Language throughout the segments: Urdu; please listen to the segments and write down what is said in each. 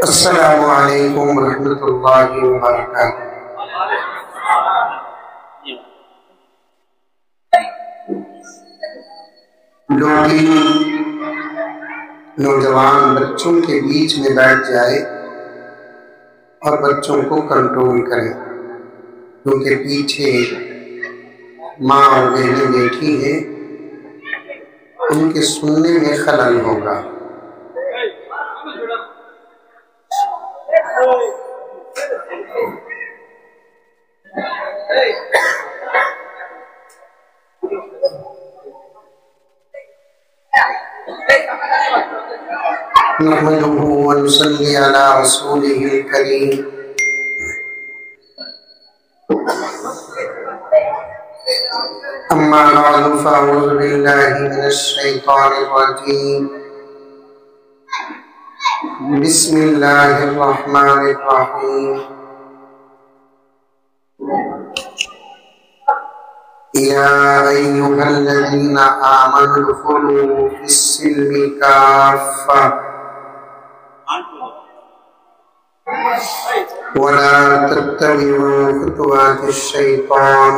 السلام علیکم ورحمۃ اللہ وبرکاتہ۔ دو تین نوجوان بچوں کے بیچ میں بیٹھ جائے اور بچوں کو کنٹرول کرے، کیونکہ پیچھے ماں اور بہنیں بیٹھی ہیں، ان کے سننے میں خلل ہوگا۔ نحمده ونصلي على رسوله الكريم۔ أما بعد فأعوذ بالله من الشيطان الرجيم، بسم الله الرحمن الرحيم۔ يا أيها الذين آمنوا ادخلوا في السلم كافة ولا تتبعوا خطوات الشيطان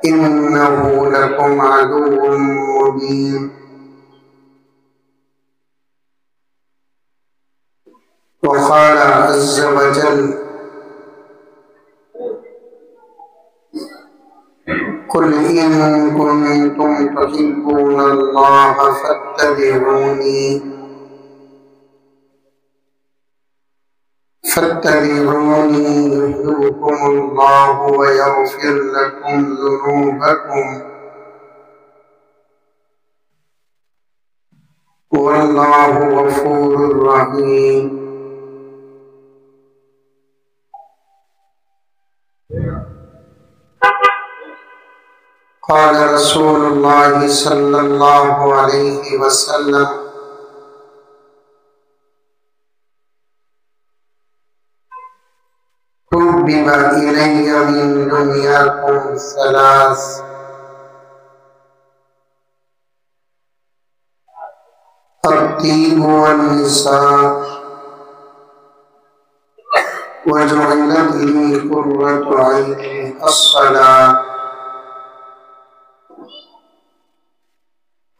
إنه لكم عدو مبين۔ وقال عز وجل: قل إن كنتم تحبون الله فاتبعوني يحببكم الله ويغفر لكم ذنوبكم والله غفور رحيم۔ قال رسول الله صلى الله عليه وسلم: حبب إلي من دنياكم ثلاث: الطيب والنساء وجعلت لي قرة عين الصلاة،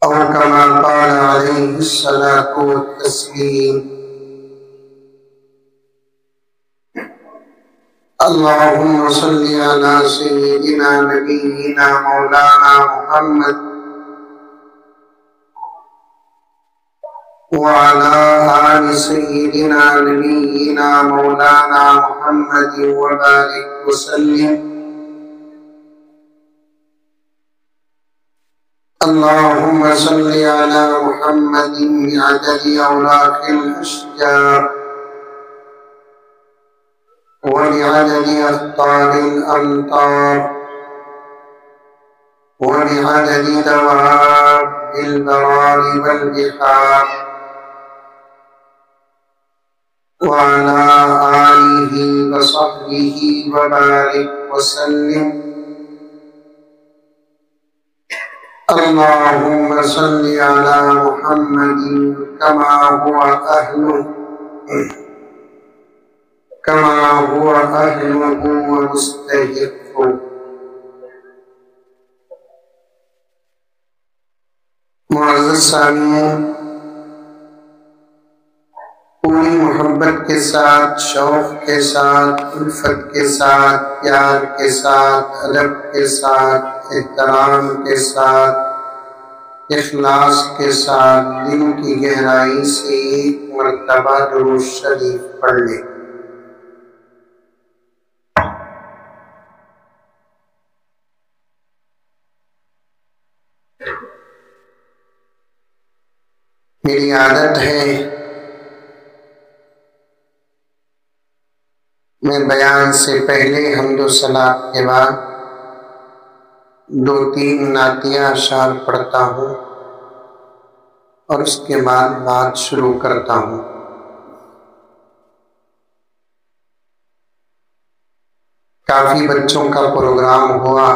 أو كما قال عليه الصلاة والتسليم۔ اللهم صل على سيدنا نبينا مولانا محمد وعلى آل سيدنا نبينا مولانا محمد وبارك وسلم۔ اللهم صل على محمد بعدد أوراق الأشجار وبعدد أقطار الأمطار وبعدد دواب البرار والبحار وعلى آله وصحبه وبارك وسلم۔ اللهم صل على محمد كما هو أهله ومستحقه۔ معزز سامعین، پوری محبت کے ساتھ، شوق کے ساتھ، الفت کے ساتھ، پیار کے ساتھ، ادب کے ساتھ، احترام کے ساتھ، اخلاص کے ساتھ، دل کی گہرائی سے ایک مرتبہ درود شریف پڑھ لیں۔ میری عادت ہے میں بیان سے پہلے حمد و ثنا کے بعد 2-3 نعتیہ اشعار پڑھتا ہوں اور اس کے بعد بات شروع کرتا ہوں۔ کافی بچوں کا پروگرام ہوا،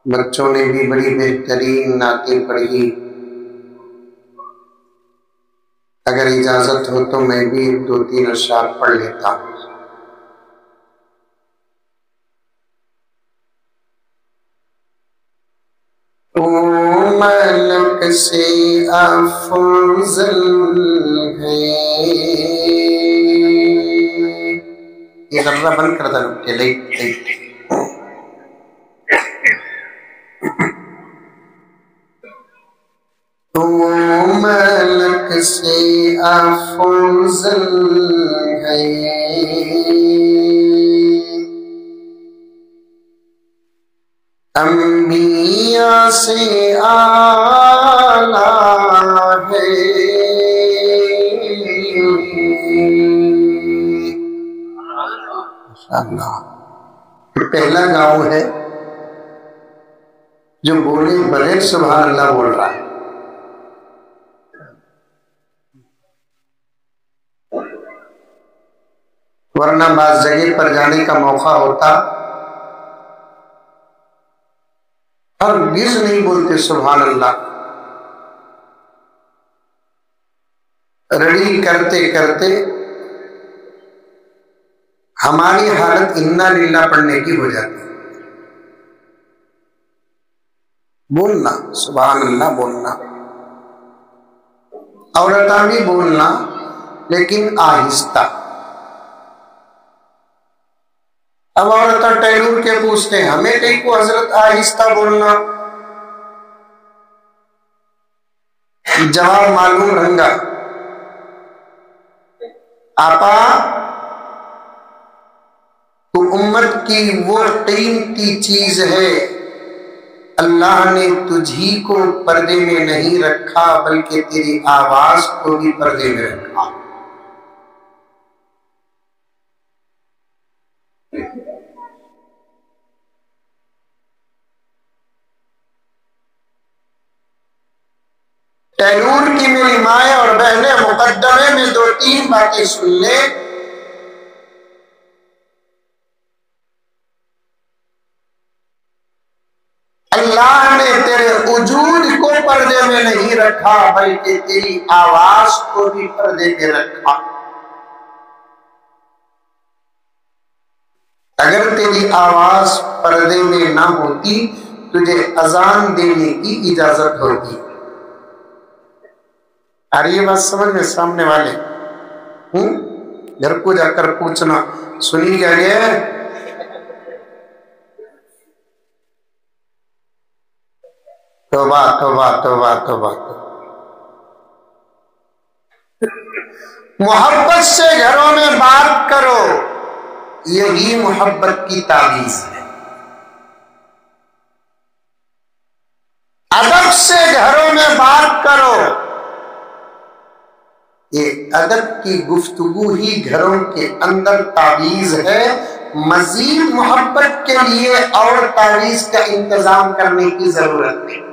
بچوں نے بھی بڑی بہترین نعتیں پڑھی. اگر اجازت ہو تو میں بھی 2-3 اشعار پڑھ لیتا ہوں. ملک سے افضل ہے. یہ ذرا بند کر دیں. لائٹ تو ملک سے افضل ہے، انبیاء سے اعلیٰ ہے. ماشاءاللہ. پہلا گاؤں ہے جو بولے بغیر سبحان اللہ بول رہا ہے. ورنہ بعض جگہ پر جانے کا موقع ہوتا، ہرگز نہیں بولتے سبحان اللہ. رڑی کرتے کرتے ہماری حالت انا للہ پڑھنے کی ہو جاتی. بولنا سبحان اللہ بولنا، عورتاں بھی بولنا لیکن آہستہ. اب عورتاں ٹیلور کے پوچھتے ہیں ہمیں کہیں کو حضرت آہستہ بولنا. جواب معلوم رنگا. آپا تو امت کی وہ قیمتی چیز ہے، اللہ نے تجھی کو پردے میں نہیں رکھا بلکہ تیری آواز کو بھی پردے میں رکھا. ٹیلور کی میری مائیں اور بہنیں مقدمے میں 2-3 باتیں سن لیں. اللہ نے تیرے وجود کو پردے میں نہیں رکھا بلکہ تیری آواز کو بھی پردے میں رکھا. اگر تیری آواز پردے میں نہ ہوتی تجھے اذان دینے کی اجازت ہوتی. آ رہی ہے بات سمجھ میں سامنے والے؟ گھر کو جا کر پوچھنا سنی کیا گیا ہے. توبہ توبہ توبہ توبہ. محبت سے گھروں میں بات کرو، یہی محبت کی تعویذ ہے. ادب سے گھروں میں بات کرو، یہ ادب کی گفتگو ہی گھروں کے اندر تعویذ ہے. مزید محبت کے لیے اور تعویذ کا انتظام کرنے کی ضرورت نہیں.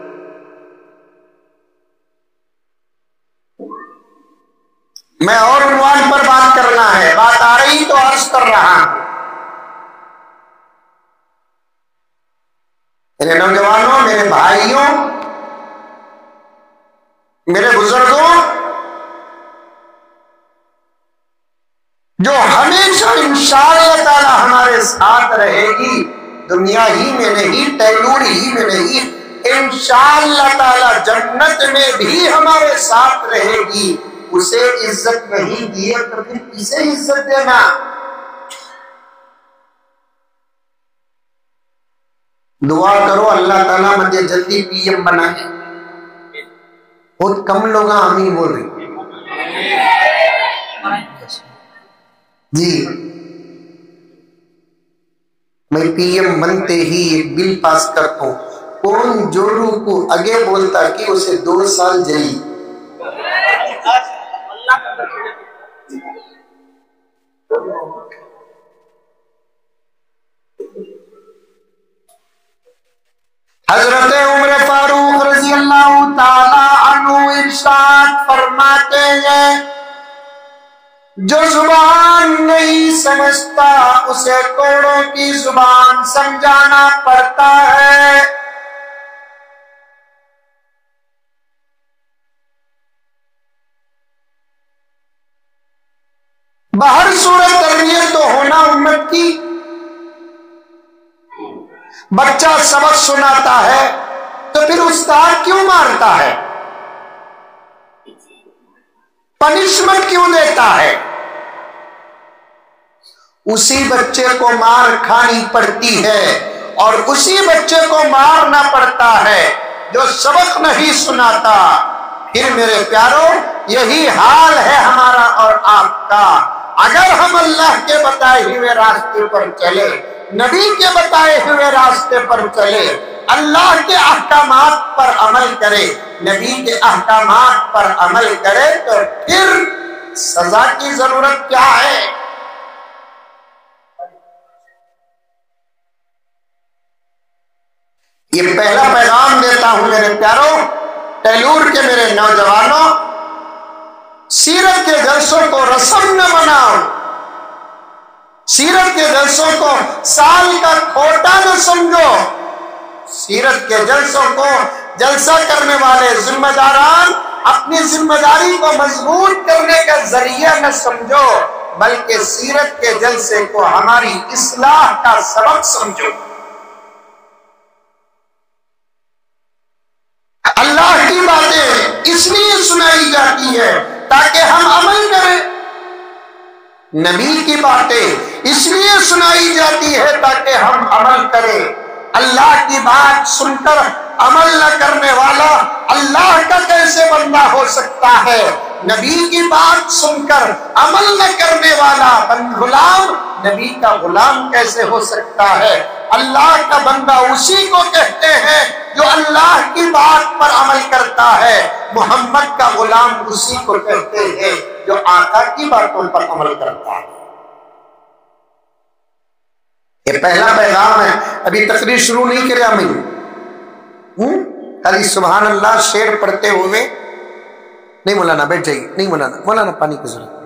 میں اور عنوان پر بات کرنا ہے، بات آ رہی تو عرض کر رہا ہوں. میرے نوجوانوں، میرے بھائیوں، میرے بزرگوں، جو ہمیشہ انشاءاللہ تعالی ہمارے ساتھ رہے گی، دنیا ہی میں نہیں، ٹیلور ہی میں نہیں، انشاءاللہ تعالی جنت میں بھی ہمارے ساتھ رہے گی. اسے عزت نہیں دیے تو پھر کسے عزت دینا؟ دعا کرو اللہ تعالیٰ مجھے جلدی پی ایم بنائے. بہت کم لوگ آمین بول رہے جی. میں پی ایم بنتے ہی ایک بل پاس کرتا ہوں، کون جورو کو آگے بولتا کہ اسے 2 سال جیل. حضرت عمر فاروق رضی اللہ تعالی عنہ ارشاد فرماتے ہیں جو زبان نہیں سمجھتا اسے کوڑوں کی زبان سمجھانا پڑتا ہے. بچہ سبق سناتا ہے تو پھر استاد کیوں مارتا ہے؟ پنشمنٹ کیوں دیتا ہے؟ اسی بچے کو مار کھانی پڑتی ہے اور اسی بچے کو مارنا پڑتا ہے جو سبق نہیں سناتا۔ پھر میرے پیارو یہی حال ہے ہمارا اور آپ کا۔ اگر ہم اللہ کے بتائے ہوئے راستے پر چلے، نبی کے بتائے ہوئے راستے پر چلے، اللہ کے احکامات پر عمل کرے، نبی کے احکامات پر عمل کرے، تو پھر سزا کی ضرورت کیا ہے؟ یہ پہلا پیغام دیتا ہوں میرے پیارو، ٹیلور کے میرے نوجوانوں، سیرت کے جلسوں کو رسم نہ بناؤ، سیرت کے جلسوں کو سال کا کھوٹا نہ سمجھو، سیرت کے جلسوں کو جلسہ کرنے والے ذمہ داران اپنی ذمہ داری کو مضبوط کرنے کا ذریعہ نہ سمجھو، بلکہ سیرت کے جلسے کو ہماری اصلاح کا سبب سمجھو۔ اللہ کی باتیں اس لیے سنائی جاتی ہے تاکہ ہم عمل کریں، نبی کی باتیں اس لیے سنائی جاتی ہے تاکہ ہم عمل کریں۔ اللہ کی بات سن کر عمل نہ کرنے والا اللہ کا کیسے بندہ ہو سکتا ہے؟ نبی کی بات سن کر عمل نہ کرنے والا غلام نبی کا غلام کیسے ہو سکتا ہے؟ اللہ کا بندہ اسی کو کہتے ہیں جو اللہ کی بات پر عمل کرتا ہے، محمد کا غلام اسی کو کہتے ہیں جو آقا کی باتوں پر عمل کرتا ہے۔ یہ پہلا پیغام ہے، ابھی تقریر شروع نہیں کرے ہمیں، خالی سبحان اللہ شعر پڑھتے ہوئے نہیں۔ مولانا بیٹھ جائیے، نہیں مولانا پانی کی ضرورت نہیں۔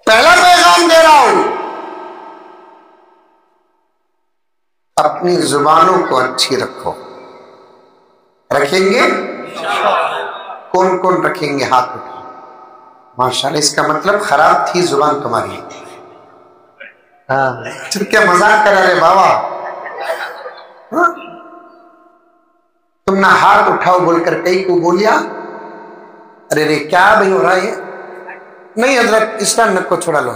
پہلا پیغام دے رہا ہوں، اپنی زبانوں کو اچھی رکھو۔ رکھیں گے؟ کون کون رکھیں گے؟ ہاتھ اٹھائیں۔ ماشاءاللہ، اس کا مطلب خراب تھی زبان تمہاری۔ ہاں، کیا مذاق کرا رہے بابا؟ تم نہ ہاتھ اٹھاؤ بول کر کئی کو بولیا، ارے کیا بھائی ہو رہا ہے؟ نہیں حضرت، اس ٹائم نک کو چھوڑا لو،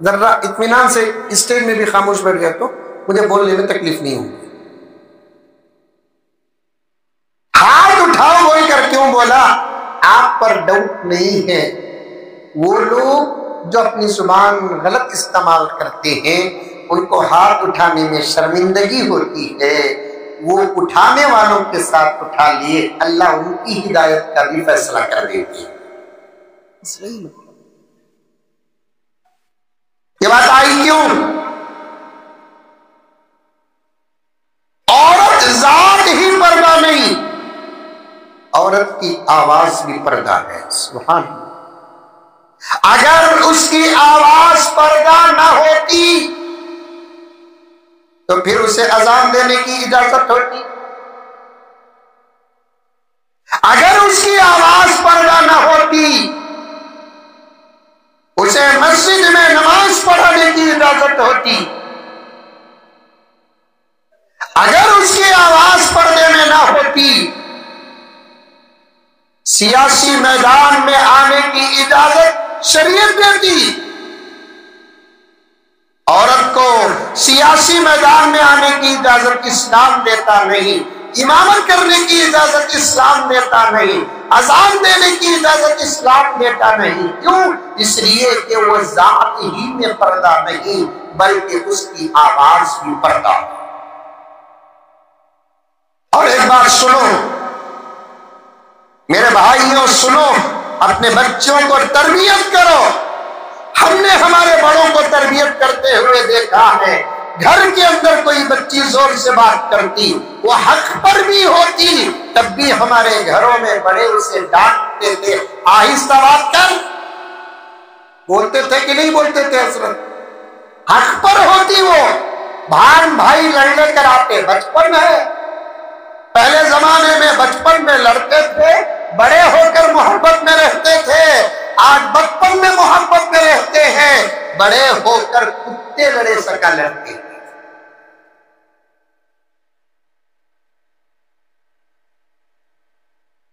ذرا اطمینان سے اسٹیج میں بھی خاموش بیٹھ گیا تو مجھے بولنے میں تکلیف نہیں ہوگی۔ ہاتھ اٹھاؤ بول کر کیوں بولا؟ آپ پر ڈاؤٹ نہیں ہے، وہ لوگ جو اپنی زبان غلط استعمال کرتے ہیں ان کو ہاتھ اٹھانے میں شرمندگی ہوتی ہے، وہ اٹھانے والوں کے ساتھ اٹھا لیے، اللہ ان کی ہدایت کا بھی فیصلہ کر دیتی ہے۔ یہ بات آئی کیوں؟ عورت ذات ہی پردہ نہیں، عورت کی آواز بھی پردہ ہے۔ سبحان اللہ، اگر اس کی آواز پردہ نہ ہوتی تو پھر اسے اذان دینے کی اجازت ہوتی، اگر اس کی آواز پردہ نہ ہوتی اسے مسجد میں نماز پڑھانے کی اجازت ہوتی، اگر اس کی آواز پردے میں نہ ہوتی سیاسی میدان میں آنے کی اجازت شریعت دیتی۔ عورت کو سیاسی میدان میں آنے کی اجازت اسلام دیتا نہیں، امامت کرنے کی اجازت اسلام دیتا نہیں، اذان دینے کی اجازت اسلام دیتا نہیں۔ کیوں؟ اس لیے کہ وہ ذات ہی میں پردہ نہیں بلکہ اس کی آواز بھی پردہ۔ اور ایک بات سنو میرے بھائیوں، سنو، اپنے بچوں کو تربیت کرو۔ ہم نے ہمارے بڑوں کو تربیت کرتے ہوئے دیکھا ہے، گھر کے اندر کوئی بچی زور سے بات کرتی، وہ حق پر بھی ہوتی، تب بھی ہمارے گھروں میں بڑے اسے ڈانٹتے تھے، آہستہ بات کر، بولتے تھے کہ نہیں بولتے تھے حضرت؟ حق پر ہوتی، وہ بہن بھائی لڑنے کر آتے، بچپن ہے، پہلے زمانے میں بچپن میں لڑتے تھے، بڑے ہو کر محبت میں رہتے تھے، آج بچپن میں محبت میں رہتے ہیں، بڑے ہو کر کتے لڑے سکا لڑتے ہیں۔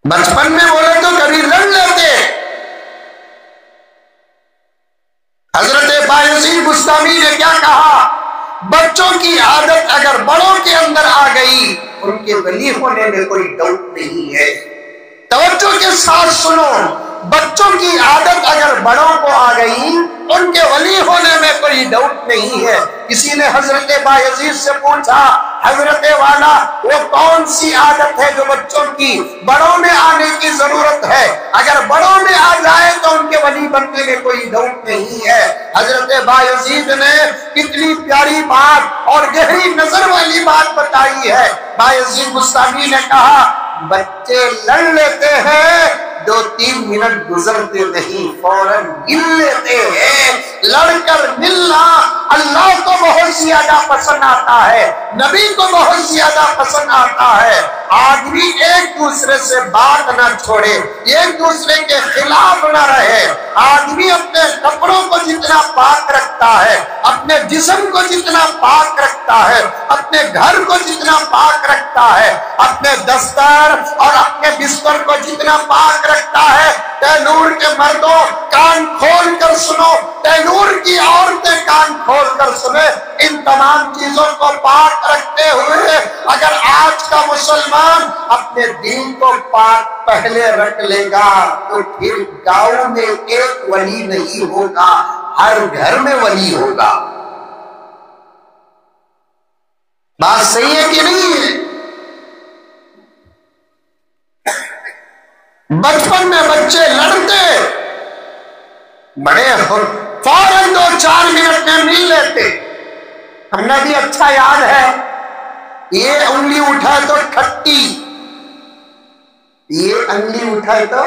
بچپن میں بولے تو کبھی لڑ لیتے۔ حضرت بایزید بستامی نے کیا کہا؟ بچوں کی عادت اگر بڑوں کے اندر آ گئی، ان کے ولی ہونے میں کوئی ڈاؤٹ نہیں ہے۔ توجہ کے ساتھ سنو، بچوں کی عادت اگر بڑوں کو آ گئی، ان کے ولی ہونے میں کوئی ڈاؤٹ نہیں ہے۔ کسی نے حضرت بایزید سے پوچھا، حضرت والا وہ کون سی عادت ہے جو بچوں کی بڑوں میں آنے کی ضرورت ہے؟ اگر بڑوں میں آ جائے تو ان کے ولی بننے میں کوئی ڈاؤٹ نہیں ہے۔ حضرت بایزید نے کتنی پیاری بات اور گہری نظر والی بات بتائی ہے۔ بایزید بستامی نے کہا، بچے لڑ لیتے ہیں، 2-3 منٹ گزرتے نہیں فوراً مل لیتے ہیں۔ لڑ کر ملنا اللہ کو بہت زیادہ پسند آتا ہے، نبی کو بہت زیادہ پسند آتا ہے۔ آدمی ایک دوسرے سے بات نہ چھوڑے، ایک دوسرے کے خلاف نہ رہے۔ آدمی اپنے کپڑوں کو جتنا پاک رکھتا ہے، اپنے جسم کو جتنا پاک رکھتا ہے، اپنے گھر کو جتنا پاک رکھتا ہے، اپنے دستر اور اپنے بستر کو جتنا پاک رکھتا ہے، تینور کے مردوں کان کھول کر سنو، تینور کی عورتیں کان کھول کر سنیں، ان تمام چیزوں کو پاک رکھتے ہوئے اگر آج کا مسلمان اپنے دین کو پاک پہلے رکھ لے گا تو پھر گاؤں میں ایک ولی نہیں ہوگا، ہر گھر میں ولی ہوگا۔ بات صحیح ہے کہ نہیں ہے؟ بچپن میں بچے لڑتے، بڑے فوراً 2-4 منٹ میں مل لیتے۔ ہمیں بھی اچھا یاد ہے، یہ انگلی اٹھائے تو کھٹی، یہ انگلی اٹھائے تو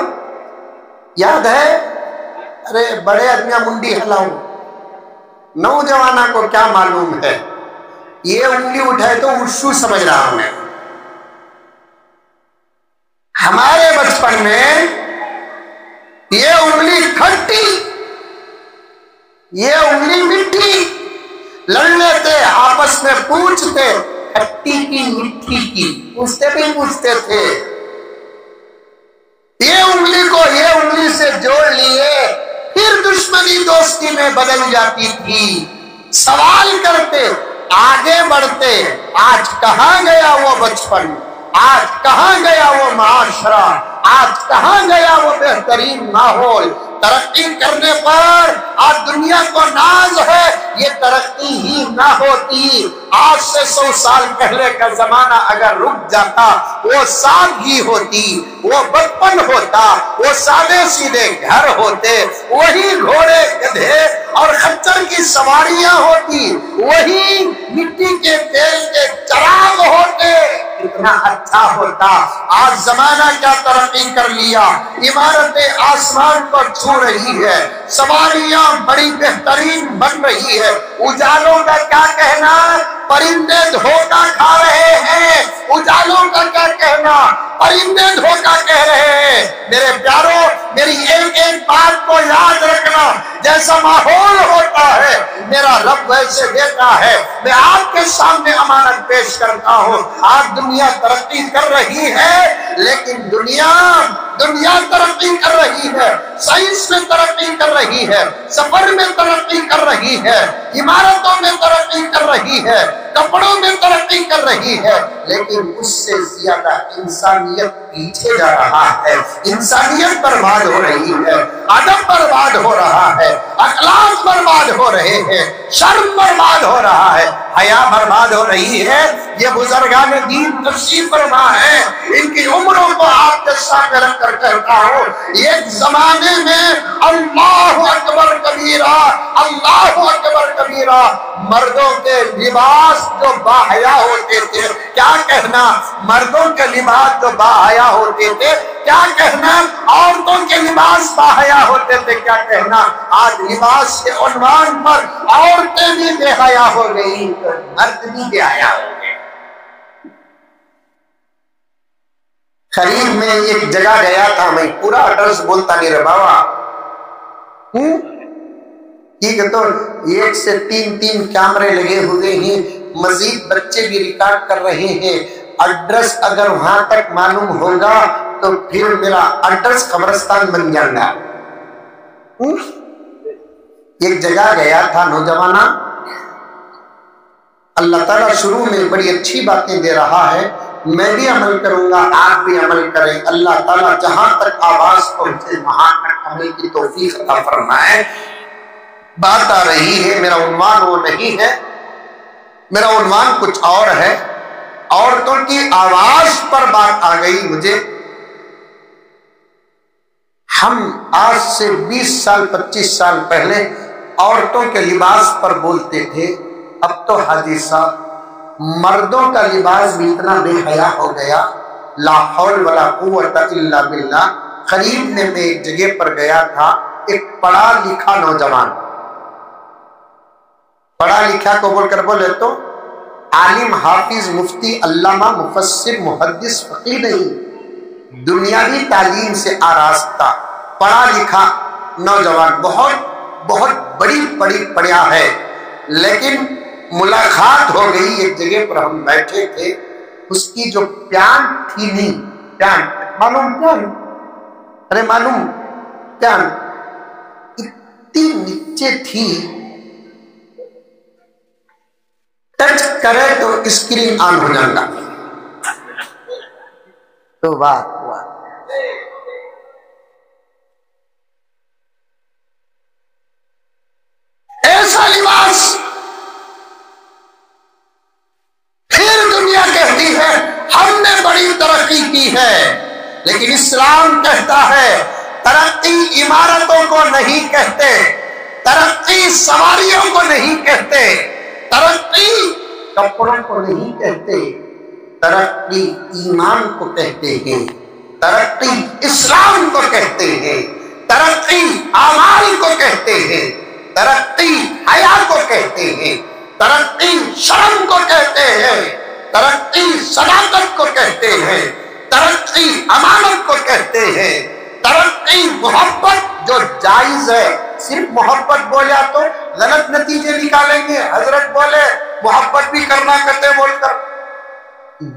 یاد ہے؟ ارے بڑے آدمی منڈی ہلاؤ، نوجوانوں کو کیا معلوم ہے؟ یہ انگلی اٹھائے تو ارشو سمجھ رہا ہوں میں۔ ہمارے بچپن میں یہ انگلی کھٹی، یہ انگلی مٹھی، لڑ لیتے، آپس میں پوچھتے، کھٹی کی مٹھی کی، پوچھتے تھے۔ یہ انگلی کو یہ انگلی سے جوڑ لیے، پھر دشمنی دوستی میں بدل جاتی تھی۔ سوال کرتے، آگے بڑھتے، آج کہاں گیا وہ بچپن؟ آج کہاں گیا وہ معاشرہ؟ آج کہاں گیا وہ بہترین ماحول؟ ترقی کرنے پر آج دنیا کو ناز ہے، یہ ترقی ہی نہ ہوتی، آج سے 100 سال پہلے کا زمانہ اگر رک جاتا، وہ سادگی ہوتی، وہ بچپن ہوتا، وہ سادے سیدھے گھر ہوتے، وہی گھوڑے گدھے اور خچر کی سواریاں ہوتی، وہی مٹی کے تیل کے چراغ ہوتے، اتنا اچھا ہوتا۔ آج زمانہ کیا ترقی کر لیا، عمارتیں آسمان کو چھو رہی ہے، سواریاں بڑی بہترین بن رہی ہے، اجالوں کا کیا کہنا، پرندے دھوکہ کھا رہے ہیں، اجالوں کا کیا کہنا، پرندے دھوکہ کہہ رہے ہیں۔ میرے پیاروں، میری ایک ایک بات کو یاد رکھنا، جیسا ماحول ہوتا ہے میرا رب ویسے دیتا ہے۔ میں آپ کے سامنے امانت پیش کرتا ہوں، آج دنیا ترقی کر رہی ہے، لیکن دنیا ترقی کر رہی ہے، سائنس میں ترقی کر رہی ہے، سفر میں ترقی کر رہی ہے، عمارتوں میں ترقی کر رہی ہے، کپڑوں میں ترقی کر رہی ہے، لیکن اس سے زیادہ انسانیت پیچھے جا رہا ہے، انسانیت برباد ہو رہی ہے، ادب برباد ہو رہا ہے، اخلاق برباد ہو رہے ہیں، شرم برباد ہو رہا ہے، حیا برباد ہو رہی ہے۔ یہ بزرگان دین تشریف فرما ہے، ان کی عمروں کو آپ کے سامنے رکھ کر کہتا ہوں، ایک زمانے میں اللہ اکبر کبیرہ، اللہ اکبر کبیرہ، مردوں کے لباس جو باحیا ہوتے تھے، کیا کہنا، مردوں کے لباس جو باحیا ہوتے تھے، کیا کہنا، عورتوں کے لباس باحیا ہوتے تھے، کیا کہنا، آج لباس کے عنوان پر عورتیں بھی بے حیا ہو گئی تو مرد بھی بے حیا ہو گئے۔ قریب میں ایک جگہ گیا تھا، میں پورا ایڈریس بولتا نہیں رہا بابا، ٹھیک ہے، تو 1 سے 3 کیمرے لگے ہوئے ہیں، مزید بچے بھی ریکارڈ کر رہے ہیں۔ ایڈریس اگر وہاں تک معلوم ہوگا تو پھر میرا ایڈریس قبرستان بن جائے گا۔ ایک جگہ گیا تھا نوجوانہ، اللہ تعالیٰ شروع میں بڑی اچھی باتیں دے رہا ہے، میں بھی عمل کروں گا، آپ بھی عمل کریں۔ اللہ تعالیٰ جہاں تک آواز پہنچے وہاں تک عمل کی توفیق عطا فرمائے۔ بات آ رہی ہے، میرا عنوان وہ نہیں ہے، میرا عنوان کچھ اور ہے۔ عورتوں کی آواز پر بات آ گئی مجھے۔ ہم آج سے 20 سال 25 سال پہلے عورتوں کے لباس پر بولتے تھے، اب تو حاجی صاحب مردوں کا لباس بھی اتنا بے حیا ہو گیا، لا حول ولا قوت الا باللہ۔ قریب میں ایک جگہ پر گیا تھا، ایک پڑھا لکھا نوجوان، پڑھا لکھا کو بول کر بولے تو عالم، حافظ، مفتی، علامہ، مفسر، محدث، فقیہ نہیں، دنیاوی تعلیم سے آراستہ پڑھا لکھا نوجوان، بہت بڑی پڑھا ہے۔ لیکن ملاقات ہو گئی ایک جگہ پر، ہم بیٹھے تھے، اس کی جو پیانٹ تھی، نہیں پیانٹ معلوم، پیانٹ ارے معلوم پیانٹ اتنی نیچے تھی، ٹچ کرے تو اسکرین آن ہو جائے گا۔ تو بات ہوا، ایسا لباس پھر دنیا کہتی ہے ہم نے بڑی ترقی کی ہے، لیکن اسلام کہتا ہے ترقی عمارتوں کو نہیں کہتے، ترقی سواریوں کو نہیں کہتے، ترقی کپڑوں کو نہیں کہتے، ترقی ایمان کو کہتے ہیں، ترقی اسلام کو کہتے ہیں، ترقی اعمال کو کہتے ہیں، ترقی حیا کو کہتے ہیں، ترقی شرم کو کہتے ہیں، ترقی صداقت کو کہتے ہیں، ترقی امانت کو کہتے ہیں، ترقی محبت جو جائز ہے، صرف محبت بولا تو غلط نتیجے نکالیں گے، حضرت بولے محبت بھی کرنا کہتے بول کر،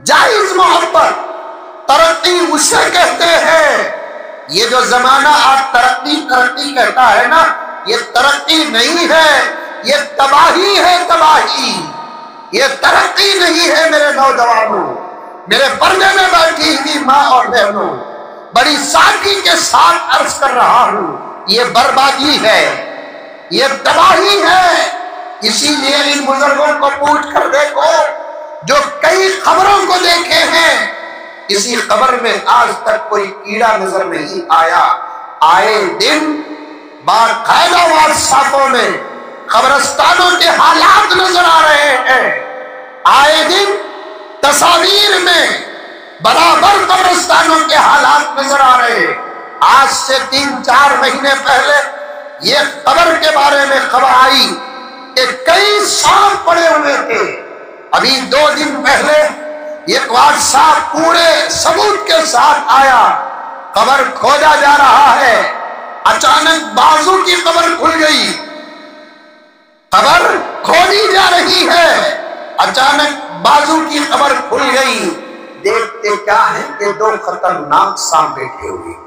جائز محبت ترقی اسے کہتے ہیں۔ یہ جو زمانہ آج ترقی کہتا ہے نا، یہ ترقی نہیں ہے، یہ تباہی ہے، تباہی، یہ ترقی نہیں ہے۔ میرے نوجوانوں، میرے پردے میں بیٹھی ہوئی ماں اور بہنوں، بڑی سادگی کے ساتھ عرض کر رہا ہوں، یہ بربادی ہے، یہ تباہی ہے۔ اسی لیے ان بزرگوں کو پوچھ کر دیکھو جو کئی قبروں کو دیکھے ہیں، کسی قبر میں آج تک کوئی کیڑا نظر نہیں آیا۔ آئے دن باقاعدہ واٹسایپوں میں قبرستانوں کے حالات نظر آ رہے ہیں، آئے دن تصاویر میں برابر قبرستانوں کے حالات نظر آ رہے ہیں۔ آج سے 3-4 مہینے پہلے یہ قبر کے بارے میں خبر آئی کہ کئی سانپ پڑے ہوئے تھے۔ ابھی 2 دن پہلے ایک واٹس ایپ پورے ثبوت کے ساتھ آیا، قبر کھودا جا رہا ہے، اچانک بازو کی قبر کھل گئی، قبر کھودی جا رہی ہے، اچانک بازو کی قبر کھل گئی۔ دیکھتے کیا ہے کہ 2 خطرناک سانپ بیٹھے ہوئے،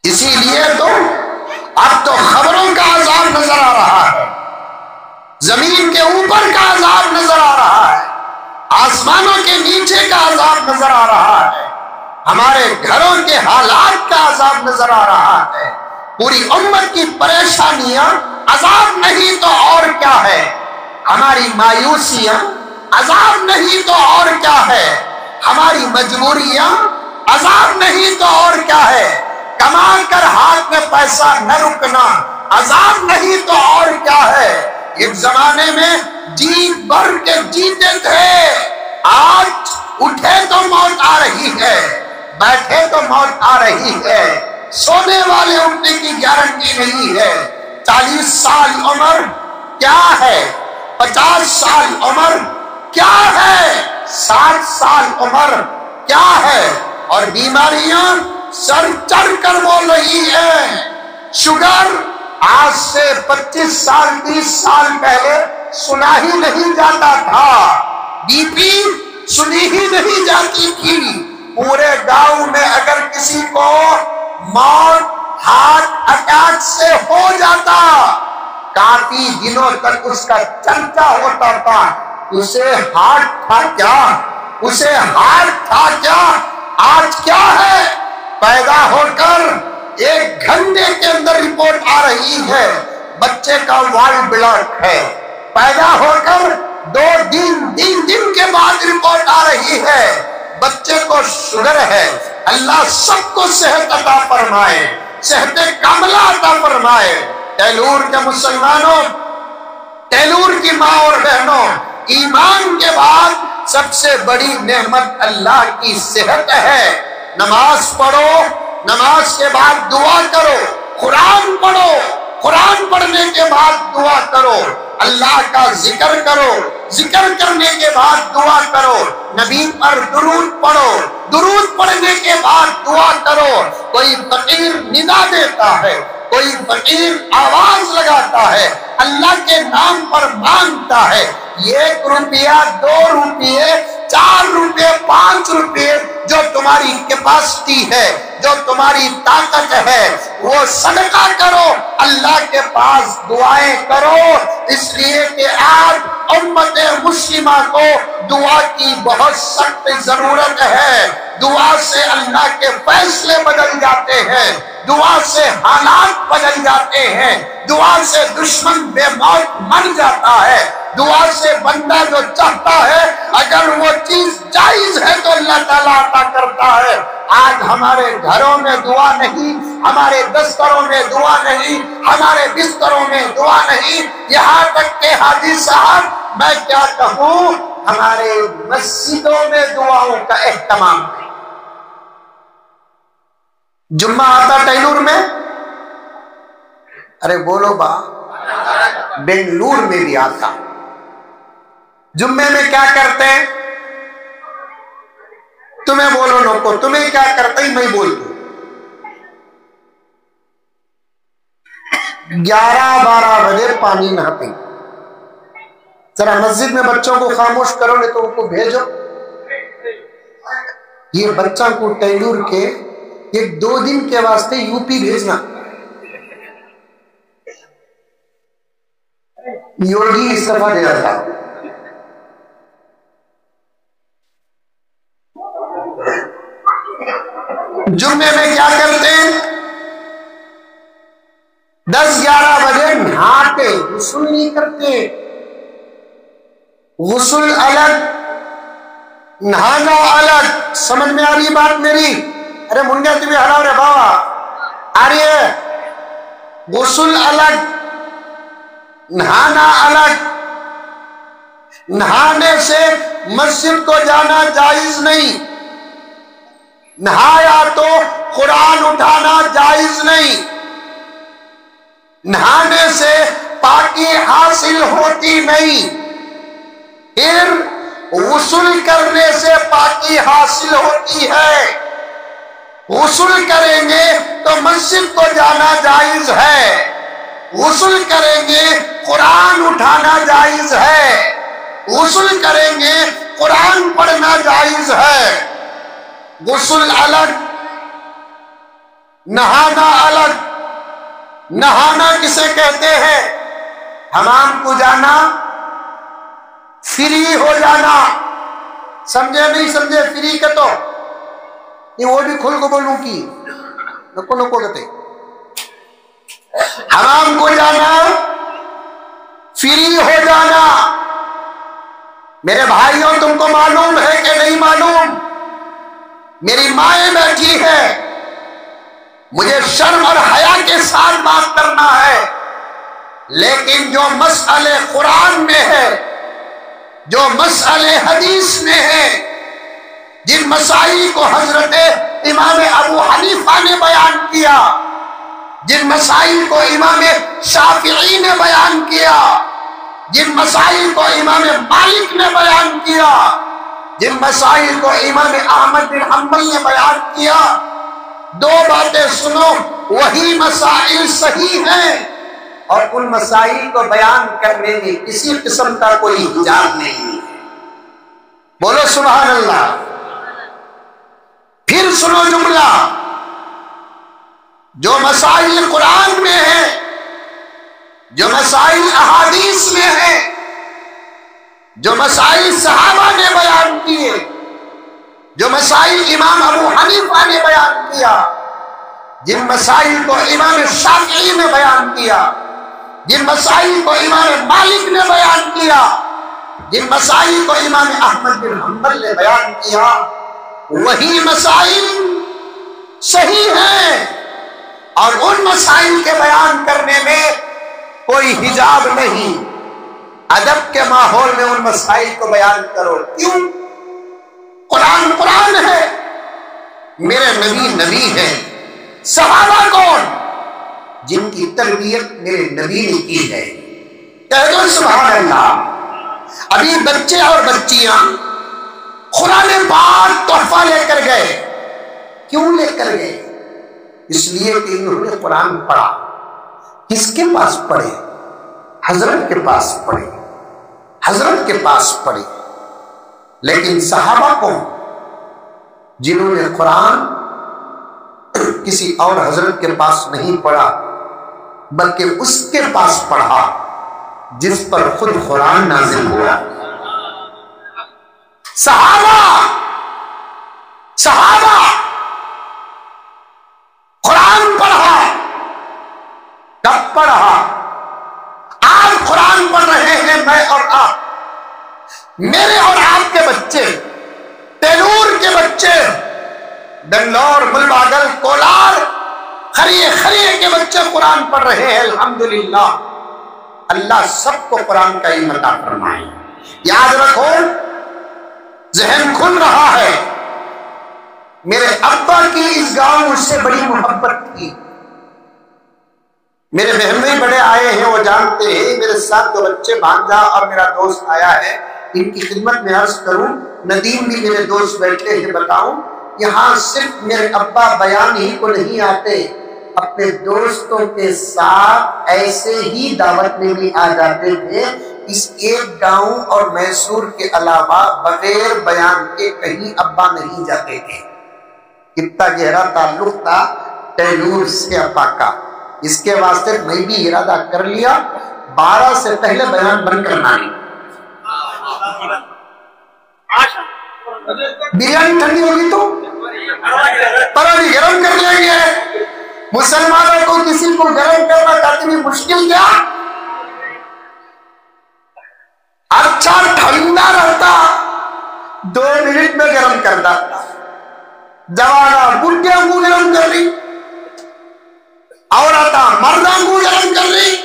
اسی لیے تو اب تو خبروں کا عذاب نظر آ رہا ہے، زمین کے اوپر کا عذاب نظر آ رہا ہے، آسمانوں کے نیچے کا عذاب نظر آ رہا ہے، ہمارے گھروں کے حالات کا عذاب نظر آ رہا ہے۔ پوری امت کی پریشانیاں عذاب نہیں تو اور کیا ہے، ہماری مایوسیاں عذاب نہیں تو اور کیا ہے، ہماری مجبوریاں عذاب نہیں تو اور کیا ہے، کما کر ہاتھ میں پیسہ نہ رکنا عذاب نہیں تو اور کیا ہے۔ ایک زمانے میں جی بھر کے جیتے تھے، آج اٹھے تو موت آ رہی ہے، بیٹھے تو موت آ رہی ہے، سونے والے اٹھنے کی گارنٹی نہیں ہے۔ 40 سال عمر کیا ہے، 50 سال عمر کیا ہے، 60 سال عمر کیا ہے، اور بیماریاں سر چڑھ کر بول رہی ہے۔ شوگر آج سے 25 سال 30 سال پہلے سنا ہی نہیں جاتا تھا، بی پی سنی ہی نہیں جاتی تھی۔ پورے گاؤں میں اگر کسی کو موت ہارٹ اٹیک سے ہو جاتا، کافی دنوں تک اس کا چرچا ہوتا تھا، اسے ہارٹ تھا کیا، اسے ہارٹ تھا کیا۔ آج کیا ہے؟ پیدا ہو کر 1 گھنٹے کے اندر رپورٹ آ رہی ہے بچے کا وال بلاک ہے، پیدا ہو کر 2 دن 3 دن کے بعد رپورٹ آ رہی ہے بچے کو شوگر ہے۔ اللہ سب کو صحت عطا فرمائے، صحت کاملہ عطا فرمائے۔ ٹیلور کے مسلمانوں، ٹیلور کی ماں اور بہنوں، ایمان کے بعد سب سے بڑی نعمت اللہ کی صحت ہے۔ نماز پڑھو، نماز کے بعد دعا کرو، قرآن پڑھو، قرآن پڑھنے کے بعد دعا کرو، اللہ کا ذکر کرو، ذکر کرنے کے بعد دعا کرو، نبی پر درود پڑھو، درود پڑھنے کے بعد دعا کرو۔ کوئی فقیر ندا دیتا ہے، کوئی فقیر آواز لگاتا ہے، اللہ کے نام پر مانگتا ہے، 1 روپیہ 2 روپیے 4 روپے 5 روپے جو تمہاری کیپیسٹی ہے، جو تمہاری طاقت ہے، وہ صدقہ کرو، اللہ کے پاس دعائیں کرو۔ اس لیے کہ آج امت مسلمہ کو دعا کی بہت سخت ضرورت ہے۔ دعا سے اللہ کے فیصلے بدل جاتے ہیں، دعا سے حالات بدل جاتے ہیں، دعا سے دشمن بے موت مر جاتا ہے، دعا سے بندہ جو چاہتا ہے اگر وہ چیز جائز ہے تو اللہ تعالیٰ عطا کرتا ہے۔ آج ہمارے گھروں میں دعا نہیں، ہمارے دستروں میں دعا نہیں، ہمارے بستروں میں دعا نہیں، یہاں تک کہ حاجی صاحب میں کیا کہوں، ہمارے مسجدوں میں دعاؤں کا اہتمام نہیں۔ جمعہ آتا ٹیلور میں، ارے بولو با، بنگلور میں بھی آتا۔ جمعے میں کیا کرتے ہیں؟ تمہیں بولو نوکو، تمہیں کیا کرتے ہی میں بول دوں۔ 11-12 بجے پانی نہ پی، ذرا مسجد میں بچوں کو خاموش کرو، نہیں تو ان کو بھیجو۔ یہ بچہ کو ٹیلور کے 1-2 دن کے واسطے یو پی بھیجنا۔ یوگی استعفیٰ دیا تھا، جمعے میں کیا کرتے ہیں؟ 10-11 بجے نہاتے، غسل نہیں کرتے۔ غسل الگ، نہانا الگ، سمجھ میں آ رہی بات میری؟ ارے منڈیا تمہیں ہراؤ رے بابا، آ رہی ہے؟ غسل الگ، نہانا الگ۔ نہانے سے مسجد کو جانا جائز نہیں، نہایا تو قرآن اٹھانا جائز نہیں، نہانے سے پاکی حاصل ہوتی نہیں، پھر غسل کرنے سے پاکی حاصل ہوتی ہے۔ غسل کریں گے تو مسجد کو جانا جائز ہے، غسل کریں گے قرآن اٹھانا جائز ہے، غسل کریں گے قرآن پڑھنا جائز ہے۔ غسل الگ، نہانا الگ۔ نہانا کسے کہتے ہیں؟ حمام کو جانا، فری ہو جانا، سمجھے نہیں سمجھے؟ فری کا تو یہ وہ بھی کھل کو بولوں کی نکو نکو کہتے، حمام کو جانا، فری ہو جانا۔ میرے بھائیوں تم کو معلوم ہے کہ نہیں معلوم؟ میری مائیں بیٹھی ہے، مجھے شرم اور حیا کے ساتھ بات کرنا ہے، لیکن جو مسئلے قرآن میں ہے، جو مسئلے حدیث میں ہے، جن مسائل کو حضرت امام ابو حنیفہ نے بیان کیا، جن مسائل کو امام شافعی نے بیان کیا، جن مسائل کو امام مالک نے بیان کیا، جن مسائل کو امام احمد بن حنبل نے بیان کیا، دو باتیں سنو، وہی مسائل صحیح ہیں، اور ان مسائل کو بیان کرنے میں کسی قسم کا کوئی حجاب نہیں ہے۔ بولو سبحان اللہ۔ پھر سنو جملہ، جو مسائل قرآن میں ہیں، جو مسائل احادیث میں ہیں، جو مسائل صحابہ نے بیان کیے، جو مسائل امام ابو حنیفہ نے بیان کیا، جن مسائل کو امام شافعی نے بیان کیا، جن مسائل کو امام مالک نے بیان کیا، جن مسائل کو امام احمد بن حنبل نے بیان کیا، وہی مسائل صحیح ہیں، اور ان مسائل کے بیان کرنے میں کوئی حجاب نہیں۔ ادب کے ماحول میں ان مسائل کو بیان کرو۔ کیوں؟ قرآن قرآن ہے، میرے نبی نبی ہیں۔ صحابہ کون؟ جن کی تربیت میرے نبی نے کی ہے۔ کہہ دو سبحان اللہ۔ ابھی بچے اور بچیاں قرآن پاک تحفہ لے کر گئے۔ کیوں لے کر گئے؟ اس لیے کہ انہوں نے قرآن پڑھا۔ کس کے پاس پڑھے؟ حضرت کے پاس پڑھے، حضرت کے پاس پڑھے۔ لیکن صحابہ کو جنہوں نے قرآن کسی اور حضرت کے پاس نہیں پڑھا، بلکہ اس کے پاس پڑھا جس پر خود قرآن نازل ہوا۔ صحابہ قرآن پڑھا۔ کب پڑھا؟ آج قرآن پڑھ رہے ہیں میں اور آپ، میرے اور آپ کے بچے، تیلور کے بچے، بنگلور، ملباگل، کولار، خریے کے بچے قرآن پڑھ رہے ہیں۔ الحمدللہ، اللہ سب کو قرآن کا علم عطا فرمائے۔ یاد رکھو، ذہن کھل رہا ہے۔ میرے ابا کی اس گاؤں مجھ سے بڑی محبت تھی۔ میرے بہن بھائی بڑے آئے ہیں، وہ جانتے ہیں۔ میرے ساتھ دو بچے، بھانجا اور میرا دوست آیا ہے۔ ان کی خدمت میں عرض کروں، ندیم بھی میرے دوست بیٹھے ہیں، بتاؤں یہاں صرف میرے ابا بیان ہی کو نہیں آتے، اپنے دوستوں کے ساتھ ایسے ہی دعوت میں بھی آ جاتے تھے۔ اس ایک گاؤں اور میسور کے علاوہ بغیر بیان کے کہیں ابا نہیں جاتے تھے۔ کتنا گہرا تعلق تھا ٹیلور سے ابا کا۔ اس کے واسطے میں بھی ارادہ کر لیا 12 سے پہلے بیان بند کرنا نہیں۔ بریانی ٹھنڈی ہوگی تو پرانی گرم کر لیں گے۔ مسلمانوں کو کسی کو گرم کرنا کتنی مشکل کیا؟ اچھا ٹھنڈا رہتا 2 منٹ میں گرم کرتا۔ جوانا بڈھیاں کو گرم کر لی، عورتاں مرداں کو گرم کر لی،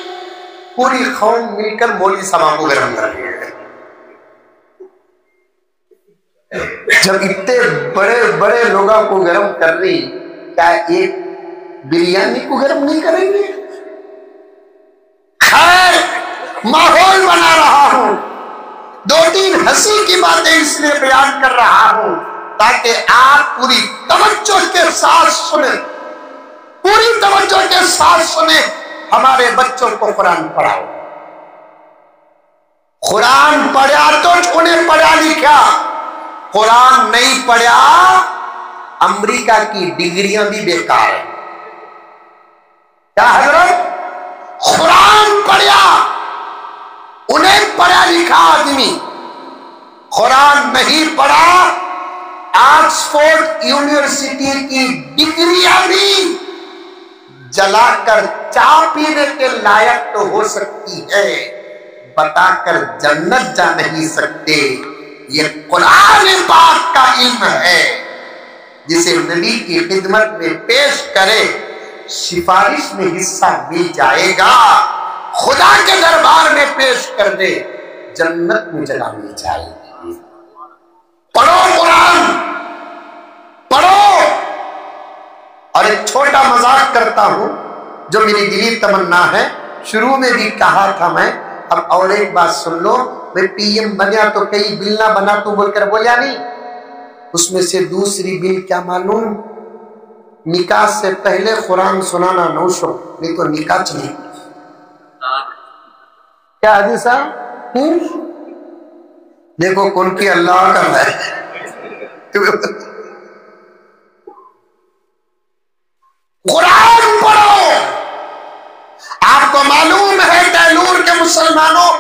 پوری قوم مل کر مولوی صاحب کو گرم کر لی۔ جب اتنے بڑے بڑے لوگوں کو گرم کر رہی، کیا ایک بریانی کو گرم نہیں کریں گے؟ خیر، ماحول بنا رہا ہوں، 2-3 ہنسی کی باتیں اس لیے بیان کر رہا ہوں تاکہ آپ پوری توجہ کے ساتھ سنیں، پوری توجہ کے ساتھ سنیں۔ ہمارے بچوں کو قرآن پڑھاؤ۔ قرآن پڑھا تو انہیں پڑھا لکھا، قرآن نہیں پڑھا امریکہ کی ڈگریاں بھی بیکار ہیں۔ کیا حضرت؟ قرآن پڑھا، انہیں پڑھا لکھا آدمی، قرآن نہیں پڑھا آکسفورڈ یونیورسٹی کی ڈگریاں بھی جلا کر چائے پینے کے لائق تو ہو سکتی ہے، بتا کر جنت جا نہیں سکتے۔ یہ قرآن پاک کا علم ہے، جسے نبی کی خدمت میں پیش کرے سفارش میں حصہ مل جائے گا، خدا کے دربار میں پیش کر دے جنت میں جگہ مل جائے گی۔ پڑھو قرآن، پڑھو۔ اور ایک چھوٹا مذاق کرتا ہوں جو میری دلی تمنا ہے، شروع میں بھی کہا تھا میں، اب اور ایک بات سن لو، میں پی ایم بنیا تو کئی بل نہ بنا تو بول کر بولیا نہیں، اس میں سے دوسری بل کیا معلوم؟ نکاح سے پہلے قرآن سنانا نوشو، نہیں تو نکاح چلی. کیا حدیث صاحب؟ دیکھو کون کی اللہ کا ہے. قرآن پڑھو. آپ کو معلوم ہے تیلور کے مسلمانوں،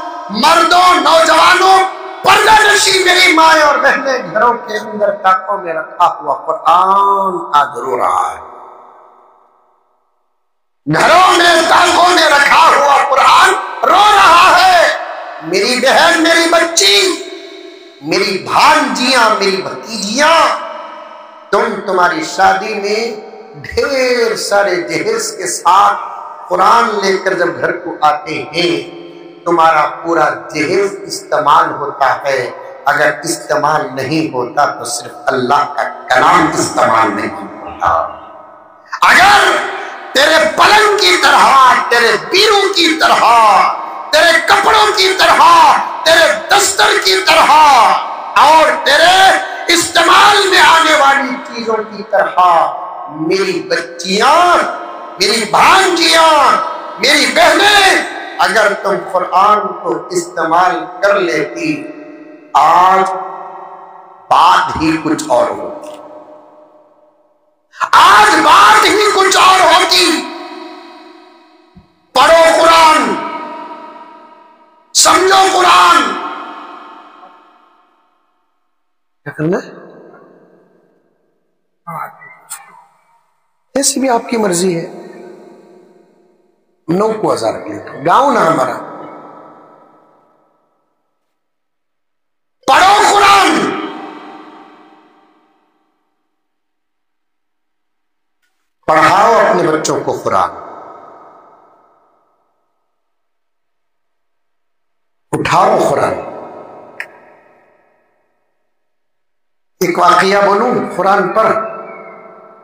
مردوں، نوجوانوں، پردہ نشی میری مائیں اور بہنیں، گھروں کے اندر تاکوں میں رکھا ہوا قرآن آج رو رہا ہے. گھروں میں تاکوں میں رکھا ہوا قرآن رو رہا ہے. میری بہن، میری بچی، میری بھانجیاں، میری بھتیجیاں، تمہاری شادی میں ڈھیر سارے جہیز کے ساتھ قرآن لے کر جب گھر کو آتے ہیں، تمہارا پورا جہیز استعمال ہوتا ہے. اگر استعمال نہیں ہوتا تو صرف اللہ کا کلام استعمال نہیں ہوتا. اگر تیرے پلنگ کی طرح، تیرے بیرو کی طرح، تیرے کپڑوں کی طرح، تیرے دستر کی طرح اور تیرے استعمال میں آنے والی چیزوں کی طرح میری بچیاں، میری بھانجیاں، میری بہنیں، اگر تم قرآن کو استعمال کر لیتی، آج بات ہی کچھ اور ہوتی. آج بات ہی کچھ اور ہوتی. پڑھو قرآن، سمجھو قرآن. کیا کرنا ہے؟ ایسی بھی آپ کی مرضی ہے. 9 کو 1000 رکھ لیتا، گاؤں نہ ہمارا. پڑھو قرآن. پڑھاؤ اپنے بچوں کو قرآن. اٹھاؤ قرآن. ایک واقعہ بولوں قرآن پر،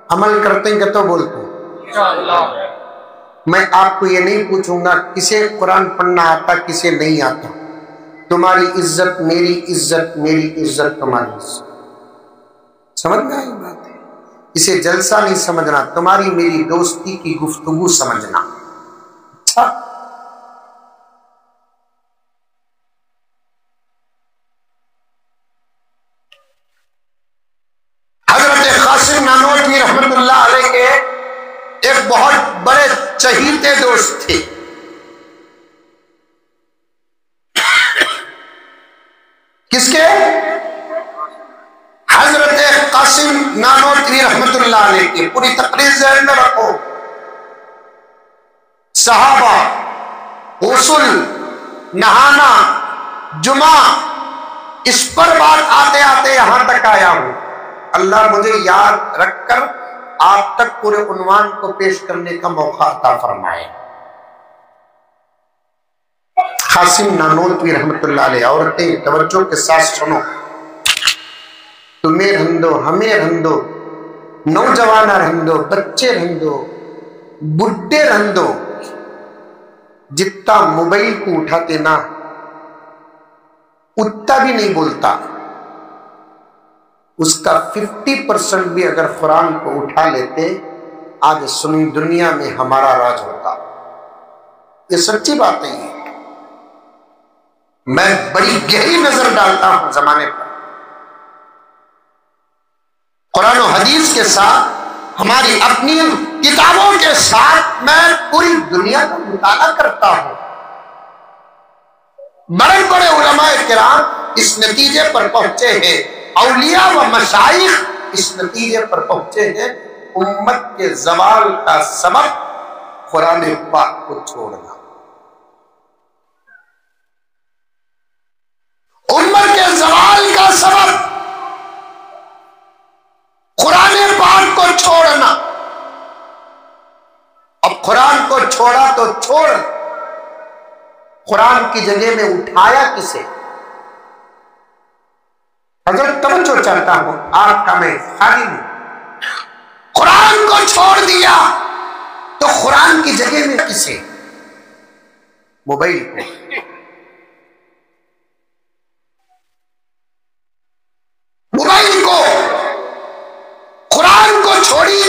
عمل کرتے ہیں کہ تو بولتے ہیں. میں آپ کو یہ نہیں پوچھوں گا کسے قرآن پڑھنا آتا کسے نہیں آتا. تمہاری عزت میری عزت، میری عزت تمہاری عزت. سمجھ میں آئی بات ہے؟ اسے جلسہ نہیں سمجھنا، تمہاری میری دوستی کی گفتگو سمجھنا. اچھا، حضرت قاسم نانوتوی رحمت اللہ علیہ کے ایک بہت بڑے چہیتے دوست تھے. کس کے؟ حضرت قاسم نانوتوی رحمت اللہ علیہ کی. پوری تقریر ذہن میں رکھو. صحابہ، غسل، نہانا، جمعہ، اس پر بات آتے آتے یہاں تک آیا ہوں. اللہ مجھے یاد رکھ کر آپ تک پورے عنوان کو پیش کرنے کا موقع عطا فرمائے. قاسم نانوتوی رحمت اللہ علیہ. عورتیں توجہ کے ساتھ سنو. تمہیں رہندو، ہمیں رہندو، نوجوان رہندو، بچے رہندو، بڈھے رہندو، جتنا موبائل کو اٹھاتے نا اتنا بھی نہیں بولتا. اس کا 50% بھی اگر قرآن کو اٹھا لیتے آج سنی دنیا میں ہمارا راج ہوتا. یہ سچی بات نہیں ہے. میں بڑی گہری نظر ڈالتا ہوں زمانے پر. قرآن و حدیث کے ساتھ، ہماری اپنی کتابوں کے ساتھ میں پوری دنیا کا مطالعہ کرتا ہوں. بڑے بڑے علماء کرام اس نتیجے پر پہنچے ہیں، اولیاء و مشائخ اس نتیجے پر پہنچے ہیں، امت کے زوال کا سبب قرآن پاک کو چھوڑنا. امت کے زوال کا سبب قرآن پاک کو چھوڑنا. اب قرآن کو چھوڑا تو چھوڑ، قرآن کی جگہ میں اٹھایا کسے؟ حضرت توجہ چاہتا ہوں، آپ کا میں خالی ہوں. قرآن کو چھوڑ دیا تو قرآن کی جگہ میں کسے؟ موبائل کو. موبائل کو، قرآن کو چھوڑی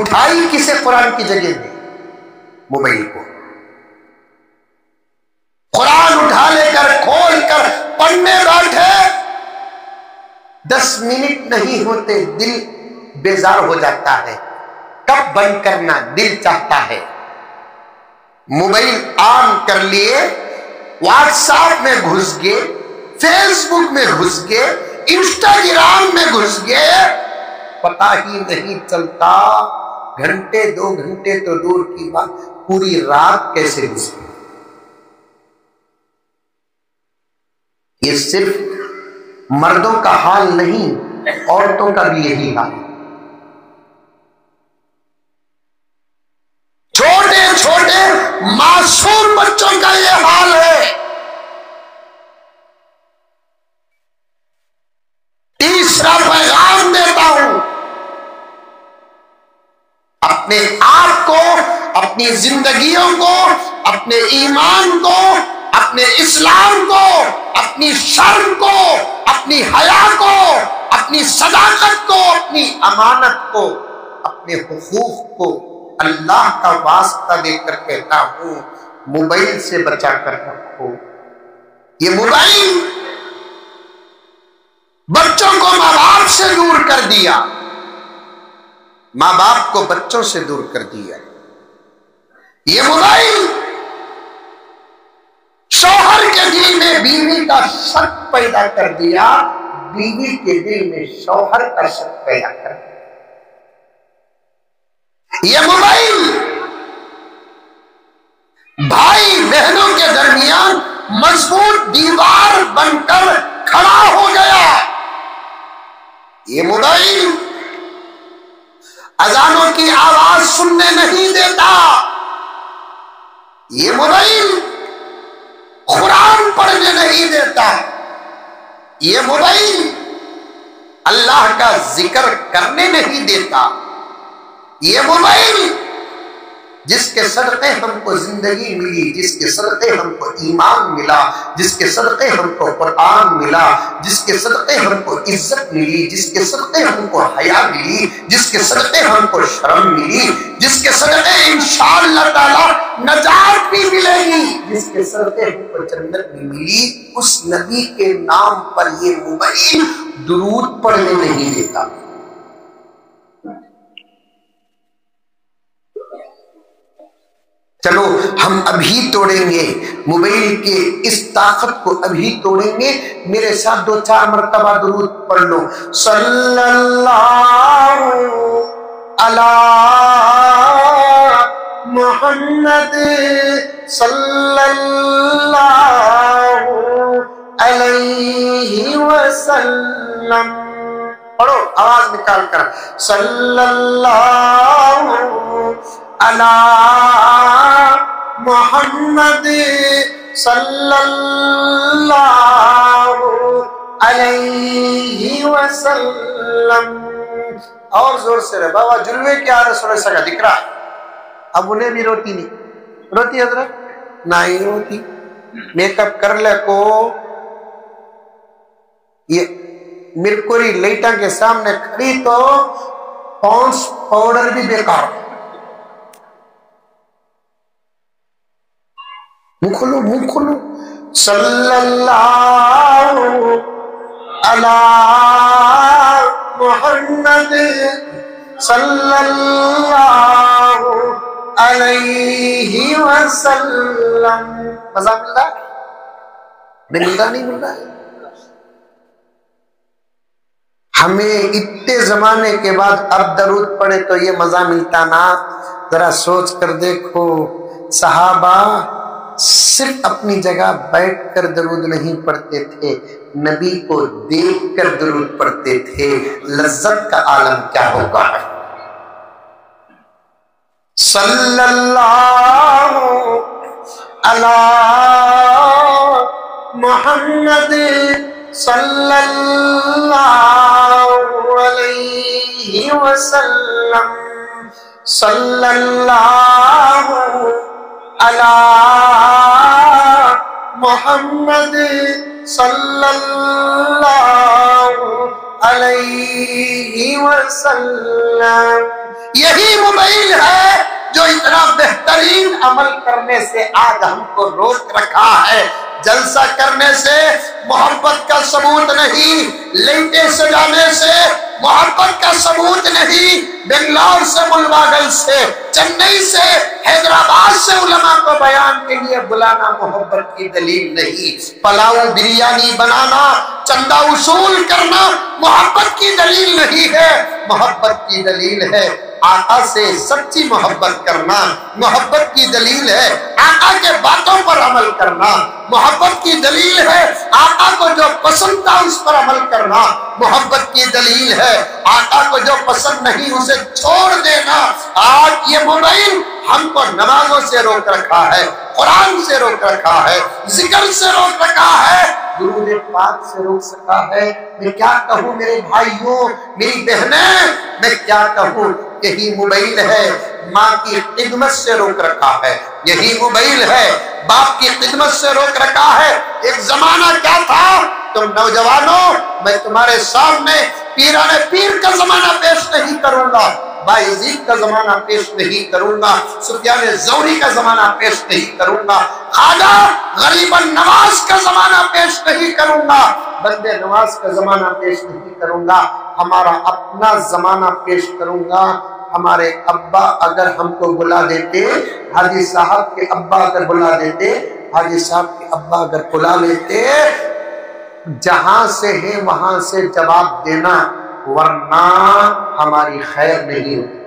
اٹھائی کسے قرآن کی جگہ میں؟ موبائل کو۔ قرآن اٹھا لے کر کھول کر پڑھنے بیٹھے، 10 منٹ نہیں ہوتے دل بیزار ہو جاتا ہے، کب بند کرنا دل چاہتا ہے۔ موبائل آن کر لیے، واٹس ایپ میں گھس گئے، فیس بک میں گھس گئے، انسٹاگرام میں گھس گئے، پتہ ہی نہیں چلتا گھنٹے 2 گھنٹے تو دور کی بات، پوری رات کیسے گھس گئی۔ یہ صرف مردوں کا حال نہیں، عورتوں کا بھی یہی حال ہے۔ چھوٹے چھوٹے معصوم بچوں کا یہ حال ہے۔ تیسرا پیغام دیتا ہوں، اپنے آپ کو، اپنی زندگیوں کو، اپنے ایمان کو، اپنے اسلام کو، اپنی شرم کو، اپنی حیا کو، اپنی صداقت کو، اپنی امانت کو، اپنے حقوق کو اللہ کا واسطہ دے کر کہتا ہوں، موبائل سے بچا کر رکھو۔ یہ موبائل بچوں کو ماں باپ سے دور کر دیا، ماں باپ کو بچوں سے دور کر دیا۔ یہ موبائل شوہر کے دل میں بیوی کا شک پیدا کر دیا، بیوی کے دل میں شوہر کا شک پیدا کر دیا۔ یہ موبائل بھائی بہنوں کے درمیان مضبوط دیوار بن کر کھڑا ہو گیا۔ یہ موبائل اذانوں کی آواز سننے نہیں دیتا۔ یہ موبائل قرآن پڑھنے نہیں دیتا۔ یہ موبائل اللہ کا ذکر کرنے نہیں دیتا۔ یہ موبائل جس کے صدقے ہم کو زندگی ملی، جس کے صدقے ہم کو ایمان ملا، جس کے صدقے ہم کو قرآن ملا، جس کے صدقے ہم کو عزت ملی، جس کے صدقے ہم کو حیا ملی، جس کے صدقے ہم کو شرم ملی، جس کے صدقے انشاءاللہ تعالی نجات بھی ملے گی، جس کے صدقے ہم کو جنت بھی ملی، اس نبی کے نام پر یہ موبائل درود پڑھنے نہیں دیتا۔ چلو ہم ابھی توڑیں گے موبائل کے اس طاقت کو، ابھی توڑیں گے۔ میرے ساتھ 2-4 مرتبہ درود پڑھ لو۔ صلی اللہ علی محمد صلی اللہ علیہ وسلم۔ پڑھو آواز نکال کر، صلی اللہ علی محمد صلی اللہ علیہ وسلم۔ اور زور سے رہے بابا، جلوے کیا رسول اللہ کا دکھ رہا۔ اب انہیں بھی روتی نہیں روتی حضرت، نہیں روتی، میک اپ کر لے کو یہ مرکوری لائٹاں کے سامنے کھڑی تو پونس پاؤڈر بھی بیکار۔ منہ کھولو۔ صلی اللہ علی محمد صلی اللہ علیہ وسلم۔ مزہ مل رہا ہے؟ نہیں مل رہا ہے؟ ہمیں اتنے زمانے کے بعد اب درود پڑھے تو یہ مزہ ملتا نا؟ ذرا سوچ کر دیکھو، صحابہ صرف اپنی جگہ بیٹھ کر درود نہیں پڑھتے تھے، نبی کو دیکھ کر درود پڑھتے تھے۔ لذت کا عالم کیا ہوگا؟ صلی اللہ علی محمد صلی اللہ علیہ وسلم۔ صلی اللہ علی محمد صلی اللہ علیہ وسلم۔ یہی موبائل ہے جو اتنا بہترین عمل کرنے سے آج ہم کو روک رکھا ہے۔ جلسہ کرنے سے محبت کا ثبوت نہیں، لنٹے سجانے سے محبت کا ثبوت نہیں، بنگلور سے ملواگل سے، چنئی سے، حیدرآباد سے علماء کو بیان کے لیے بلانا محبت کی دلیل نہیں، پلاؤ بریانی بنانا، چندہ وصول کرنا محبت کی دلیل نہیں ہے۔ محبت کی دلیل ہے آقا سے سچی محبت کرنا، محبت کی دلیل ہے آقا کے باتوں پر عمل کرنا، محبت کی دلیل ہے آقا کو جو پسند تھا اس پر عمل کرنا، محبت کی دلیل ہے آقا کو جو پسند نہیں اسے چھوڑ دینا۔ آج یہ موبائل ہم کو نمازوں سے روک رکھا ہے، قرآن سے روک رکھا ہے، ذکر سے روک رکھا ہے، درود پاک سے روک سکا ہے۔ میں کیا کہوں میرے بھائیوں، میری بہنیں، میں کیا کہوں، یہی موبائل ہے ماں کی خدمت سے روک رکھا ہے، یہی موبائل ہے باپ کی خدمت سے روک رکھا ہے۔ ایک زمانہ کیا تھا، تم نوجوانوں میں تمہارے سامنے پیران پیر کا زمانہ پیش نہیں کروں گا، بایزید کا زمانہ پیش نہیں کروں گا، سفیان ثوری کا زمانہ پیش نہیں کروں گا، خواجہ غریب النواز کا زمانہ پیش نہیں کروں گا، بندے نواز کا زمانہ پیش نہیں کروں گا، ہمارا اپنا زمانہ پیش کروں گا۔ ہمارے ابا اگر ہم کو بلا دیتے، حاجی صاحب کے ابا اگر بلا دیتے، حاجی صاحب کے ابا اگر بلا لیتے، جہاں سے ہے وہاں سے جواب دینا، ورنہ ہماری خیر نہیں ہوتی۔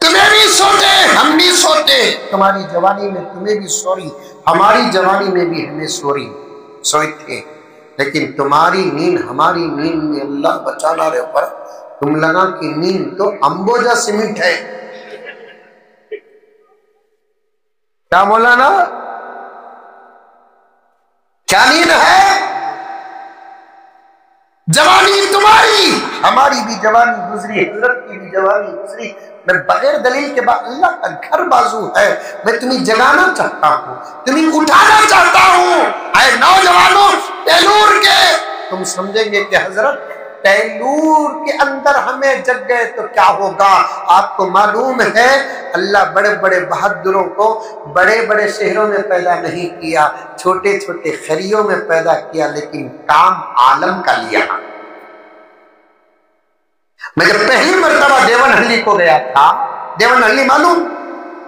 تمہیں بھی سوتے ہم بھی سوتے، تمہاری جوانی میں تمہیں بھی سوری، ہماری جوانی میں بھی ہمیں سوئے تھے، لیکن تمہاری نیند ہماری نیند میں اللہ بچانا رہے پر تم لگا کہ نیند تو امبوجا سیمنٹ ہے۔ کیا مولانا، کیا نیند ہے؟ جوانی تمہاری، ہماری بھی جوانی گزری، حضرت کی بھی جوانی گزری، میں بغیر دلیل کے بعد اللہ کا گھر بازو ہے، میں تمہیں جگانا چاہتا ہوں، تمہیں اٹھانا چاہتا ہوں۔ اے نوجوانوں ٹیلور کے، تم سمجھیں گے کہ حضرت ٹیلور کے اندر ہمیں جگ گئے تو کیا ہوگا؟ آپ کو معلوم ہے اللہ بڑے بڑے بہادروں کو بڑے بڑے شہروں میں پیدا نہیں کیا، چھوٹے چھوٹے خریوں میں پیدا کیا، لیکن کام عالم کا لیا۔ میں جب پہلی مرتبہ دیون ہلی کو گیا تھا، دیون ہلی معلوم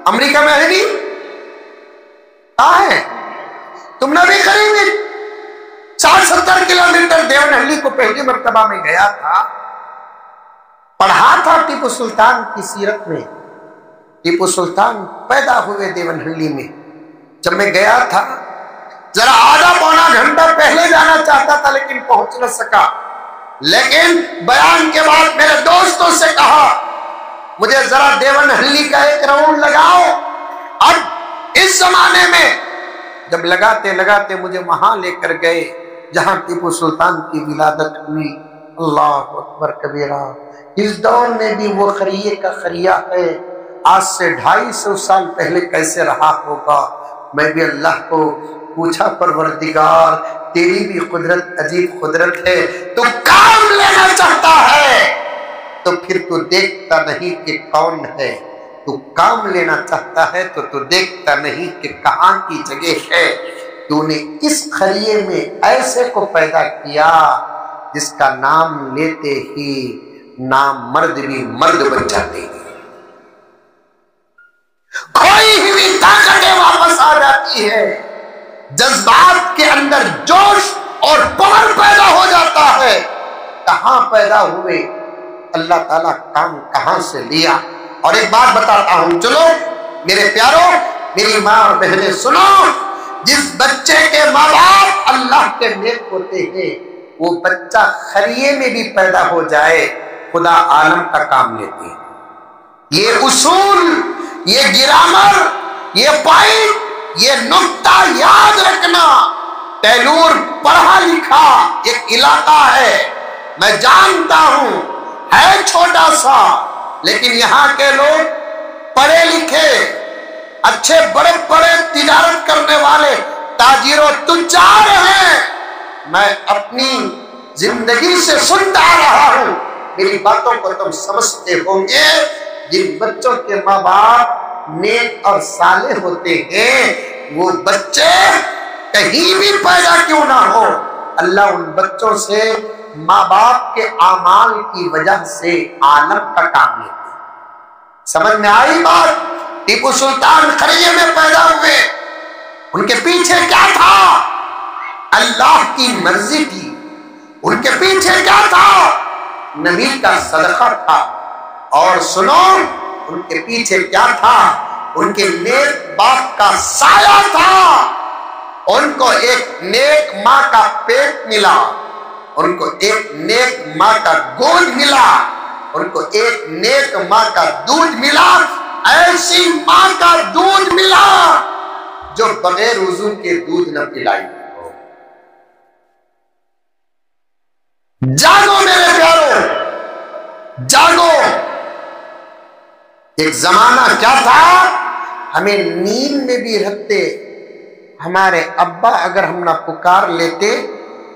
امریکہ میں ہے نہیں؟ کہاں ہے؟ تم نے بھی قریب 60-70 کلومیٹر دیون ہلی کو پہلی مرتبہ میں گیا تھا، پڑھا تھا ٹیپو سلطان کی سیرت میں، ٹیپو سلطان پیدا ہوئے دیون ہلی میں۔ جب میں گیا تھا ذرا آدھا پونا گھنٹہ پہلے جانا چاہتا تھا لیکن پہنچ نہ سکا، لیکن بیان کے بعد میرے دوستوں سے کہا مجھے ذرا دیون ہلی کا ایک راؤنڈ لگاؤ۔ اب اس زمانے میں جب لگاتے لگاتے مجھے وہاں لے کر گئے جہاں ٹیپو سلطان کی ولادت ہوئی۔ اللہ اکبر کبیرہ، اس دور میں بھی وہ خریے کا خریہ ہے، آج سے 250 سال پہلے کیسے رہا ہوگا۔ میں بھی اللہ کو پوچھا پروردگار تیری بھی قدرت عجیب قدرت ہے، تو کام لینا چاہتا ہے تو پھر تو دیکھتا نہیں کہ کون ہے، تو کام لینا چاہتا ہے تو دیکھتا نہیں کہ کہاں کی جگہ ہے۔ تو نے اس خریے میں ایسے کو پیدا کیا جس کا نام لیتے ہی نام مرد بھی مرد بن جاتے ہیں، کھوئی ہوئی طاقتیں واپس آ جاتی ہے، جذبات کے اندر جوش اور پاور پیدا ہو جاتا ہے۔ کہاں پیدا ہوئے، اللہ تعالیٰ کام کہاں سے لیا۔ اور ایک بات بتاتا ہوں، چلو میرے پیاروں، میری ماں اور بہنیں سنو، جس بچے کے ماں باپ اللہ کے نیک ہوتے ہیں وہ بچہ خریے میں بھی پیدا ہو جائے خدا عالم کا کام لیتے ہیں۔ یہ اصول، یہ گرامر، یہ پوائنٹ، یہ نقطہ یاد رکھنا۔ ٹیلور پڑھا لکھا ایک علاقہ ہے، میں جانتا ہوں ہے چھوٹا سا، لیکن یہاں کے لوگ پڑھے لکھے اچھے بڑے بڑے تجارت کرنے والے تاجر و تجار ہیں۔ میں اپنی زندگی سے سنتا آ رہا ہوں، میری باتوں کو تم سمجھتے ہوں گے۔ جن بچوں کے ماں باپ نیک اور صالح ہوتے ہیں، وہ بچے کہیں بھی پیدا کیوں نہ ہو، اللہ ان بچوں سے ماں باپ کے اعمال کی وجہ سے عالم کا کام لیتے ہیں۔ سمجھ میں آئی بات؟ ٹیپو سلطان کھرے میں پیدا ہوئے، ان کے پیچھے کیا تھا؟ اللہ کی مرضی تھی۔ ان کے پیچھے کیا تھا؟ نبی کا صدقہ تھا۔ اور سنو، ان کے پیچھے کیا تھا؟ ان کے نیک باپ کا سایہ تھا۔ ان کو ایک نیک ماں کا پیٹ ملا، ان کو ایک نیک ماں کا گود ملا، ان کو ایک نیک ماں کا دودھ ملا، ایسی ماں کا دودھ ملا جو بغیر وضو کے دودھ نہ پلائی۔ جاگو میرے پیارو، جاگو۔ ایک زمانہ کیا تھا، ہمیں نیند میں بھی رکھتے، ہمارے ابا اگر ہم نہ پکار لیتے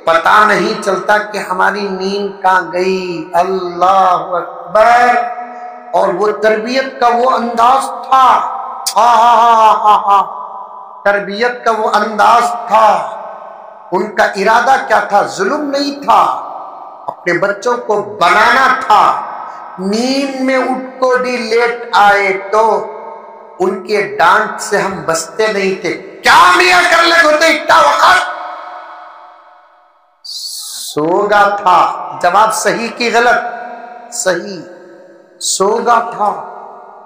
پتا نہیں چلتا کہ ہماری نیند کہاں گئی۔ اللہ اکبر۔ اور وہ تربیت کا وہ انداز تھا، تربیت کا وہ انداز تھا۔ ان کا ارادہ کیا تھا؟ ظلم نہیں تھا، اپنے بچوں کو بنانا تھا۔ نیند میں اٹھ کو بھی لیٹ آئے تو ان کے ڈانٹ سے ہم بچتے نہیں تھے۔ کیا میاں کر لے ہوتے اتنا وقت؟ سوگا تھا۔ جواب صحیح کی غلط؟ صحیح، سوگا تھا،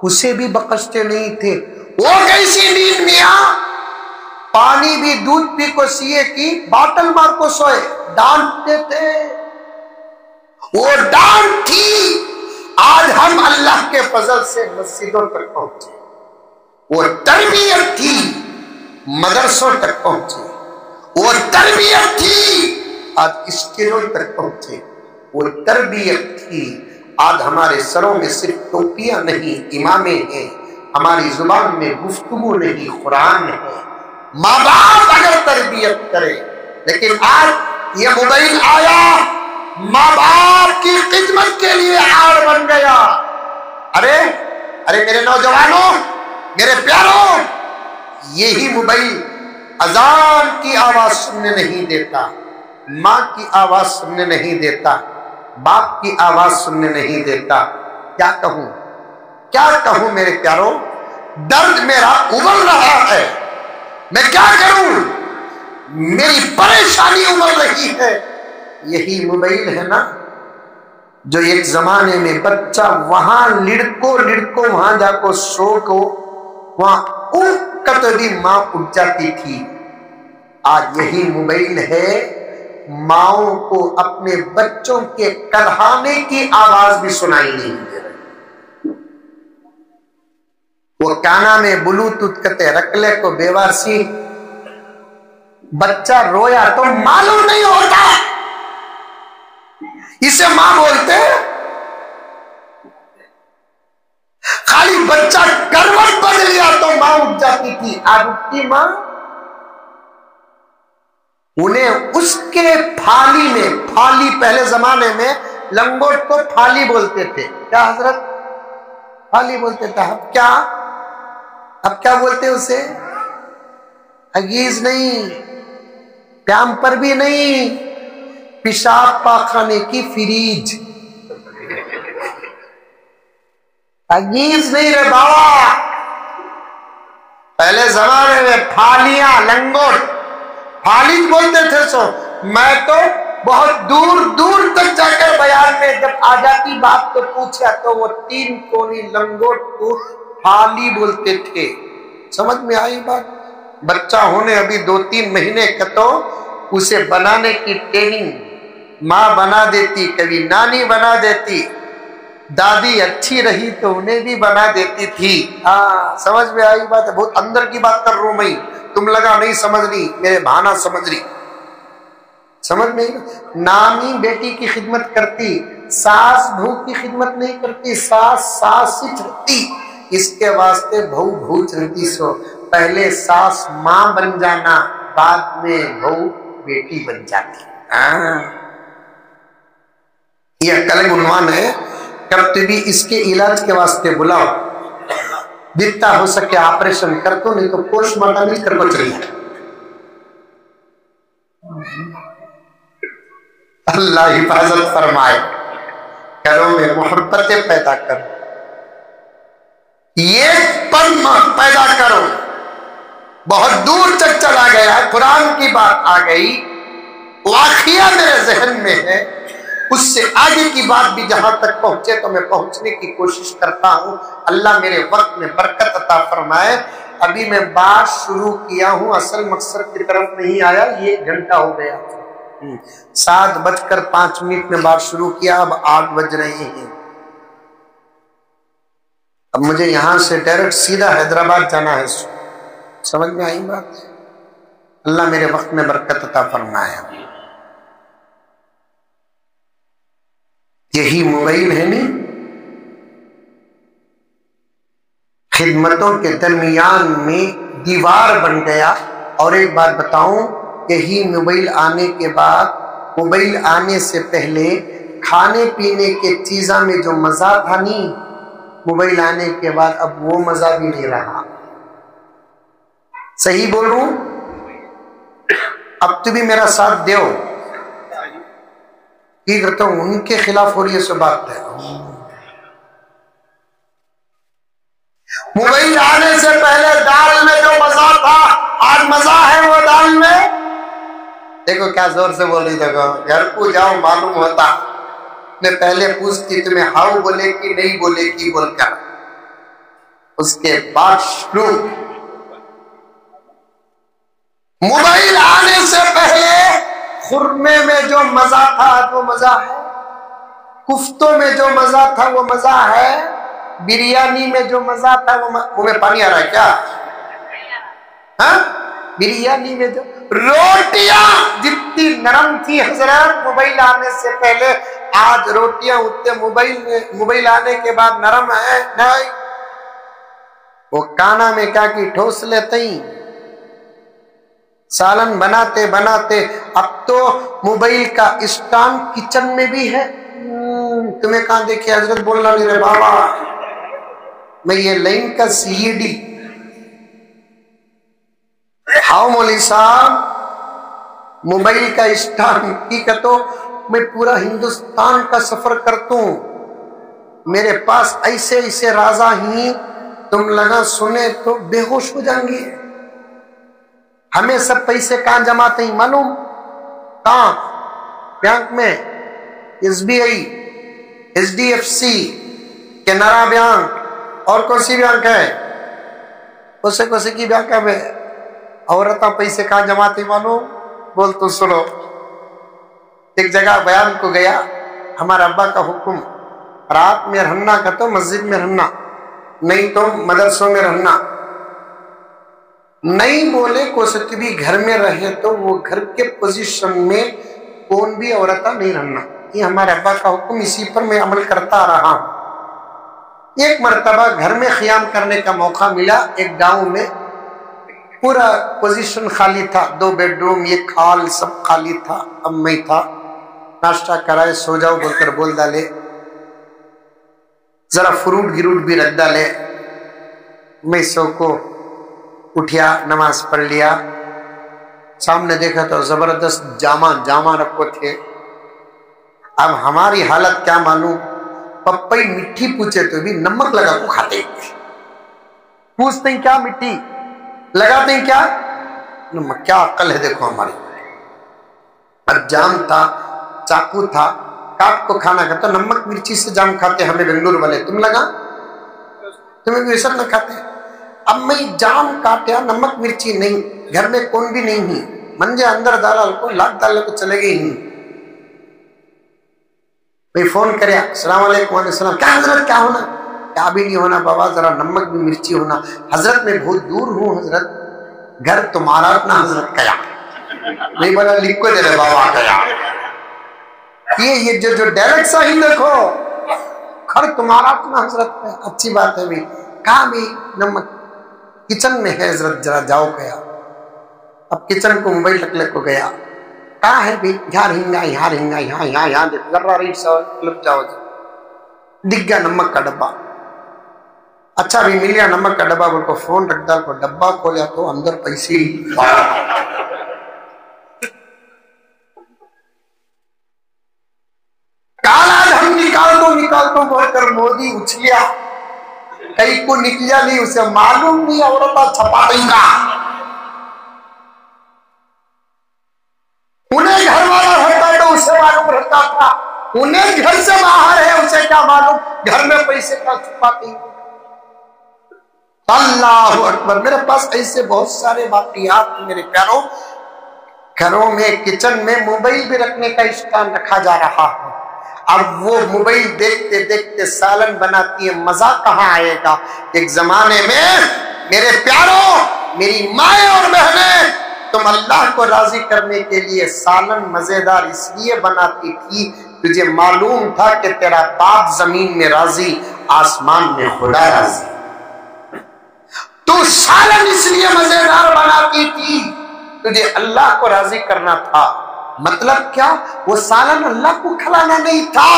اسے بھی بخشتے نہیں تھے۔ وہ کیسی نیند میاں؟ پانی بھی دودھ پی کو سیے کی باٹل مار کو سوئے، ڈانٹتے تھے۔ وہ ڈانٹ تھی۔ آج ہم اللہ کے فضل سے مسجدوں تک پہنچے، وہ تربیت تھی مدرسوں تک پہنچے، وہ تربیت تھی آج اسکولوں تک پہنچے، وہ تربیت تھی آج ہمارے سروں میں صرف ٹوپیاں نہیں امامیں ہیں، ہماری زبان میں گفتگو نہیں قرآن ہے۔ ماں باپ اگر تربیت کرے، لیکن آج یہ موبائل آیا، ماں باپ کی خدمت کے لیے آڑ بن گیا۔ ارے میرے نوجوانوں، میرے پیاروں، یہی موبائل اذان کی آواز سننے نہیں دیتا، ماں کی آواز سننے نہیں دیتا، باپ کی آواز سننے نہیں دیتا۔ کیا کہوں، کیا کہوں میرے پیاروں؟ درد میرا ابل رہا ہے، میں کیا کروں؟ میری پریشانی ابل رہی ہے۔ یہی موبائل ہے نا جو ایک زمانے میں بچہ وہاں لڑکو وہاں جا کو سو کو وہاں اٹھ بھی ماں اٹھ جاتی تھی۔ آج یہی موبائل ہے، ماؤں کو اپنے بچوں کے کڑھانے کی آواز بھی سنائی نہیں دے رہی۔ وہ کانا میں بلوٹوتھ کتے رکھ لے کو بیوارسی، بچہ رویا تو معلوم نہیں ہوتا، اسے ماں بولتے۔ خالی بچہ کروٹ بدل لیا تو ماں اٹھ جاتی تھی، آج اٹھتی ماں؟ انہیں اس کے پھالی میں، پھالی پہلے زمانے میں لنگوٹ کو پھالی بولتے تھے، کیا حضرت؟ پھالی بولتے تھے۔ اب کیا بولتے اسے؟ حگیز نہیں، پیامپر بھی نہیں، پیشاب پاخانے کی فریج۔ حگیز نہیں رے بابا، پہلے زمانے میں پھالیاں، لنگوٹ، پھالی بولتے تھے۔ سو میں تو بہت دور تک جا کر بیان میں جب آ جاتی بات تو پوچھا تو وہ 3 کونی لنگوٹ کو پھالی بولتے تھے۔ سمجھ میں آئی بات؟ بچہ ہونے ابھی 2-3 مہینے کا تو اسے بنانے کی ٹریننگ ماں بنا دیتی، کبھی نانی بنا دیتی، دادی اچھی رہی تو انہیں بھی بنا دیتی تھی۔ سمجھ میں آئی بات؟ بہت اندر کی بات کر رہا ہوں میں، تم لگا نہیں سمجھ رہی، میرے بھانا سمجھ رہی، سمجھ میں؟ نانی بیٹی کی خدمت کرتی، ساس بہو کی خدمت نہیں کرتی، ساس سے چڑھتی، اس کے واسطے بہو چڑھتی۔ سو پہلے ساس ماں بن جانا، بعد میں بہو بیٹی بن جاتی۔ یہ الگ عنوان ہے، کبھی بھی اس کے علاج کے واسطے بلاؤ، جتنا ہو سکے آپریشن کر دو، نہیں تو پوسٹ مارٹم ہی کر کو چلیے۔ اللہ حفاظت فرمائے۔ کرو میں محبتیں پیدا کرو، یہ پن پیدا کرو۔ بہت دور تک چلا گیا، قرآن کی بات آ گئی، واقعہ میرے ذہن میں ہے، اس سے آگے کی بات بھی جہاں تک پہنچے تو میں پہنچنے کی کوشش کرتا ہوں۔ اللہ میرے وقت میں برکت عطا فرمائے۔ ابھی میں بات شروع کیا ہوں، اصل مقصد کی طرف نہیں آیا، یہ 1 گھنٹہ ہو گیا۔ 7:05 میں بات شروع کیا، اب 8 بج رہے ہیں۔ اب مجھے یہاں سے ڈائریکٹ سیدھا حیدرآباد جانا ہے۔ سمجھ میں آئی بات؟ اللہ میرے وقت میں برکت عطا فرمائے۔ یہی موبائل ہے نہیں، خدمتوں کے درمیان میں دیوار بن گیا۔ اور ایک بات بتاؤں، یہی موبائل آنے کے بعد، موبائل آنے سے پہلے کھانے پینے کے چیزاں میں جو مزہ تھا نہیں، موبائل آنے کے بعد اب وہ مزہ بھی نہیں رہا۔ صحیح بول رہا ہوں؟ اب تو بھی میرا ساتھ دیو۔ یہ کرتا ہوں، ان کے خلاف ہو رہی ہے سو بات ہے۔ موبائل آنے سے پہلے دال میں جو مزہ تھا، آج مزہ ہے وہ دال میں۔ دیکھو کیا زور سے بول رہی، دیکھو گھر کو جاؤ معلوم ہوتا۔ میں پہلے پوچھتی تمہیں ہاؤ بولے کی نہیں بولے کی بول کر، اس کے بعد شروع۔ موبائل آنے سے پہلے خرمے میں جو مزہ تھا وہ مزہ ہے، کفتوں میں جو مزہ تھا وہ مزہ ہے، بریانی میں جو مزہ تھا وہ منہ میں پانی آ رہا ہے کیا؟ ہاں، بریانی میں جو روٹیاں جتنی نرم تھی حضرت موبائل آنے سے پہلے، آج روٹیاں اتنے موبائل آنے کے بعد نرم ہے نہیں۔ وہ کانا میں کیا کی ٹھوس لیتے ہی، سالن بناتے بناتے اب تو موبائل کا اسٹانڈ کچن میں بھی ہے۔ تمہیں کہاں دیکھے حضرت بولنا نہیں رہے بابا، میں یہ لائن کا CD۔ ہاؤ مولوی صاحب، موبائل کا اسٹانڈ کی کہتو میں پورا ہندوستان کا سفر کرتا ہوں، میرے پاس ایسے ایسے رازہ ہی تم لگا سنے تو بے ہوش ہو جائیں گے۔ ہمیں سب پیسے کہاں جماتے ہیں معلوم؟ کہاں؟ بینک میں، SBI، HDFC، کینرا بینک، اور کون سی بینک ہے؟ کون سی کی بینک ہے؟ عورتیں پیسے کہاں جماتے معلوم؟ بول تو سنو۔ ایک جگہ بیان کو گیا، ہمارا ابا کا حکم، رات میں رہنا کا تو مسجد میں رہنا، نہیں تو مدرسوں میں رہنا، نہیں بولے کو سکتی بھی گھر میں رہے تو وہ گھر کے پوزیشن میں کون بھی عورتہ نہیں رہنا۔ یہ ہمارے ابا کا حکم، اسی پر میں عمل کرتا رہا ہوں۔ ایک مرتبہ گھر میں قیام کرنے کا موقع ملا، ایک گاؤں میں پورا پوزیشن خالی تھا، 2 بیڈ روم، ایک ہال، سب خالی تھا۔ اب میں تھا، ناشتہ کرائے سو جاؤ بول کر بول ڈالے، ذرا فروٹ گروٹ بھی رکھ ڈالے۔ میں سو کو اٹھیا، نماز پڑھ لیا، سامنے دیکھا تو زبردست جامع رکھو تھے۔ اب ہماری حالت کیا معلوم، پپئی مٹھی پوچھے تو بھی نمک لگا کو کھاتے ہیں، پوچھتے ہیں کیا مٹھی لگاتے ہیں کیا نمک، کیا عقل ہے دیکھو ہماری۔ اب جام تھا، چاقو تھا، کاٹ کو کھانا کھاتا، نمک مرچی سے جام کھاتے ہمیں بنگلور والے، تم لگا تمہیں بھی ایسا نہ کھاتے۔ اب میں جام کاٹیا، نمک مرچی نہیں، گھر میں کون بھی نہیں ہی، منجے اندر ڈالا کو لاکھ ڈالنے کو چلے گئے ہی۔ میں فون کریا، السلام علیکم، وعلیکم السلام، کیا حضرت کیا ہونا؟ کیا بھی نہیں ہونا بابا، ذرا نمک بھی مرچی ہونا۔ حضرت میں بہت دور ہوں حضرت، گھر تمہارا اپنا حضرت کیا نہیں بولا، لکھ کو دے رہے بابا کیا۔ یہ جو ڈائریکٹ سا ہی دیکھو، گھر تمہارا اپنا حضرت ہے، اچھی بات ہے بھی، کہاں بھی نمک کچن میں ہے حضرت، ذرا جاؤ گیا۔ اب کچن کو موبائل رکھ لے کو گیا، کہاں ہے بھی؟ یہاں رہنگا، یہاں رہنگا، یہاں یہاں یہاں ذرا ریٹ سے لگ جاؤ جی، دکھ گیا نمک کا ڈبا. اچھا بھی مل گیا نمک کا ڈبا، بول کو فون رکھ ڈال کو ڈبا کھولیا تو اندر پیسے کالا دھن نکال دو بول کر مودی اچھلیا، کئی کو نکلیا نہیں، اسے معلوم نہیں عورتہ چھپا رہی کا. انہیں گھر والا رہتا ہے تو اسے معلوم رہتا تھا، انہیں گھر سے باہر ہے اسے کیا معلوم گھر میں پیسے کا چھپاتی. اللہ اکبر. میرے پاس ایسے بہت سارے واقعات میرے پیاروں. گھروں میں کچن میں موبائل بھی رکھنے کا اسٹینڈ رکھا جا رہا ہے، اب وہ موبائل دیکھتے دیکھتے سالن بناتی ہے، مزہ کہاں آئے گا. ایک زمانے میں میرے پیاروں، میری مائیں اور بہنیں، تم اللہ کو راضی کرنے کے لیے سالن مزیدار اس لیے بناتی تھی، تجھے معلوم تھا کہ تیرا باپ زمین میں راضی، آسمان میں خدا راضی. تو سالن اس لیے مزیدار بناتی تھی، تجھے اللہ کو راضی کرنا تھا. مطلب کیا؟ وہ سالن اللہ کو کھلانا نہیں تھا،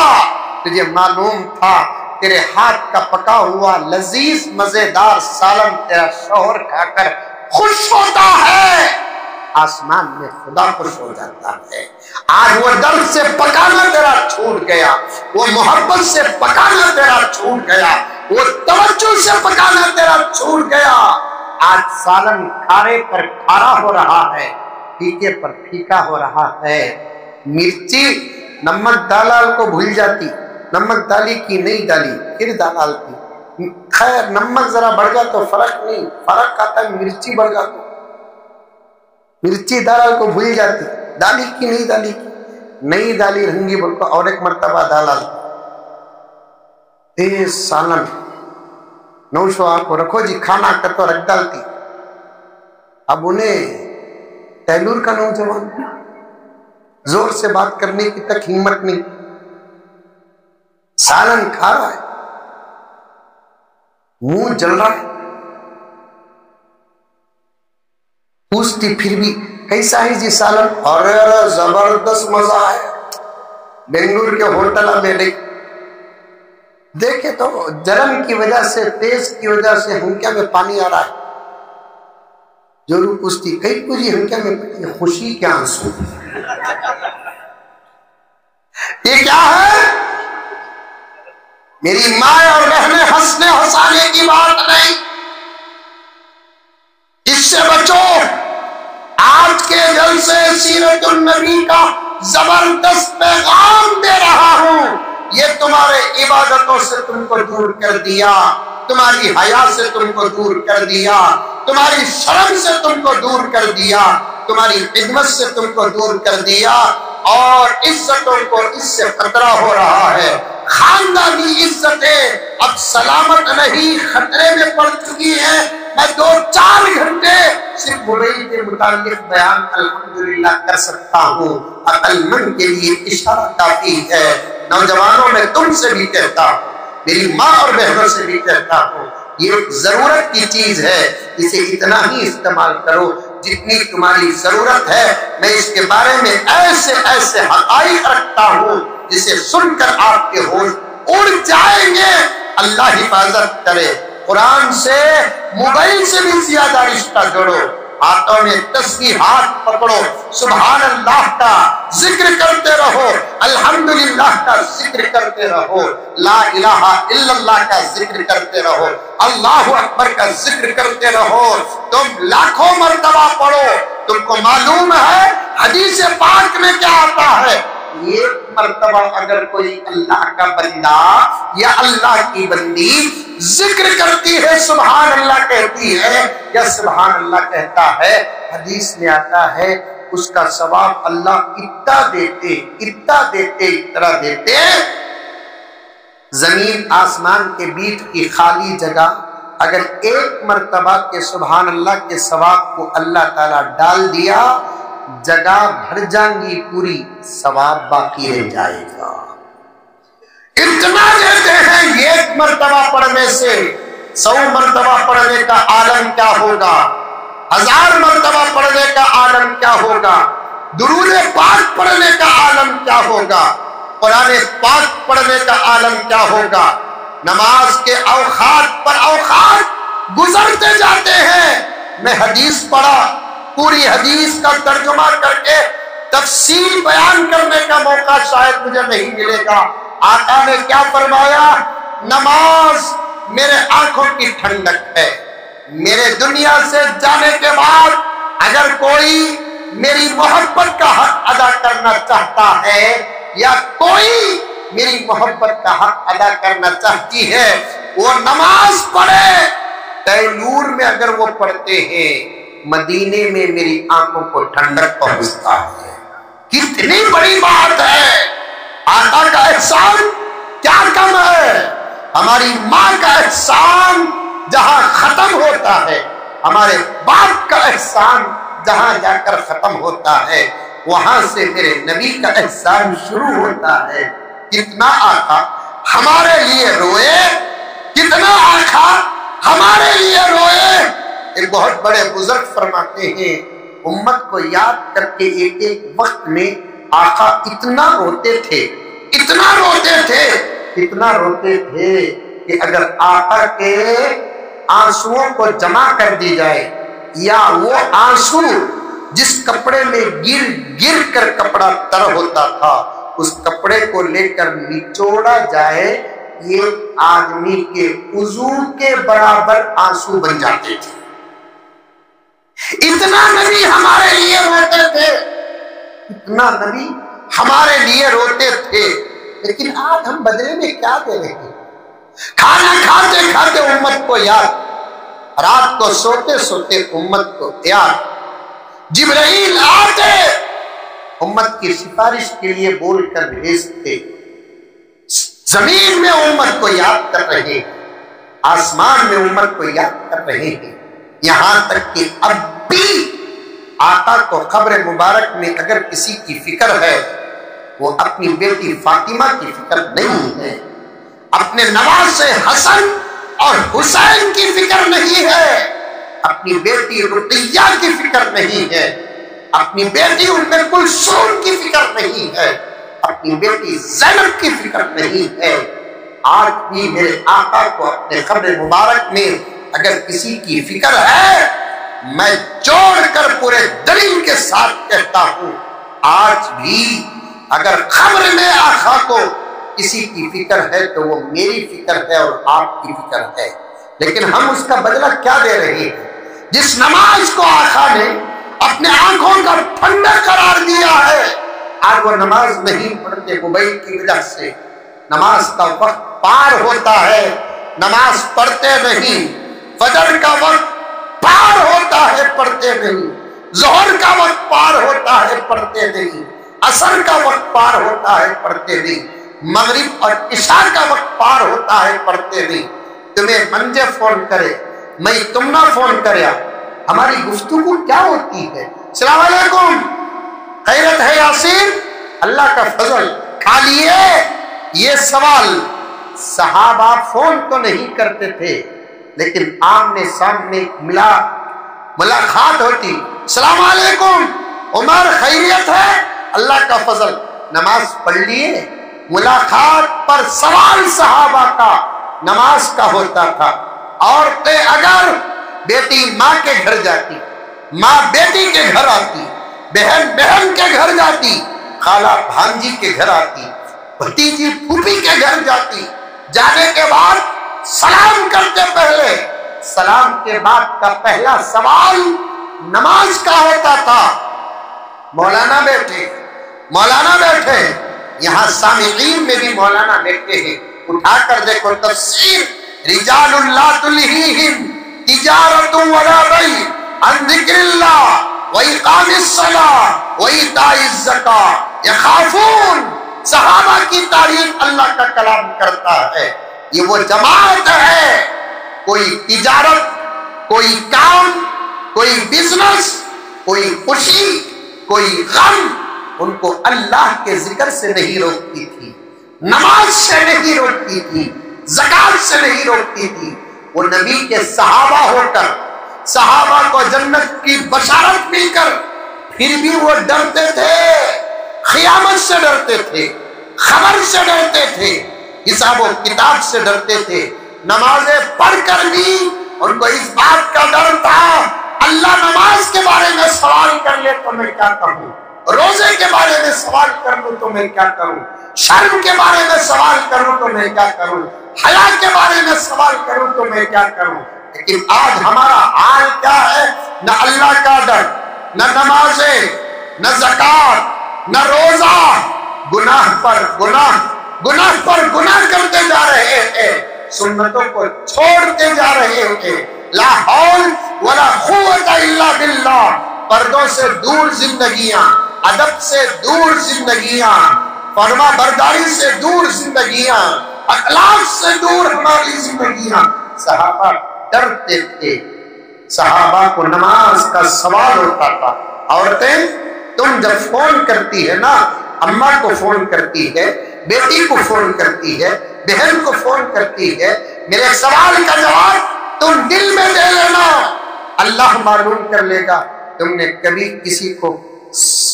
تجھے معلوم تھا تیرے ہاتھ کا پکا ہوا لذیذ مزیدار سالن تیرا شوہر کھا کر خوش ہوتا ہے، آسمان میں خدا خوش ہو جاتا ہے. آج وہ درد سے پکانا تیرا چھوٹ گیا، وہ محبت سے پکانا تیرا چھوٹ گیا، وہ توجہ سے پکانا تیرا چھوٹ گیا. آج سالن کھارے پر کھارا ہو رہا ہے، پھیکے پر پھیکا ہو رہا ہے. مرچی نمک ڈالال کو بھول جاتی، نمک ڈالی کی نہیں ڈالی پھر ڈالتی. خیر نمک ذرا بڑھ گیا تو فرق نہیں، فرق آتا ہے مرچی بڑھ گیا تو مرچی ڈالال کو بھول جاتی، ڈالی کی نہیں ڈالی کی نہیں ڈالی رنگی بول کو اور ایک مرتبہ ڈالال. سالن نوشو آپ کو رکھو جی، کھانا کر تو رکھ ڈالتی. اب انہیں ٹیلور کا نوجوان زور سے بات کرنے کی تک ہمت نہیں، سالن کھا رہا ہے، منہ جل رہا ہے، پوچھتی پھر بھی کیسا ہے جی سالن؟ ارے زبردست مزہ ہے، بنگلور کے ہوٹل میں دیکھے تو جرم کی وجہ سے، تیز کی وجہ سے ہنکیا میں پانی آ رہا ہے. ضرور پوچھتی کئی پوری ہنکیا میں خوشی کیا آنسو؟ یہ کیا ہے؟ میری ماں اور بہنیں ہنسنے ہنسانے کی بات نہیں، اس سے بچو. آج کے جلسے سیرت النبی کا زبردست پیغام دے رہا ہوں. یہ تمہارے عبادتوں سے تم کو دور کر دیا، تمہاری حیا سے تم کو دور کر دیا، تمہاری شرم سے تم کو دور کر دیا، تمہاری خدمت سے تم کو دور کر دیا، اور عزتوں کو اس سے خطرہ ہو رہا ہے. خاندانی عزتیں اب سلامت نہیں، خطرے میں پڑ چکی ہیں. میں 2-4 گھنٹے صرف موبائل کے متعلق بیان الحمدللہ کر سکتا ہوں، عقل مند کے لیے اشارہ کافی ہے. نوجوانوں میں تم سے بھی کہتا ہوں، میری ماں اور بہنوں سے بھی کہتا ہوں، یہ ایک ضرورت کی چیز ہے، اسے اتنا ہی استعمال کرو جتنی تمہاری ضرورت ہے. میں اس کے بارے میں ایسے ایسے حقائق رکھتا ہوں جسے سن کر آپ کے ہوش اڑ جائیں گے. اللہ حفاظت کرے. قرآن سے موبائل سے بھی زیادہ رشتہ جوڑو. ہاتھوں میں تسبیحات پکڑو، سبحان اللہ کا ذکر کرتے رہو، الحمدللہ کا ذکر کرتے رہو، لا الہ الا اللہ کا ذکر کرتے رہو، اللہ اکبر کا ذکر کرتے رہو. تم لاکھوں مرتبہ پڑھو. تم کو معلوم ہے حدیث پاک میں کیا آتا ہے؟ ایک مرتبہ اگر کوئی اللہ کا بندہ یا اللہ کی بندی ذکر کرتی ہے، سبحان اللہ کہتی ہے یا سبحان اللہ کہتا ہے، حدیث میں آتا ہے اس کا ثواب اللہ اتنا دیتے زمین آسمان کے بیچ کی خالی جگہ اگر ایک مرتبہ کے سبحان اللہ کے ثواب کو اللہ تعالیٰ ڈال دیا، جگہ بھر جائیں گی پوری، ثواب باقی رہ جائے گا. اتنا دیتے ہیں. ایک مرتبہ پڑھنے سے 100 مرتبہ پڑھنے کا عالم کیا ہوگا، 1000 مرتبہ پڑھنے کا عالم کیا ہوگا. درود پاک پڑھنے کا عالم کیا ہوگا، قرآن پاک پڑھنے کا عالم کیا ہوگا۔ نماز کے اوقات پر اوقات گزرتے جاتے ہیں۔ میں حدیث پڑھا، پوری حدیث کا ترجمہ کر کے تفصیل بیان کرنے کا موقع شاید مجھے نہیں ملے گا۔ آقا نے کیا فرمایا؟ نماز میرے آنکھوں کی ٹھنڈک ہے۔ میرے دنیا سے جانے کے بعد اگر کوئی میری محبت کا حق ادا کرنا چاہتا ہے یا کوئی میری محبت کا حق ادا کرنا چاہتی ہے، وہ نماز پڑھے۔ تیلور میں اگر وہ پڑھتے ہیں، مدینے میں میری آنکھوں کو ٹھنڈک پہنچتا ہے۔ کتنی بڑی بات ہے! آقا کا احسان کیا کم ہے؟ ہماری ماں کا احسان جہاں ختم ہوتا ہے، ہمارے باپ کا احسان جہاں جا کر ختم ہوتا ہے، وہاں سے میرے نبی کا احسان شروع ہوتا ہے۔ کتنا آقا ہمارے لیے روئے، کتنا آقا ہمارے لیے روئے۔ ایک بہت بڑے بزرگ فرماتے ہیں، امت کو یاد کر کے ایک ایک وقت میں آقا اتنا روتے تھے، اتنا روتے تھے، اتنا روتے تھے کہ اگر آقا کے آنسوؤں کو جمع کر دی جائے یا وہ آنسو جس کپڑے میں گر گر کر کپڑا تر ہوتا تھا، اس کپڑے کو لے کر نچوڑا جائے، یہ آدمی کے وضو کے برابر آنسو بن جاتے تھے۔ اتنا نبی ہمارے لیے روتے تھے، اتنا نبی ہمارے لیے روتے تھے۔ لیکن آج ہم بدلے میں کیا دے رہے ہیں؟ کھانا کھاتے کھاتے امت کو یاد، رات کو سوتے سوتے امت کو یاد، جبرائیل آتے امت کی سفارش کے لیے بول کر بھیجتے، زمین میں امت کو یاد کر رہے ہیں، آسمان میں امت کو یاد کر رہے ہیں، یہاں تک کہ اب بھی آقا کو قبر مبارک میں اگر کسی کی فکر ہے، وہ اپنی بیٹی فاطمہ کی فکر نہیں ہے، اپنے نواسے حسن اور حسین کی فکر نہیں ہے، اپنی بیٹی رقیہ کی فکر نہیں ہے، اپنی بیٹی ام کلثوم کی فکر نہیں ہے، اپنی بیٹی زینب کی فکر نہیں ہے۔ آج بھی میرے آقا کو اپنے قبر مبارک میں اگر کسی کی فکر ہے، میں جوڑ کر پورے دلیل کے ساتھ کہتا ہوں، آج بھی اگر قبر میں آقا کو کسی کی فکر ہے تو وہ میری فکر ہے اور آپ کی فکر ہے۔ لیکن ہم اس کا بدلہ کیا دے رہے ہیں؟ جس نماز کو آقا نے اپنے آنکھوں کا ٹھنڈک قرار دیا ہے، آج وہ نماز نہیں پڑھتے موبائل کی وجہ سے۔ نماز کا وقت پار ہوتا ہے، نماز پڑھتے نہیں، فجر کا وقت پار ہوتا ہے، پڑھتے نہیں، ظہر کا وقت پار ہوتا ہے، پڑھتے نہیں، عصر کا وقت پار ہوتا ہے، پڑھتے نہیں، مغرب اور عشاء کا وقت پار ہوتا ہے، پڑھتے نہیں۔ تمہیں منجے فون کرے، میں تم نہ فون کریا، ہماری گفتگو کیا ہوتی ہے؟ السلام علیکم، خیرت ہے یاسین؟ اللہ کا فضل، کھا لیے؟ یہ سوال صحابہ فون تو نہیں کرتے تھے، لیکن آمنے سامنے ملاقات ہوتی، السلام علیکم عمر، خیریت ہے؟ اللہ کا فضل، نماز پڑھ لیے؟ ملاقات پر سوال صحابہ کا نماز کا ہوتا تھا۔ عورتیں اگر بیٹی ماں کے گھر جاتی، ماں بیٹی کے گھر آتی، بہن بہن کے گھر جاتی، خالہ بھانجی کے گھر آتی، بھتیجی پھوپھی کے گھر جاتی، جانے کے بعد سلام کرتے، پہلے سلام کے بعد کا پہلا سوال نماز کا ہوتا تھا۔ مولانا بیٹھے، مولانا بیٹھے، یہاں سامعین میں بھی مولانا بیٹھے ہیں، اٹھا کر دیکھو تفسیر، رجال لا تلہیہم تجارت ولا بیع عن ذکر اللہ وإقام الصلاۃ وإیتاء الزکاۃ یخافون۔ صحابہ کی تعریف اللہ کا کلام کرتا ہے، یہ وہ جماعت ہے، کوئی تجارت، کوئی کام، کوئی بزنس، کوئی خوشی، کوئی غم ان کو اللہ کے ذکر سے نہیں روکتی تھی، نماز سے نہیں روکتی تھی، زکات سے نہیں روکتی تھی۔ وہ نبی کے صحابہ ہو کر، صحابہ کو جنت کی بشارت مل کر پھر بھی وہ ڈرتے تھے، قیامت سے ڈرتے تھے، خبر سے ڈرتے تھے، حساب و کتاب سے ڈرتے تھے۔ نمازیں پڑھ کر بھی ان کو اس بات کا ڈر تھا، اللہ نماز کے بارے میں سوال کر لے تو میں کیا کہوں، روزے کے بارے میں سوال کر لوں تو میں کیا کروں، شرم کے بارے میں سوال کروں تو میں کیا کروں، حیا کے بارے میں سوال کروں تو میں کیا کروں۔ لیکن آج ہمارا حال کیا ہے؟ نہ اللہ کا ڈر، نہ نمازیں، نہ زکات، نہ روزہ، گناہ پر گناہ، گناہ پر گناہ کرتے جا رہے ہیں، سنتوں کو چھوڑتے جا رہے ہیں۔ لا حول ولا قوت الا باللہ، پردوں سے دور زندگیاں، ادب سے دور زندگیاں، فرما برداری سے دور زندگیاں، اخلاق سے دور ہماری زندگیاں۔ صحابہ ڈرتے تھے، صحابہ کو نماز کا سوال ہوتا تھا۔ عورتیں تم جب فون کرتی ہے نا، اماں کو فون کرتی ہے، بیٹی کو فون کرتی ہے، بہن کو فون کرتی ہے، میرے سوال کا جواب تم دل میں دے لینا، اللہ معلوم کر لے گا۔ تم نے کبھی کسی کو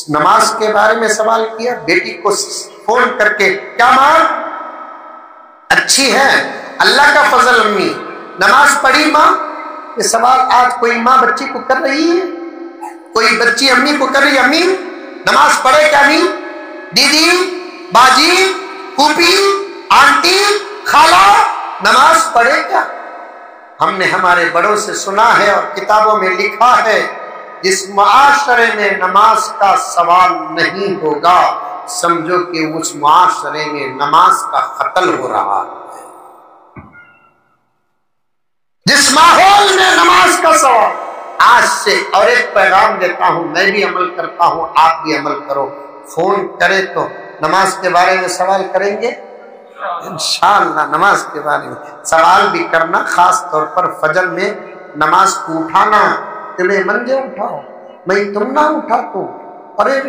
نماز کے بارے میں سوال کیا؟ بیٹی کو فون کر کے کیا ماں اچھی ہے؟ اللہ کا فضل، امی نماز پڑھی ماں؟ یہ سوال آج کوئی ماں بچی کو کر رہی ہے؟ کوئی بچی امی کو کر رہی ہے، امی نماز پڑھے کیا؟ امی، دیدی، باجی، پھوپھی، آنٹی، خالہ نماز پڑھے کیا؟ ہم نے ہمارے بڑوں سے سنا ہے اور کتابوں میں لکھا ہے، جس معاشرے میں نماز کا سوال نہیں ہوگا، سمجھو کہ اس معاشرے میں نماز کا قتل ہو رہا ہے۔ جس ماحول میں نماز کا سوال، آج سے اور ایک پیغام دیتا ہوں، میں بھی عمل کرتا ہوں، آپ بھی عمل کرو، فون کرے تو نماز کے بارے میں سوال کریں گے انشاءاللہ۔ نماز کے بارے میں سوال بھی کرنا، خاص طور پر فجر میں نماز کو اٹھانا، تمہیں منجے اٹھاؤ، میں تم نہ اٹھا تو ارے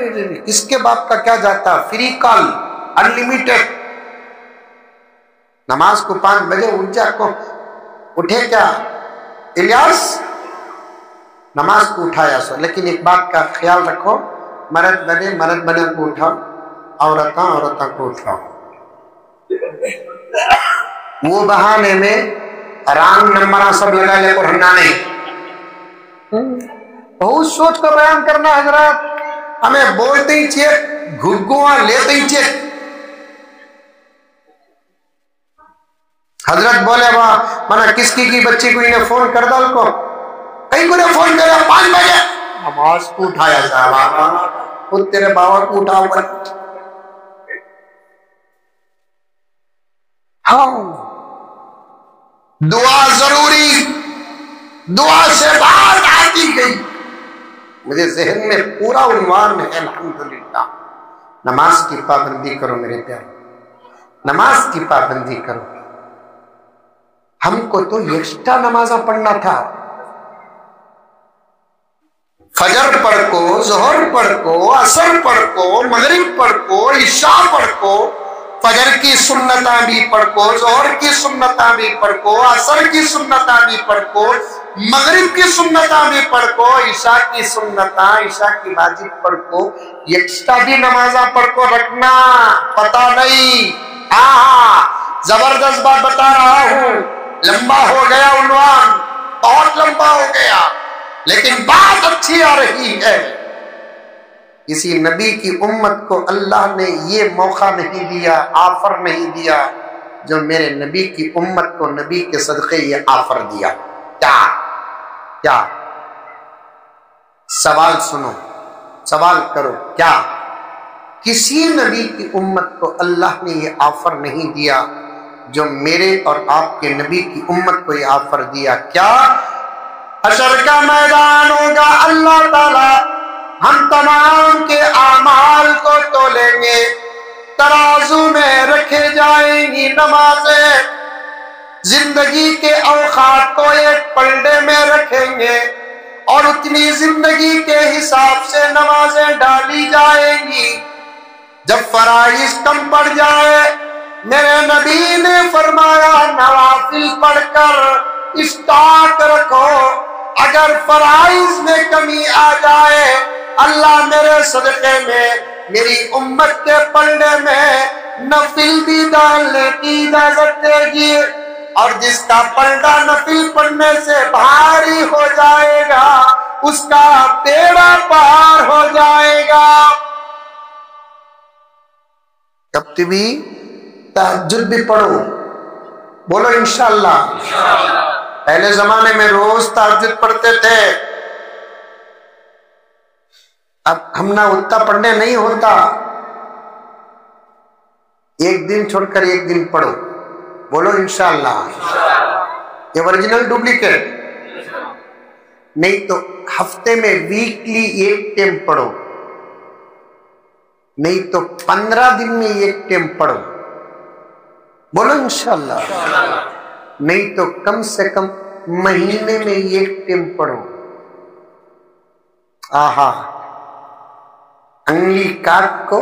اس کے باپ کا کیا جاتا، فری کال انلیمیٹڈ، نماز کو 5 بجے اٹھ جا کو اٹھے کیا الیاس؟ نماز کو اٹھایا سو، لیکن ایک بات کا خیال رکھو، مرد بنے کو اٹھاؤ، عورتاں کو اٹھاؤ۔ وہ بہانے میں رانگ نمبر سب لگا لے اور ہننا نہیں، بہت سوچ کر بیان کرنا حضرات، ہمیں بولتے ہی چیک گھگواں لیتے ہی چیک۔ حضرت بولے وہاں منا کس کی بچی کو انہیں فون کر دال کو، کئی کو نے فون کرا 5 بجے نماز کو اٹھایا صاحب، خود تیرے بابا کو اٹھاؤ کر۔ ہاں دعا ضروری، دعا سے بات آتی گئی، مجھے ذہن میں پورا عنوان ہے الحمدللہ۔ نماز کی پابندی کرو میرے پیارے، نماز کی پابندی کرو۔ ہم کو تو ایکسٹرا نمازاں پڑھنا تھا، فجر پڑھ کو، ظہر پڑھ کو، عصر پڑھ کو، مغرب پڑھ کو، عشاء پڑھ کو، فجر کی سنتاں بھی پڑھ کو، ظہر کی سنتاں بھی پڑھ کو، عصر کی سنتاں بھی پڑھ کو، مغرب کی سنتاں بھی پڑھ کو، عشاء کی سنتاں، عشاء کی واجب پڑھ کو، ایکسٹرا بھی نمازاں پڑھ کو رکھنا پتہ نہیں۔ زبردست بات بتا رہا ہوں، لمبا ہو گیا عنوان، بہت لمبا ہو گیا، لیکن بات اچھی آ رہی ہے۔ کسی نبی کی امت کو اللہ نے یہ موقع نہیں دیا، آفر نہیں دیا جو میرے نبی کی امت کو نبی کے صدقے یہ آفر دیا۔ کیا سوال سنو، سوال کرو، کیا کسی نبی کی امت کو اللہ نے یہ آفر نہیں دیا جو میرے اور آپ کے نبی کی امت کو یہ آفر دیا؟ کیا حشر کا میدان ہوگا، اللہ تعالی ہم تمام کے اعمال کو تولیں گے، ترازو میں رکھے جائیں گی نمازیں، زندگی کے اوقات کو ایک پلڑے میں رکھیں گے اور اتنی زندگی کے حساب سے نمازیں ڈالی جائیں گی۔ جب فرائض کم پڑ جائے، میرے نبی نے فرمایا نوافل پڑھ کر اسٹاک رکھو، اگر فرائض میں کمی آ جائے اللہ میرے صدقے میں میری امت کے پلڑے میں نفل بھی ڈالنے کی اجازت دے گی، اور جس کا پلڑا نفل پڑھنے سے بھاری ہو جائے گا اس کا بیڑا پار ہو جائے گا۔ کب بھی تہجد بھی پڑھو، بولو انشاءاللہ۔ پہلے زمانے میں روز تہجد پڑھتے تھے، اب ہم نہ اتنا پڑھنے نہیں ہوتا، ایک دن چھوڑ کر ایک دن پڑھو، بولو انشاءاللہ۔ یہ اوریجنل ڈپلیکیٹ نہیں تو ہفتے میں ویکلی ایک ٹائم پڑھو، نہیں تو 15 دن میں ایک ٹائم پڑھو، بولو انشاءاللہ۔ نہیں تو کم سے کم مہینے میں ایک ٹائم پڑھو۔ آہا، انگلی کاٹ کو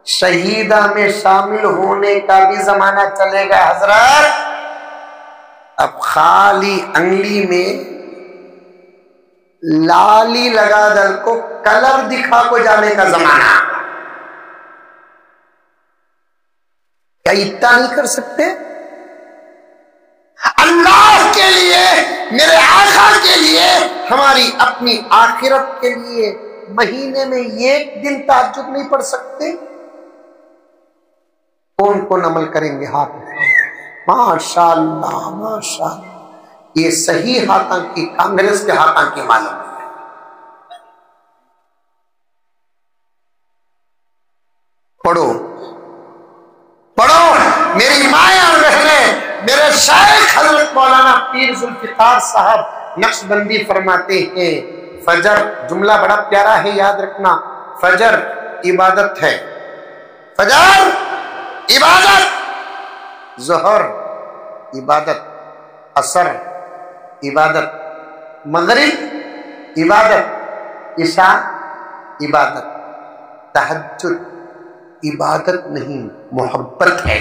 شہیدہ میں شامل ہونے کا بھی زمانہ چلے گا حضرت۔ اب خالی انگلی میں لالی لگا دل کو کلر دکھا کو جانے کا زمانہ، کیا اتنا نہیں کر سکتے؟ اللہ کے لیے، میرے آقا کے لیے، ہماری اپنی آخرت کے لیے مہینے میں ایک دن تہجد نہیں پڑھ سکتے؟ کون کون عمل کریں گے؟ ہاتھ ماشاءاللہ ماشاءاللہ، یہ صحیح ہاتھاں کی، کانگریس کے ہاتھاں کی معلوم ہے۔ پڑھو پڑھو میری مائیں اور بہنیں، میرے شیخ حضرت مولانا پیر ذوالفقار صاحب نقشبندی فرماتے ہیں، فجر، جملہ بڑا پیارا ہے، یاد رکھنا، فجر عبادت ہے، فجر عبادت، ظہر عبادت، عصر عبادت، مغرب عبادت، عشاء عبادت، تہجد عبادت نہیں، محبت ہے۔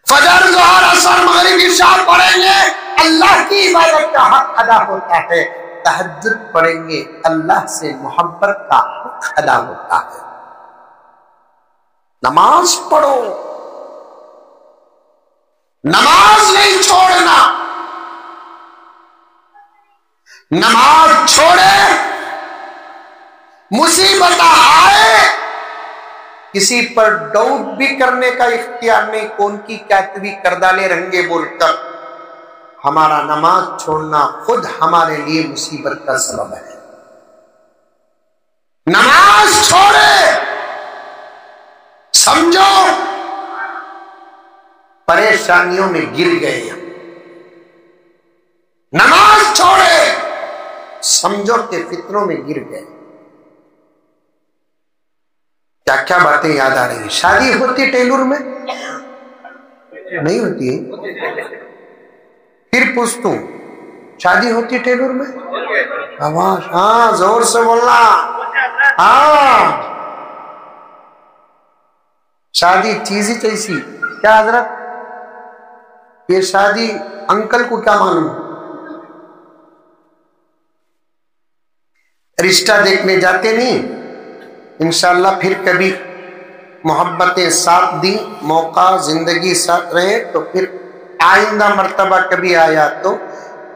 فجر، ظہر، عصر، مغرب، عشاء پڑھیں گے اللہ کی عبادت کا حق ادا ہوتا ہے، تہجد پڑھیں گے اللہ سے محبت کا حق ادا ہوتا ہے۔ نماز پڑھو، نماز نہیں چھوڑنا، نماز چھوڑے، مصیبت آئے، کسی پر ڈاؤٹ بھی کرنے کا اختیار نہیں، کون کی کاتبی کر ڈالے رنگے بول کر، ہمارا نماز چھوڑنا خود ہمارے لیے مصیبت کا سبب ہے۔ نماز چھوڑے سمجھو پریشانیوں میں گر گئے ہم، نماز چھوڑے سمجھو کہ فتنوں میں گر گئے۔ کیا کیا باتیں یاد آ رہی ہیں؟ شادی ہوتی ٹیلور میں؟ نہیں ہوتی؟ پھر پوچھتا ہوں، شادی ہوتی ٹیلور میں؟ آواز، ہاں زور سے بولنا، ہاں۔ شادی چیز ہی کیسی؟ کیا حضرت یہ شادی انکل کو کیا معلوم؟ رشتہ دیکھنے جاتے نہیں؟ انشاءاللہ پھر کبھی محبتیں ساتھ دی، موقع زندگی ساتھ رہے تو پھر آئندہ مرتبہ کبھی آیا تو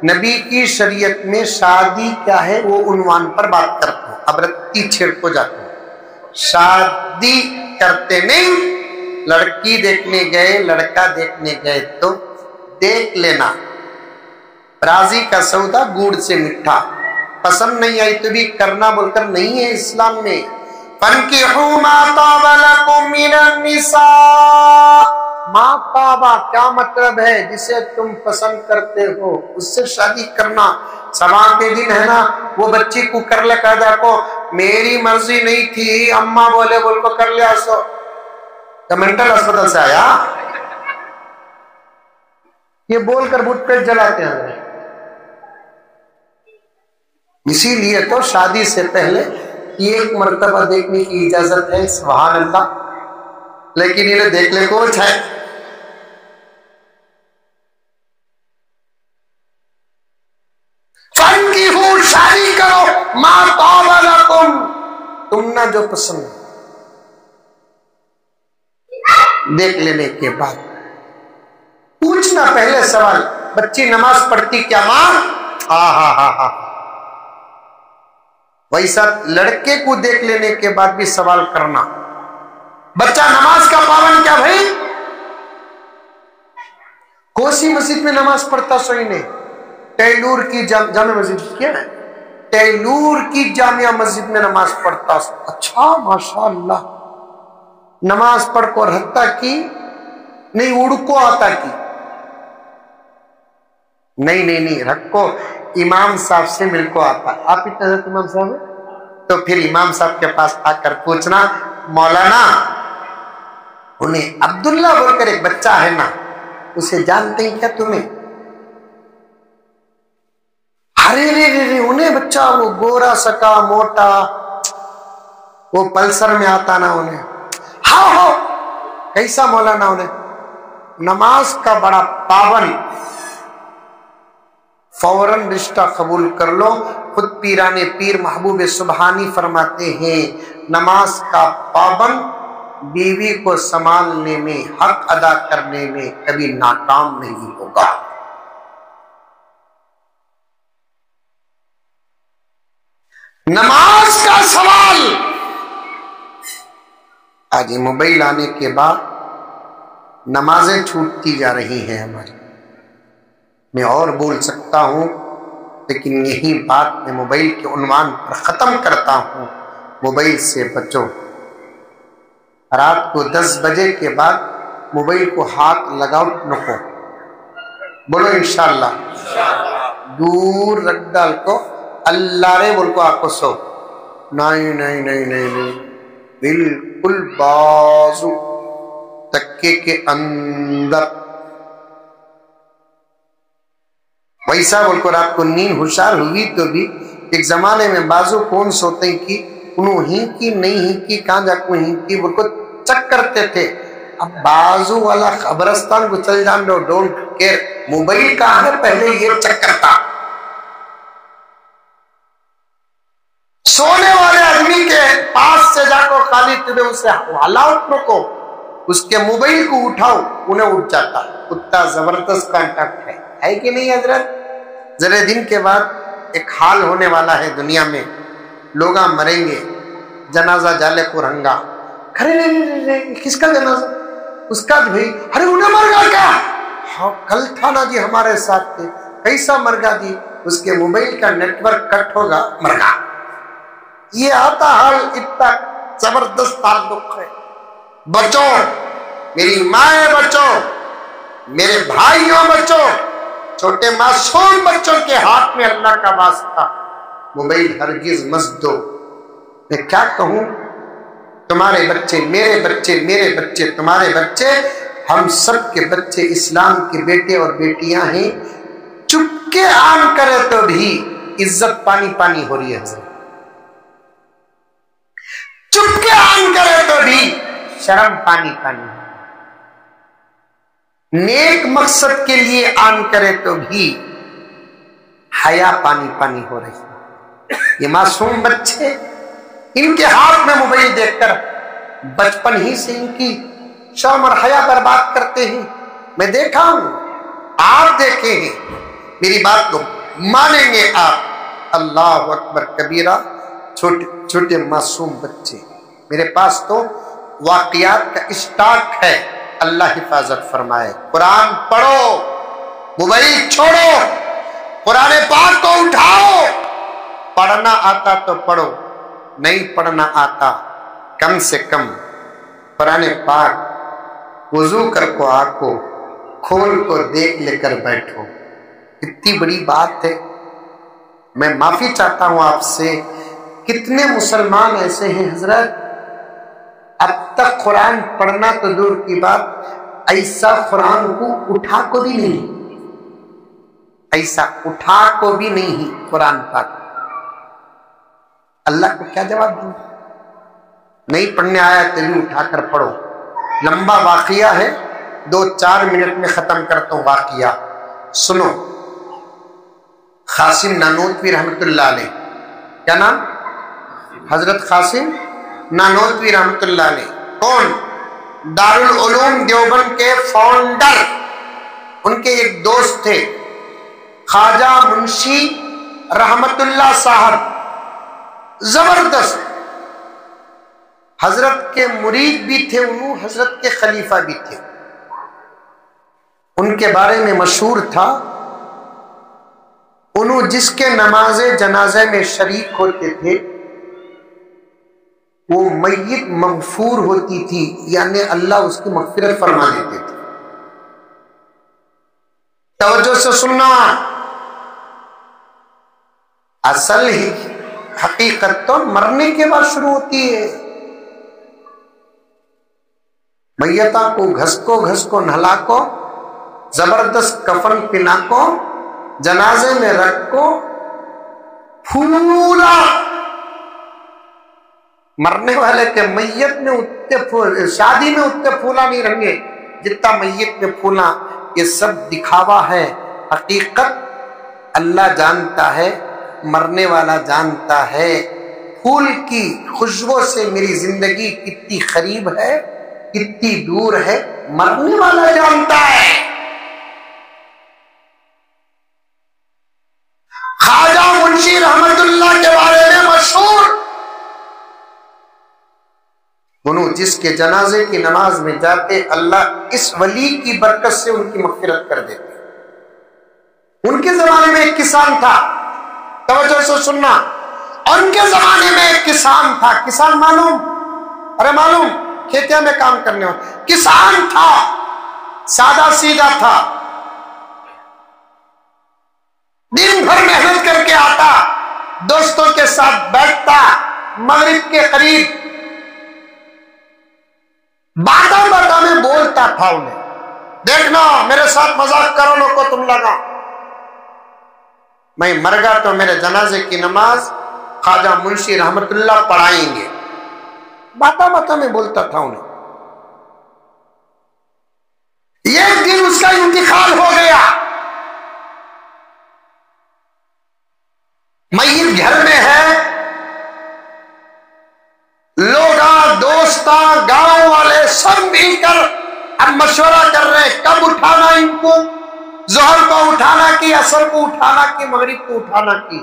نبی کی شریعت میں شادی کیا ہے وہ عنوان پر بات کرتا ہوں، اب رتی چھیڑ کو جاتا ہوں۔ شادی کرتے نہیں، لڑکی دیکھنے گئے، لڑکا دیکھنے گئے تو دیکھ لینا، راضی کا سودا گوڑ سے میٹھا، پسند نہیں آئی تو بھی کرنا بول کر نہیں ہے اسلام میں۔ فَانْكِحُوا مَا طَابَ لَكُم مِّنَ النِّسَاءِ، ما طابہ کیا مطلب ہے؟ جسے تم پسند کرتے ہو اس سے شادی کرنا۔ سبا کے دن ہے نا، وہ بچی کو کر لے قیدا کو، میری مرضی نہیں تھی، اماں بولے بول کو کر لیا، سو مینٹل ہسپتال سے آیا، یہ بول کر بت پیٹ جلاتے ہیں۔ اسی لیے تو شادی سے پہلے ایک مرتبہ دیکھنے کی اجازت ہے، سبحان اللہ، لیکن انہیں دیکھنے کو ہے۔ فانکحوا شادی کرو ما طاب لکم، تم نہ جو پسند دیکھ لینے کے بعد پوچھنا پہلے سوال، بچی نماز پڑھتی کیا ماں؟ ہاں ویسا لڑکے کو دیکھ لینے کے بعد بھی سوال کرنا، بچہ نماز کا پابند کیا بھائی؟ کوسی مسجد میں نماز پڑھتا سوئی نے، ٹیلور کی جامع مسجد کیا ہے، ٹیلور کی جامعہ مسجد میں نماز پڑھتا، اچھا ماشاءاللہ، نماز پڑھ کو رہتا کی نہیں اڑکو آتا کی؟ نہیں رکھ کو امام صاحب سے مل کو آتا۔ آپ اتنا حضرت امام صاحب ہیں تو پھر امام صاحب کے پاس آ کر پوچھنا، مولانا انہیں عبداللہ بول کر ایک بچہ ہے نا، اسے جانتے ہیں کیا تمہیں؟ ارے انہیں بچہ وہ گورا سکا موٹا، وہ پلسر میں آتا نا انہیں، ہاں کیسا مولانا انہیں؟ نماز کا بڑا پابند، فوراً رشتہ قبول کر لو۔ خود پیران پیر محبوب سبحانی فرماتے ہیں نماز کا پابند بیوی کو سنبھالنے میں، حق ادا کرنے میں کبھی ناکام نہیں ہوگا۔ نماز کا سوال آج موبائل آنے کے بعد نمازیں چھوٹتی جا رہی ہیں ہماری۔ میں اور بول سکتا ہوں لیکن یہی بات میں موبائل کے عنوان پر ختم کرتا ہوں، موبائل سے بچو۔ رات کو 10 بجے کے بعد موبائل کو ہاتھ لگاؤ نکو، بولو انشاءاللہ، دور رکھ ڈال کو، اللہ رے بول کو آکو سو، نہیں بالکل بازو تکے کے اندر، ویسا بول کو رات کو نیند ہوشار ہوئی تو بھی ایک زمانے میں بازو کون سوتے کی انہوں ہی کی نہیں ہی کی کہاں جا کو ہی کی بول کو چک کرتے تھے۔ اب بازو والا قبرستان کو چل جان دو، ڈونٹ کیئر، موبائل کا ہے پہلے یہ چک کرتا۔ سونے والے آدمی کے پاس سے جا کو خالی تمہیں اسے حالات کو اس کے موبائل کو اٹھاؤ، انہیں اٹھ جاتا۔ اتنا زبردست کانٹیکٹ ہے کہ نہیں حضرت؟ ذرے دن کے بعد ایک حال ہونے والا ہے دنیا میں، لوگ مریں گے، جنازہ جالے کو رنگا، ارے کس کا جنازہ؟ اس کا بھی، ارے انہیں مر گا کیا؟ ہاں کل تھا نا جی ہمارے ساتھ تھے، کیسا مر گا جی؟ اس کے موبائل کا نیٹ ورک کٹ ہوگا، مر گا۔ یہ آتا حال، اتنا زبردست تعلق ہے۔ بچو میری مائیں، بچو میرے بھائیوں، بچو چھوٹے معصوم بچوں کے ہاتھ میں اللہ کا واسطہ موبائل ہرگز مت دو۔ میں کیا کہوں، تمہارے بچے، میرے بچے، میرے بچے، تمہارے بچے، ہم سب کے بچے اسلام کے بیٹے اور بیٹیاں ہیں۔ چپکے آن کرے تو بھی عزت پانی پانی ہو رہی ہے حضرت، چپکے آن کرے تو بھی شرم پانی پانی، نیک مقصد کے لیے آن کرے تو بھی حیا پانی پانی ہو رہی ہے۔ یہ معصوم بچے، ان کے ہاتھ میں موبائل دیکھ کر بچپن ہی سے ان کی شرم اور حیا برباد کرتے ہیں۔ میں دیکھا ہوں، آپ دیکھے ہیں، میری بات کو مانیں گے آپ، اللہ اکبر کبیرہ، چھوٹے چھوٹے معصوم بچے۔ میرے پاس تو واقعات کا اسٹاک ہے، اللہ حفاظت فرمائے۔ قرآن پڑھو، موبائل چھوڑو، قرآن پاک کو اٹھاؤ، پڑھنا آتا تو پڑھو، نہیں پڑھنا آتا کم سے کم قرآن پاک وضو کر کو آکو کھول کو دیکھ لے کر بیٹھو۔ اتنی بڑی بات ہے۔ میں معافی چاہتا ہوں آپ سے، کتنے مسلمان ایسے ہیں حضرت، اب تک قرآن پڑھنا تو دور کی بات، ایسا قرآن کو اٹھا کو بھی نہیں، ایسا اٹھا کو بھی نہیں قرآن پاک۔ اللہ کو کیا جواب دوں؟ نہیں پڑھنے آیا تو بھی اٹھا کر پڑھو۔ لمبا واقعہ ہے، 2-4 منٹ میں ختم کرتا ہوں واقعہ، سنو۔ قاسم نانوتوی رحمۃ اللہ علیہ. کیا نام؟ حضرت قاسم نانوتوی رحمۃ اللہ علیہ. کون؟ دارالعلوم دیوبند کے فاؤنڈر. ان کے ایک دوست تھے خواجہ منشی رحمت اللہ صاحب، زبردست حضرت کے مرید بھی تھے، انہوں حضرت کے خلیفہ بھی تھے. ان کے بارے میں مشہور تھا انہوں جس کے نماز جنازے میں شریک ہوتے تھے وہ میت مغفور ہوتی تھی، یعنی اللہ اس کی مغفرت فرما دیتے تھے. توجہ سے سننا، اصل ہی حقیقت تو مرنے کے بعد شروع ہوتی ہے. میتہ کو گھس کو نہلا کو، زبردست کفن پہنا کو، جنازے میں رکھ کو، پھولا. مرنے والے کے میت میں اتنے شادی میں اتنے پھولا نہیں رہیں گے جتنا میت میں پھولا. یہ سب دکھاوا ہے، حقیقت اللہ جانتا ہے، مرنے والا جانتا ہے. پھول کی خوشبو سے میری زندگی کتنی قریب ہے کتنی دور ہے، مرنے والا جانتا ہے. خواجہ منشی رحمت اللہ کے بارے میں مشہور، انہوں جس کے جنازے کی نماز میں جاتے اللہ اس ولی کی برکت سے ان کی مغفرت کر دیتے. ان کے زمانے میں ایک کسان تھا، توجہ سے سننا، اور ان کے زمانے میں ایک کسان تھا. کسان معلوم؟ ارے معلوم، کھیتیاں میں کام کرنے والا کسان تھا، سادہ سیدھا تھا، دن بھر محنت کر کے آتا، دوستوں کے ساتھ بیٹھتا، مغرب کے قریب باتا میں بولتا تھا انہیں، دیکھنا میرے ساتھ مذاق کرو کو تم لگا، میں مر گا تو میرے جنازے کی نماز خواجہ منشی رحمت اللہ پڑھائیں گے. باتا میں بولتا تھا انہیں. ایک دن اس کا انتقال ہو گیا، میت گھر میں ہے، لوگ دوستاں گاؤں والے سب مل کر اب مشورہ کر رہے کب اٹھانا ان کو، ظہر کو اٹھانا کی، عصر کو اٹھانا کی، مغرب کو اٹھانا کی.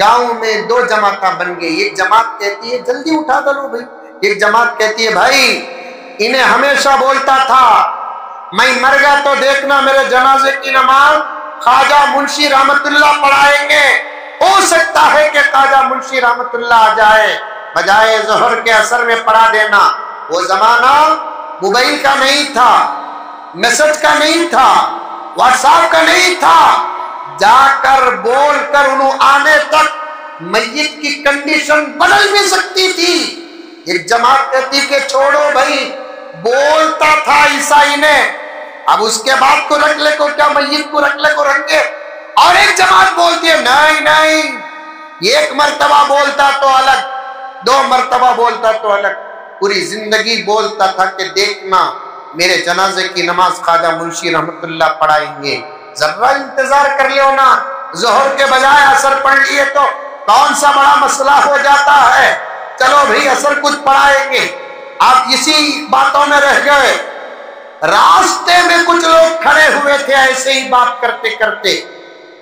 گاؤں میں دو جماعتیں بن گئی. ایک جماعت کہتی ہے جلدی اٹھا دو بھائی، ایک جماعت کہتی ہے بھائی انہیں ہمیشہ بولتا تھا میں مر گیا تو دیکھنا میرے جنازے کی نماز خواجہ منشی رحمت اللہ پڑھائیں گے، ہو سکتا ہے کہ خواجہ منشی رحمت اللہ آ جائے، بجائے ظہر کے عصر میں پڑھا دینا. وہ زمانہ موبائل کا نہیں تھا، میسج کا نہیں تھا، واٹس ایپ کا نہیں تھا. جا کر بول کر انہوں آنے تک میت کی کنڈیشن بدل بھی سکتی تھی. ایک جماعت کہتی کہ چھوڑو بھائی، بولتا تھا عیسائی نے، اب اس کے بعد کو رکھ لے کو کیا میت کو رکھ لے کو رکھ گے. اور ایک جماعت بولتی ہے نہیں، ایک مرتبہ بولتا تو الگ، دو مرتبہ بولتا تو الگ. پوری زندگی بولتا تھا کہ دیکھنا میرے جنازے کی نماز خواجہ منشی رحمت اللہ پڑھائیں گے. ذرا انتظار کر لیو نا، ظہر کے بجائے عصر پڑھ لیے تو کون سا بڑا مسئلہ ہو جاتا ہے، چلو بھائی عصر کچھ پڑھائیں گے. آپ اسی باتوں میں رہ گئے. راستے میں کچھ لوگ کھڑے ہوئے تھے ایسے ہی بات کرتے کرتے،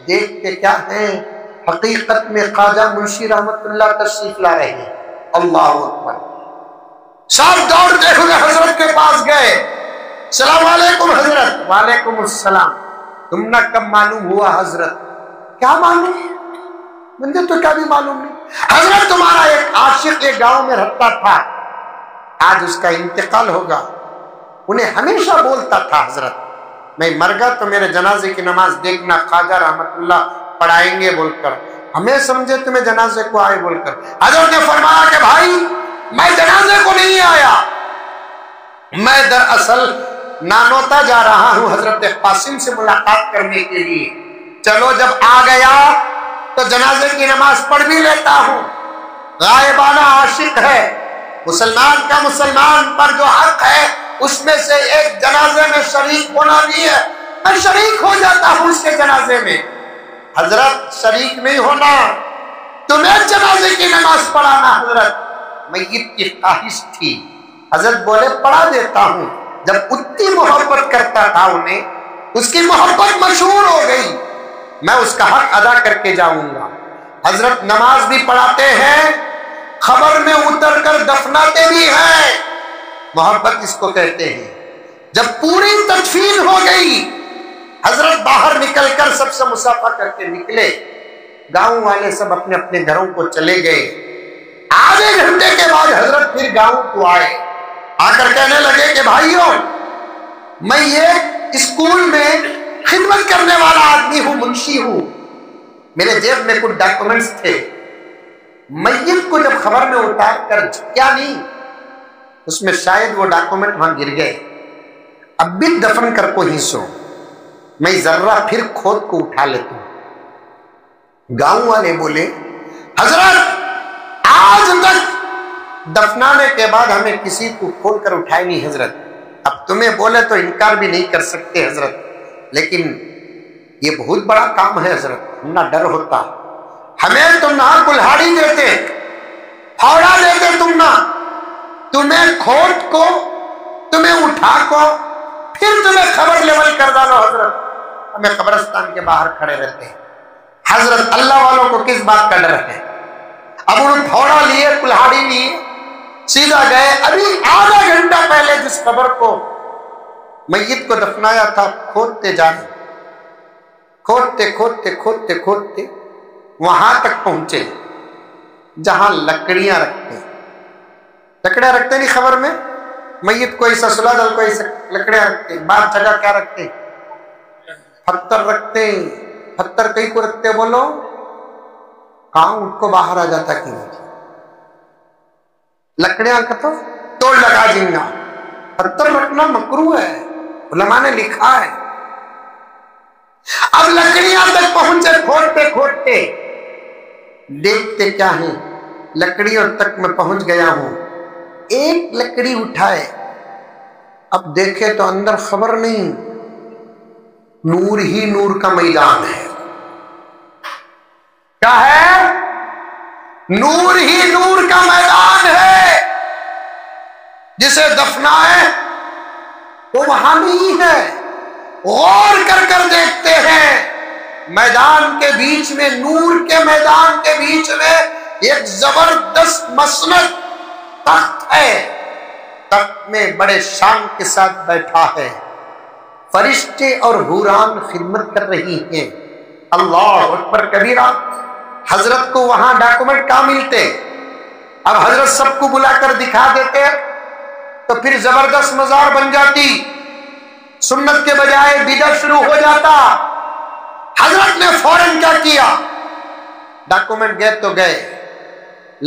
دیکھتے کیا ہیں، حقیقت میں خواجہ منشی رحمت اللہ تشریف لا رہے ہیں. اللہ اکبر. سب دوڑتے ہوئے حضرت کے پاس گئے. السلام علیکم حضرت. وعلیکم السلام. تم نہ کب معلوم ہوا حضرت؟ کیا معلوم؟ مجھے تو کبھی معلوم نہیں. حضرت تمہارا ایک عاشق ایک گاؤں میں رہتا تھا، آج اس کا انتقال ہوگا. انہیں ہمیشہ بولتا تھا حضرت میں مر گا تو میرے جنازے کی نماز دیکھنا خواجہ رحمت اللہ پڑھائیں گے بول کر. ہمیں سمجھے تمہیں جنازے کو آئے بول کر. حضرت نے فرمایا کہ بھائی میں جنازے کو نہیں آیا، میں دراصل نانوتا جا رہا ہوں حضرت قاسم سے ملاقات کرنے کے لیے. چلو جب آ گیا تو جنازے کی نماز پڑھ بھی لیتا ہوں. غائبانہ عاشق ہے، مسلمان کا مسلمان پر جو حق ہے اس میں سے ایک جنازے میں شریک ہونا بھی ہے، میں شریک ہو جاتا ہوں اس کے جنازے میں. حضرت شریک نہیں ہونا، تمہیں جنازے کی نماز پڑھانا حضرت۔ میت کی خواہش تھی، حضرت بولے پڑھا دیتا ہوں۔ جب اتنی محبت کرتا تھا انہیں، اس کی محبت مشہور ہو گئی، میں اس کا حق ادا کر کے جاؤں گا۔ حضرت نماز بھی پڑھاتے ہیں، خبر میں اتر کر دفناتے بھی ہیں، محبت اس کو کہتے ہیں۔ جب پوری تدفین ہو گئی، حضرت باہر نکل کر سب سے مصافحہ کر کے نکلے، گاؤں والے سب اپنے اپنے گھروں کو چلے گئے۔ آدھے گھنٹے کے بعد حضرت پھر گاؤں کو آئے، آ کر کہنے لگے کہ بھائیوں، میں یہ اسکول میں خدمت کرنے والا آدمی ہوں، منشی ہوں، میرے جیب میں کچھ ڈاکومنٹس تھے، میت کو جب خبر میں اتار کر کیا نہیں، اس میں شاید وہ ڈاکومنٹ وہاں گر گئے، اب بھی دفن کر کو ہی سو، میں ذرہ پھر کھود کو اٹھا لیتا ہوں۔ گاؤں والے بولے حضرت آج تک دفنانے کے بعد ہمیں کسی کو کھول کر اٹھائے نہیں حضرت، اب تمہیں بولے تو انکار بھی نہیں کر سکتے حضرت، لیکن یہ بہت بڑا کام ہے حضرت، نہ ڈر ہوتا، ہمیں تم نہ کلہاڑی دیتے، پھاوڑا دیتے، تمہیں کھود کو، تمہیں اٹھا کو، پھر تمہیں خبر لیول کر ڈالو حضرت، ہمیں قبرستان کے باہر کھڑے رہتے ہیں۔ حضرت اللہ والوں کو کس بات کا ڈر ہے؟ اب انہوں نے پھوڑا لیے، کلہاڑی لیے، سیدھا گئے۔ ابھی آدھا گھنٹہ پہلے جس قبر کو میت کو دفنایا تھا، کھودتے جانے، کھودتے کھودتے کھودتے کھودتے وہاں تک پہنچے جہاں لکڑیاں رکھتے، لکڑیاں رکھتے نہیں خبر میں، میت کو ایسا سلا دل کو ایسا لکڑیاں رکھتے، بعض جگہ کیا رکھتے، پتھر رکھتے، پتھر کئی کو رکھتے بولو، کہاں ان کو باہر آ جاتا کہ نہیں، لکڑیاں کا تو توڑ لگا جنگا، پتھر رکھنا مکروہ ہے، علماء نے لکھا ہے۔ اب لکڑیاں تک پہنچے، کھودتے کھودتے، دیکھتے کیا ہیں، لکڑیوں تک میں پہنچ گیا ہوں، ایک لکڑی اٹھائے، اب دیکھے تو اندر خبر نہیں، نور ہی نور کا میدان ہے، کیا ہے؟ نور ہی نور کا میدان ہے، جسے دفنائے وہ وہاں نہیں ہے۔ غور کر کر دیکھتے ہیں، میدان کے بیچ میں، نور کے میدان کے بیچ میں ایک زبردست مسند تخت ہے، تخت میں بڑے شان کے ساتھ بیٹھا ہے، فرشتے اور حوران خدمت کر رہی ہیں۔ اللہ اکبر کبیرہ۔ حضرت کو وہاں ڈاکومنٹ کہاں ملتے، اب حضرت سب کو بلا کر دکھا دیتے تو پھر زبردست مزار بن جاتی، سنت کے بجائے بدعت شروع ہو جاتا۔ حضرت نے فوراً کیا کیا، ڈاکومنٹ گئے تو گئے،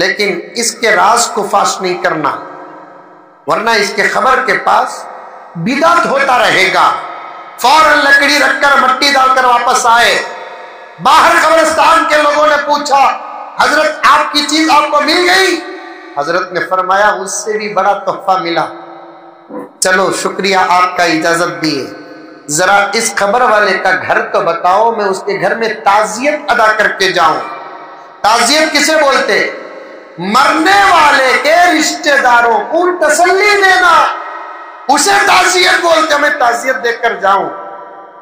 لیکن اس کے راز کو فاش نہیں کرنا، ورنہ اس کے خبر کے پاس بدعت ہوتا رہے گا۔ فوراً لکڑی رکھ کر مٹی ڈال کر واپس آئے۔ باہر قبرستان کے لوگوں نے پوچھا حضرت آپ کی چیز آپ کو مل گئی؟ حضرت نے فرمایا اس سے بھی بڑا تحفہ ملا، چلو شکریہ آپ کا اجازت دیے، ذرا اس خبر والے کا گھر تو بتاؤ، میں اس کے گھر میں تعزیت ادا کر کے جاؤں۔ تعزیت کسے بولتے؟ مرنے والے کے رشتہ داروں کو تسلی دینا، اسے تعزیت بولتے، میں تعزیت دے کر جاؤں۔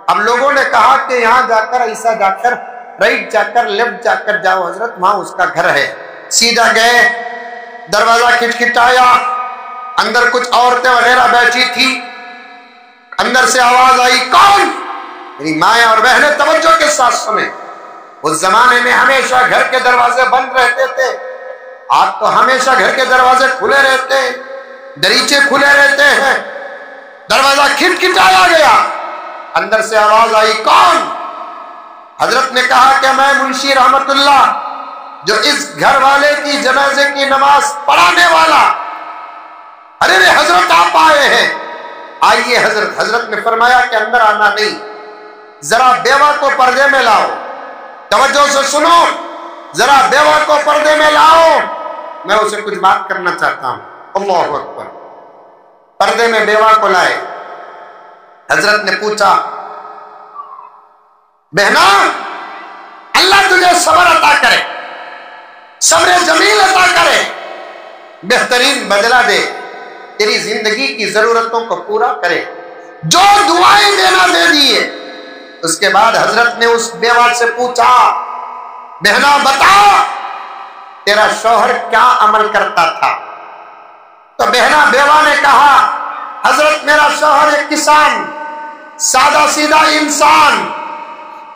اب لوگوں نے کہا کہ یہاں جا کر، ایسا جا کر، رائٹ جا کر، لیفٹ جا کر جاؤ حضرت، وہاں اس کا گھر ہے۔ سیدھا گئے، دروازہ کھٹکھٹایا، اندر کچھ عورتیں وغیرہ بیٹھی تھی، اندر سے آواز آئی، کون؟ میری مائیں اور بہنیں توجہ کے ساتھ سنیں، اس زمانے میں ہمیشہ گھر کے دروازے بند رہتے تھے، آج تو ہمیشہ گھر کے دروازے کھلے رہتے ہیں، دریچے کھلے رہتے ہیں۔ دروازہ کھٹکھٹایا گیا، اندر سے آواز آئی، کون؟ حضرت نے کہا کہ میں منشی رحمت اللہ، جو اس گھر والے کی جنازے کی نماز پڑھانے والا۔ ارے حضرت آپ آئے ہیں، آئیے حضرت۔ حضرت نے فرمایا کہ اندر آنا نہیں، ذرا بیوہ کو پردے میں لاؤ، توجہ سے سنو، ذرا بیوہ کو پردے میں لاؤ، میں اسے کچھ بات کرنا چاہتا ہوں۔ اللہ اکبر۔ پردے میں بیوہ کو لائے، حضرت نے پوچھا، بہنا تجھے صبر عطا کرے، صبر جمیل عطا کرے، بہترین بدلہ دے، تیری زندگی کی ضرورتوں کو پورا کرے، جو دعائیں دینا دے دیے۔ اس کے بعد حضرت نے اس بیوہ سے پوچھا، بہنا بتا تیرا شوہر کیا عمل کرتا تھا؟ تو بہنا بیوہ نے کہا، حضرت میرا شوہر ایک کسان، سادہ سیدھا انسان،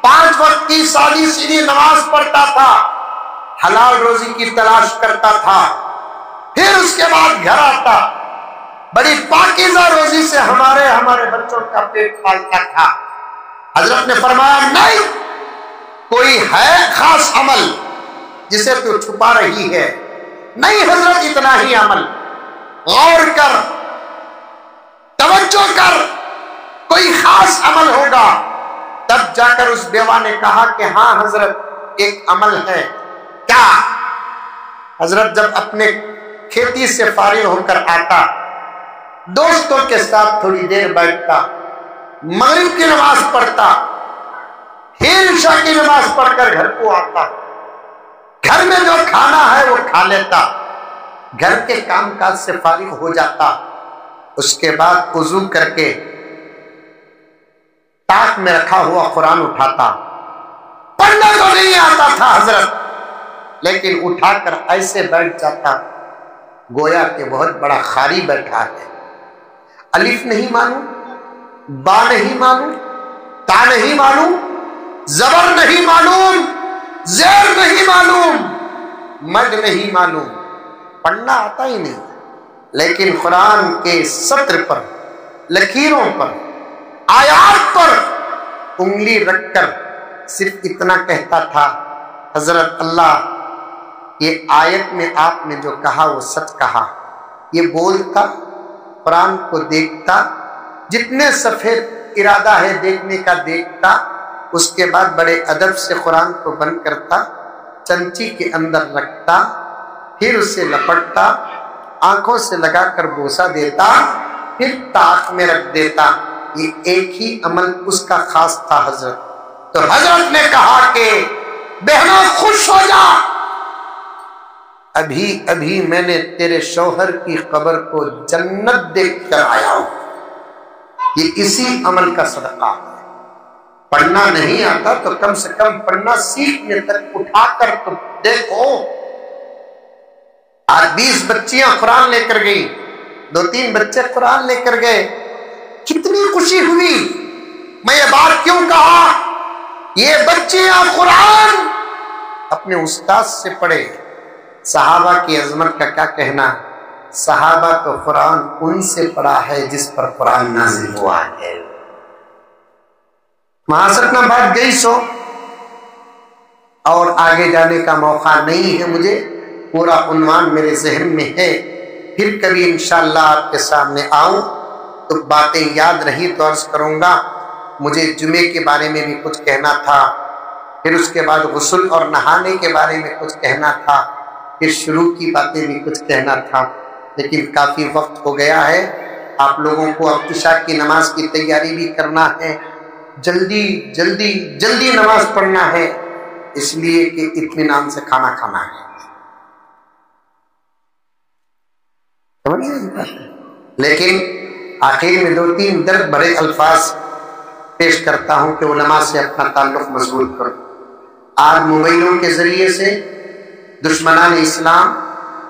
5 وقت کی سادی سیدھی نماز پڑھتا تھا، حلال روزی کی تلاش کرتا تھا، پھر اس کے بعد گھر آتا، بڑی پاکیزہ روزی سے ہمارے بچوں کا پیٹ پالتا تھا۔ حضرت نے فرمایا، نہیں، کوئی ہے خاص عمل جسے تو چھپا رہی ہے؟ نہیں حضرت، اتنا ہی عمل۔ غور کر، توجہ کر، کوئی خاص عمل ہوگا۔ تب جا کر اس بیوہ نے کہا کہ ہاں حضرت، ایک عمل ہے۔ کیا؟ حضرت جب اپنے کھیتی سے فارغ ہو کر آتا، دوستوں کے ساتھ تھوڑی دیر بیٹھتا، مغرب کی نماز پڑھتا، پھر عشاء کی نماز پڑھ کر گھر کو آتا، گھر میں جو کھانا ہے وہ کھا لیتا، گھر کے کام کاج سے فارغ ہو جاتا، اس کے بعد وضو کر کے تاک میں رکھا ہوا قرآن اٹھاتا۔ پڑھنا تو نہیں آتا تھا حضرت، لیکن اٹھا کر ایسے بیٹھ جاتا گویا کہ بہت بڑا قاری بیٹھا ہے۔ الف نہیں معلوم، با نہیں معلوم، تا نہیں معلوم، زبر نہیں معلوم، زیر نہیں معلوم، مد نہیں معلوم، پڑھنا آتا ہی نہیں، لیکن قرآن کے سطر پر، لکیروں پر، آیات پر انگلی رکھ کر صرف اتنا کہتا تھا، حضرت اللہ یہ آیت میں آپ نے جو کہا وہ سچ کہا۔ یہ بولتا، قرآن کو دیکھتا، جتنے صفحے ارادہ ہے دیکھنے کا دیکھتا، اس کے بعد بڑے ادب سے قرآن کو بند کرتا، چمچی کے اندر رکھتا، پھر اسے لپٹتا، آنکھوں سے لگا کر بوسہ دیتا، پھر طاق میں رکھ دیتا۔ یہ ایک ہی عمل اس کا خاص تھا حضرت۔ تو حضرت نے کہا کہ بہنا خوش ہو جا، ابھی ابھی میں نے تیرے شوہر کی قبر کو جنت دیکھ کر آیا ہوں۔ یہ اسی عمل کا صدقہ ہے۔ پڑھنا نہیں آتا تو کم سے کم پڑھنا سیکھنے تک اٹھا کر تو دیکھو۔ آج 20 بچیاں قرآن لے کر گئی، 2-3 بچے قرآن لے کر گئے، کتنی خوشی ہوئی۔ میں یہ بات کیوں کہا؟ یہ بچیاں قرآن اپنے استاد سے پڑھے۔ صحابہ کی عظمت کا کیا کہنا؟ صحابہ تو قرآن ان سے پڑھا ہے جس پر قرآن نازل ہوا ہے۔ معذرت نہ بات گئی سو اور آگے جانے کا موقع نہیں ہے مجھے، پورا عنوان میرے ذہن میں ہے، پھر کبھی انشاءاللہ آپ کے سامنے آؤں تو باتیں یاد رہی تو عرض کروں گا۔ مجھے جمعے کے بارے میں بھی کچھ کہنا تھا، پھر اس کے بعد غسل اور نہانے کے بارے میں کچھ کہنا تھا، پھر شروع کی باتیں بھی کچھ کہنا تھا، لیکن کافی وقت ہو گیا ہے۔ آپ لوگوں کو اب عشاء کی نماز کی تیاری بھی کرنا ہے، جلدی جلدی جلدی نماز پڑھنا ہے، اس لیے کہ اطمینان سے کھانا کھانا ہے۔ لیکن آخر میں 2-3 درد بھرے الفاظ پیش کرتا ہوں کہ علماء سے اپنا تعلق مضبوط کرو۔ آج موبائلوں کے ذریعے سے دشمنان اسلام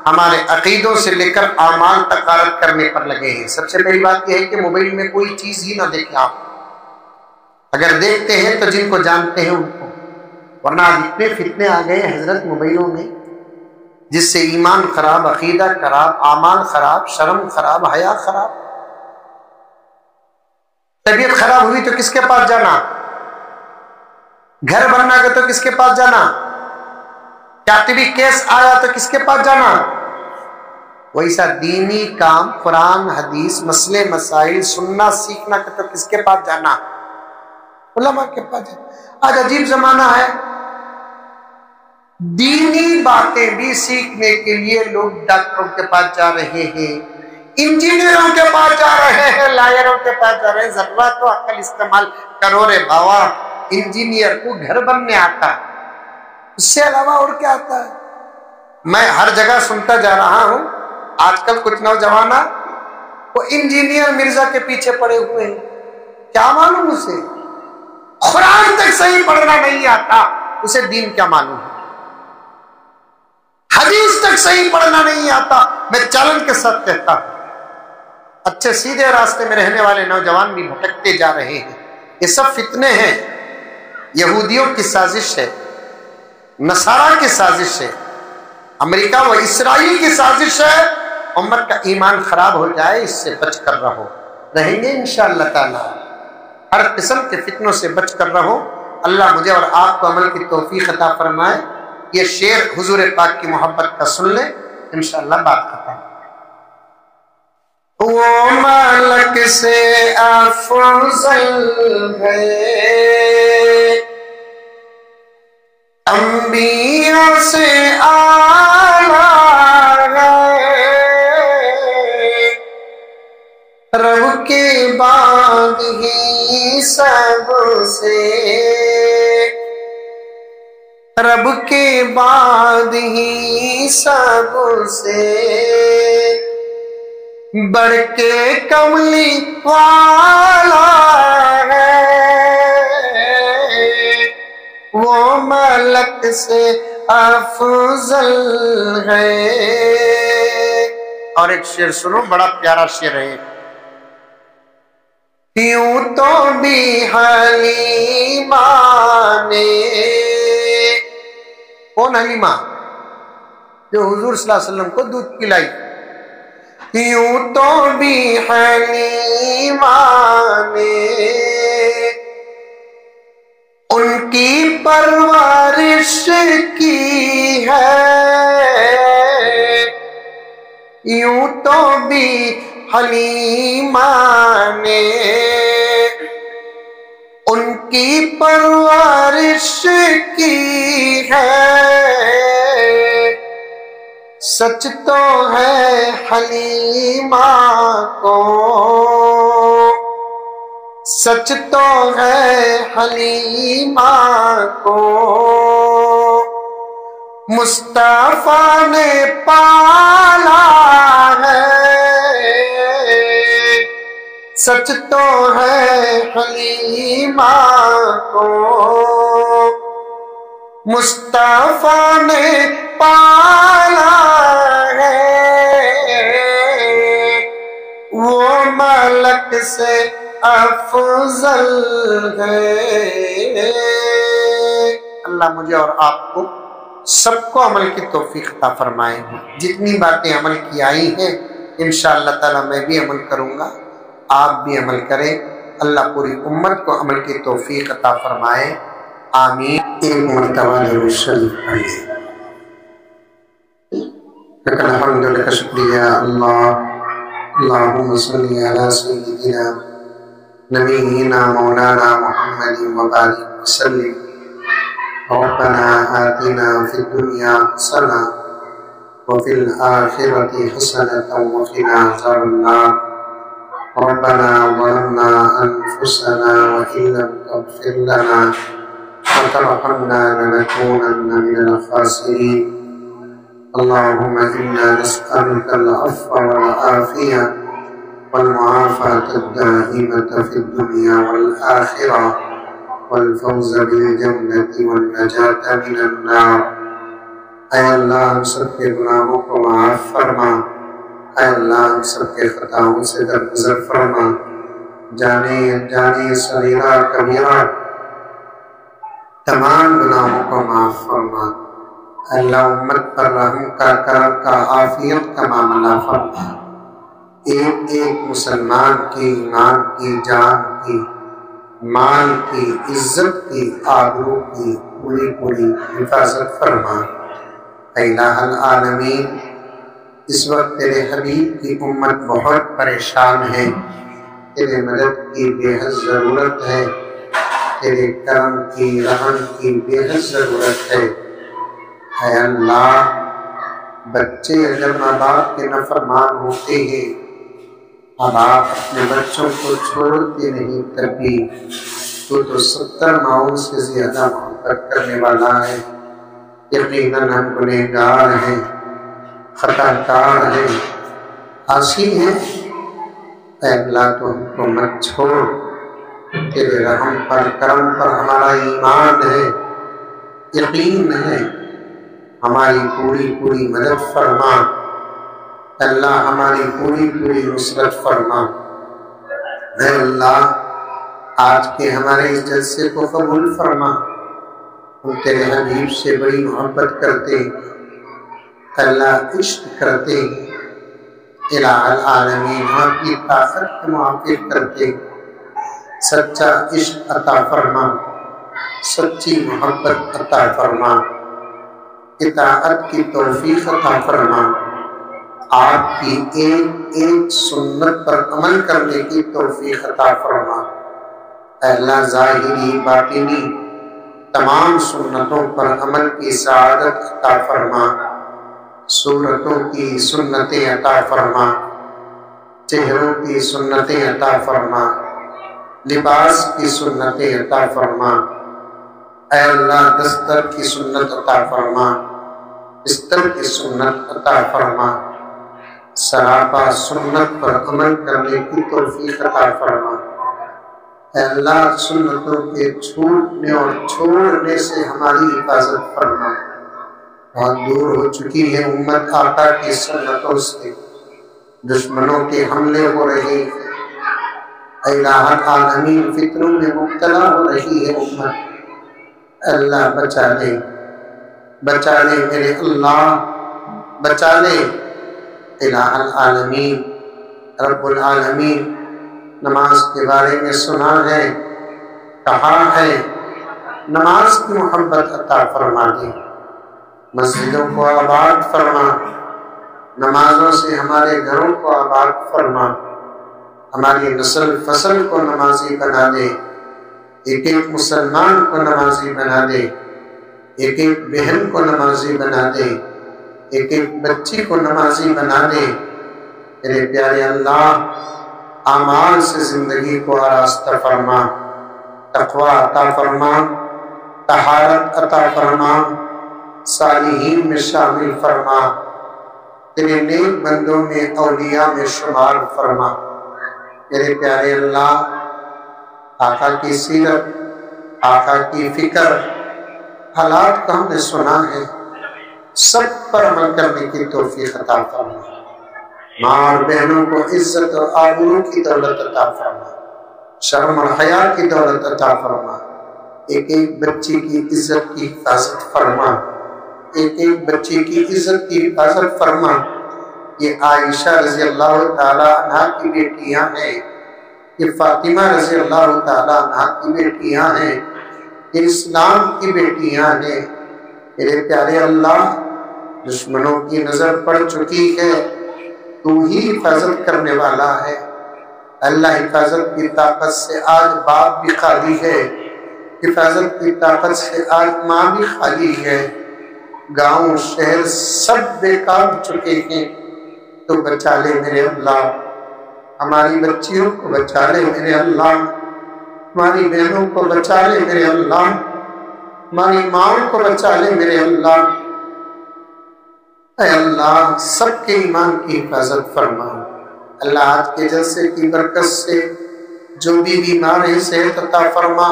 ہمارے عقیدوں سے لے کر اعمال تک غارت کرنے پر لگے ہیں۔ سب سے پہلی بات یہ ہے کہ موبائل میں کوئی چیز ہی نہ دیکھیں آپ، اگر دیکھتے ہیں تو جن کو جانتے ہیں ان کو، ورنہ اتنے فتنے آ گئے حضرت موبائلوں میں جس سے ایمان خراب، عقیدہ خراب، اعمال خراب، شرم خراب، حیا خراب۔ طبیعت خراب ہوئی تو کس کے پاس جانا؟ گھر بننا گیا تو کس کے پاس جانا؟ کاتبی کیس آیا تو کس کے پاس جانا؟ ویسا دینی کام، قرآن حدیث، مسئلے مسائل سننا سیکھنا تو کس کے پاس جانا؟ علماء کے پاس جانا۔ آج عجیب زمانہ ہے، دینی باتیں بھی سیکھنے کے لیے لوگ ڈاکٹروں کے پاس جا رہے ہیں، انجینئروں کے پاس جا رہے ہیں، لائروں کے پاس جا رہے ہیں۔ ذرا تو عقل استعمال کرو رے بابا، انجینئر کو گھر بننے آتا، اس سے علاوہ اور کیا آتا ہے؟ میں ہر جگہ سنتا جا رہا ہوں آج کل کچھ نوجوان وہ انجینئر مرزا کے پیچھے پڑے ہوئے ہیں، کیا معلوم اسے قرآن تک صحیح پڑھنا نہیں آتا، اسے دین کیا معلوم ہے؟ حدیث تک صحیح پڑھنا نہیں آتا۔ میں چیلنج کے ساتھ کہتا ہوں اچھے سیدھے راستے میں رہنے والے نوجوان بھی بھٹکتے جا رہے ہیں۔ یہ سب فتنے ہیں، یہودیوں کی سازش ہے، نصارہ کی سازش ہے، امریکہ و اسرائیل کی سازش ہے۔ امت کا ایمان خراب ہو جائے، اس سے بچ کر رہو، رہیں گے انشاءاللہ تعالی۔ ہر قسم کے فتنوں سے بچ کر رہو۔ اللہ مجھے اور آپ کو عمل کی توفیق عطا فرمائے۔ یہ شعر حضور پاک کی محبت کا سن لیں، انشاءاللہ بات ختم۔ وہ ملک سے افضل ہے، انبیاء سے اعلیٰ ہے، رب کے بعد ہی سب سے، رب کے بعد ہی سب سے بڑھ کے کملی والا ہے، وہ ملک سے افضل ہے۔ اور ایک شعر سنو، بڑا پیارا شعر ہے۔ یوں تو بھی حلیمہ نے، کون حلیمہ؟ جو حضور صلی اللہ علیہ وسلم کو دودھ پلائی۔ یوں تو بھی حلیمہ نے ان کی پرورش کی ہے، یوں تو بھی حلیمہ نے ان کی پرورش کی ہے، سچ تو ہے حلیمہ کو، سچ تو ہے حلیمہ کو مصطفیٰ نے پالا ہے، سچ تو ہے حلیمہ کو مصطفیٰ نے پالا ہے، وہ ملک سے افضل ہے۔ اللہ مجھے اور آپ کو سب کو عمل کی توفیق عطا فرمائے۔ جتنی باتیں عمل کی آئی ہیں انشاءاللہ تعالی میں بھی عمل کروں گا، آپ بھی عمل کریں۔ اللہ پوری امت کو عمل کی توفیق عطا فرمائے، آمین۔ ایک مرتبہ درود شریف پڑھیے۔ لک الحمد لک شکریہ اللہ، اللہم صلی علی سیدنا نبینا مولانا محمد وبارک وسلم۔ ربنا آتنا فی الدنیا حسنہ وفی الآخرۃ حسنۃ وقنا عذاب النار۔ ربنا ظلمنا انفسنا وإن لم تغفر لنا وترحمنا لنكونن من الخاسرين۔ اللهم إنا نسألك العفو والعافية والمعافاة الدائمة في الدنيا والآخرة والفوز بالجنة والنجاة من النار۔ اے اللہ ہم سب کے گناہوں کو معاف فرما، اے اللہ ہم سب کے خطاؤں سے درگزر فرما، جانے انجانے صغیرہ کبیرہ تمام گناہوں کو معاف فرما۔ اللہ امت پر رحم کا، کرم کا، عافیت کا معاملہ فرما۔ ایک ایک مسلمان کی ایمان کی، جان کی، مال کی، عزت کی، آبرو کی پوری پوری حفاظت فرما۔ اے الہ العالمین، اس وقت تیرے حبیب کی امت بہت پریشان ہے، تیرے مدد کی بے حد ضرورت ہے، تیرے کرم کی، رحم کی بے حد ضرورت ہے۔ اے اللہ، بچے اگر ماں باپ کے نافرمان ہوتے ہیں، اب آپ اپنے بچوں کو چھوڑتے نہیں کبھی، تو 70 ماؤں سے زیادہ محبت کرنے والا ہے۔ یقیناً ہم گنہگار ہیں، خطا کار ہیں، عاصی ہیں۔ اے اللہ تو ہم کو مت چھوڑ، تیرے رحم پر کرم پر ہمارا ایمان ہے، یقین ہے، ہماری پوری پوری مدد فرما اللہ، ہماری پوری پوری نصرت فرما۔ اے اللہ آج کے ہمارے اس جلسے کو قبول فرما، ہم تیرے حبیب سے بڑی محبت کرتے، اللہ عشق کرتے، الہ العالمین ہم کی طاقت کے موافق کرتے سچا عشق عطا فرما، سچی محبت عطا فرما، اطاعت کی توفیق عطا فرما، آپ کی ایک ایک سنت پر عمل کرنے کی توفیق عطا فرما۔ اے اللہ ظاہری باطنی تمام سنتوں پر عمل کی سعادت عطا فرما، صورتوں کی سنتیں عطا فرما، چہروں کی سنتیں عطا فرما، لباس کی سنتیں عطا فرما۔ اے اللہ دستر کی سنت عطا فرما، بستر کی سنت عطا فرما، سراپا سنت پر عمل کرنے کی توفیق عطا فرما۔ اے اللہ سنتوں کے چھوٹنے اور چھوڑنے سے ہماری حفاظت فرما۔ بہت دور ہو چکی ہے امت آقا کی سنتوں سے، دشمنوں کے حملے ہو رہے ہیں، الہ العالمین فتنوں میں مبتلا ہو رہی ہے امت۔ اللہ بچا لے، بچا لے میرے اللہ، بچا لے الہ العالمین۔ رب العالمین نماز کے بارے میں سنا ہے، کہا ہے نماز کی محبت عطا فرما دے، مسجدوں کو آباد فرما، نمازوں سے ہمارے گھروں کو آباد فرما، ہماری نسل فصل کو نمازی بنا دے، ایک ایک مسلمان کو نمازی بنا دے، ایک ایک بہن کو نمازی بنا دے، ایک ایک بچی کو نمازی بنا دے۔ میرے پیارے اللہ اعمال سے زندگی کو آراستہ فرما، تقوی عطا فرما، طہارت عطا فرما، صالحین میں شامل فرما، تیرے نیک بندوں میں اولیاء میں شمار فرما۔ میرے پیارے اللہ آقا کی سیرت، آقا کی فکر، حالات کا ہم نے سنا ہے، سب پر عمل کرنے کی توفیق عطا فرما۔ ماں اور بہنوں کو عزت اور آبرو کی دولت عطا فرما، شرم اور حیا کی دولت عطا فرما، ایک ایک بچی کی عزت کی حفاظت فرما، ایک ایک بچی کی عزت کی حفاظت فرما۔ یہ عائشہ رضی اللہ تعالی عنہ کی بیٹیاں ہیں، یہ فاطمہ رضی اللہ تعالی عنہ کی بیٹیاں ہیں، یہ اسلام کی بیٹیاں ہیں۔ میرے پیارے اللہ دشمنوں کی نظر پڑ چکی ہے، تو ہی حفاظت کرنے والا ہے۔ اللہ حفاظت کی طاقت سے آج باپ بھی خالی ہے، حفاظت کی طاقت سے آج ماں بھی خالی ہے، گاؤں شہر سب بیکار ہو چکے ہیں، تو بچا لے میرے اللہ، ہماری بچیوں کو بچا لے میرے اللہ، ہماری بہنوں کو بچا لے میرے اللہ، ہماری ماں کو بچا لے میرے اللہ۔ اے اللہ سب کے ایمان کی حفاظت فرما۔ اللہ آج کے جلسے کی برکت سے جو بھی بیمار ہیں صحت عطا فرما،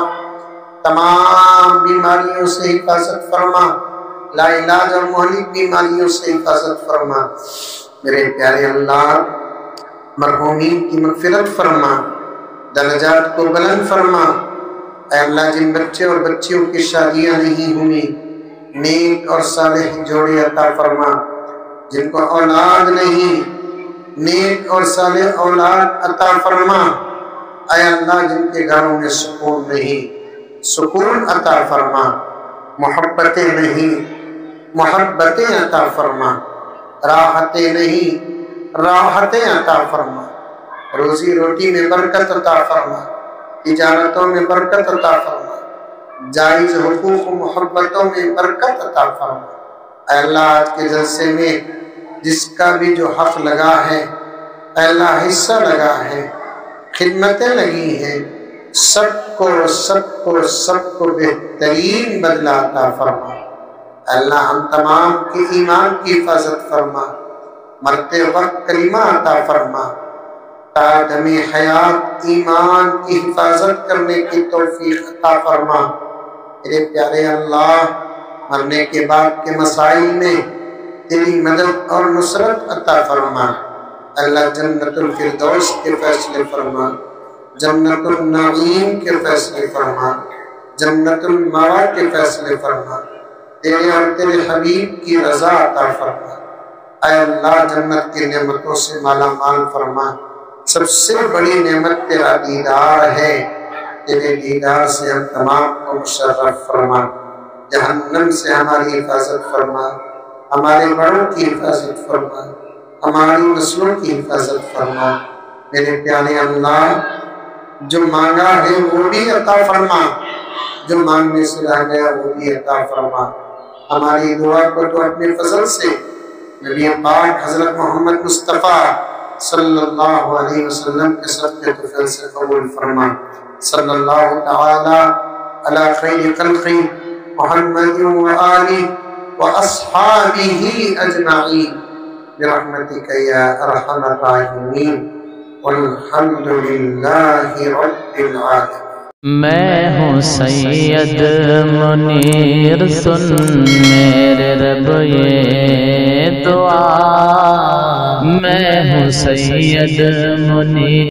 تمام بیماریوں سے حفاظت فرما، لا علاج اور مہلک بیماریوں سے حفاظت فرما۔ میرے پیارے اللہ مرحومین کی مغفرت فرما، درجات کو بلند فرما۔ اے اللہ جن بچے اور بچیوں کی شادیاں نہیں ہوئی، نیک اور صالح جوڑے عطا فرما، جن کو اولاد نہیں، نیک اور صالح اولاد عطا فرما۔ اے اللہ جن کے گھروں میں سکون نہیں، سکون عطا فرما، محبتیں نہیں، محبتیں عطا فرما، راحتیں نہیں، راحتیں عطا فرما، روزی روٹی میں برکت عطا فرما، تجارتوں میں برکت عطا فرما، جائز حقوق و محبتوں میں برکت عطا فرما۔ اے اللہ آج کے جلسے میں جس کا بھی جو حق لگا ہے، اے اللہ حصہ لگا ہے، خدمتیں لگی ہیں، سب کو بہترین بدلہ عطا فرما۔ اللہ ہم تمام کے ایمان کی حفاظت فرما، مرتے وقت کلمہ عطا فرما، تا دم حیات ایمان کی حفاظت کرنے کی توفیق عطا فرما۔ میرے پیارے اللہ، مرنے کے بعد کے مسائل میں تیری مدد اور نصرت عطا فرما۔ اللہ جنت الفردوس کے فیصلے فرما، جنت النعیم کے فیصلے فرما، جنت المأویٰ کے فیصلے فرما، تیرے اور تیرے حبیب کی رضا عطا فرما۔ اے اللہ، جنت کی نعمتوں سے مالا مال فرما۔ سب سے بڑی نعمت تیرا دیدار ہے، تیرے دیدار سے ہم تمام کو مشرف فرما۔ جہنم سے ہماری حفاظت فرما، ہمارے بڑوں کی حفاظت فرما، ہماری نسلوں کی حفاظت فرما۔ میرے پیارے اللہ، جو مانگا ہے وہ بھی عطا فرما، جو مانگنے سے رہ گیا وہ بھی عطا فرما۔ ہماری دعا کو تو اپنے فضل سے نبی پاک حضرت محمد مصطفیٰ صلی اللہ علیہ وسلم کے صدقے طفیل سے قبول فرما۔ صلی اللہ تعالی علی خیر خلق محمد و آلہ و اصحابہ اجمعین برحمتک یا ارحم الراحمین والحمد للہ رب العالمین۔ میں ہوں سید منیر، سن میرے رب یہ دعا، میں ہوں سید منیر۔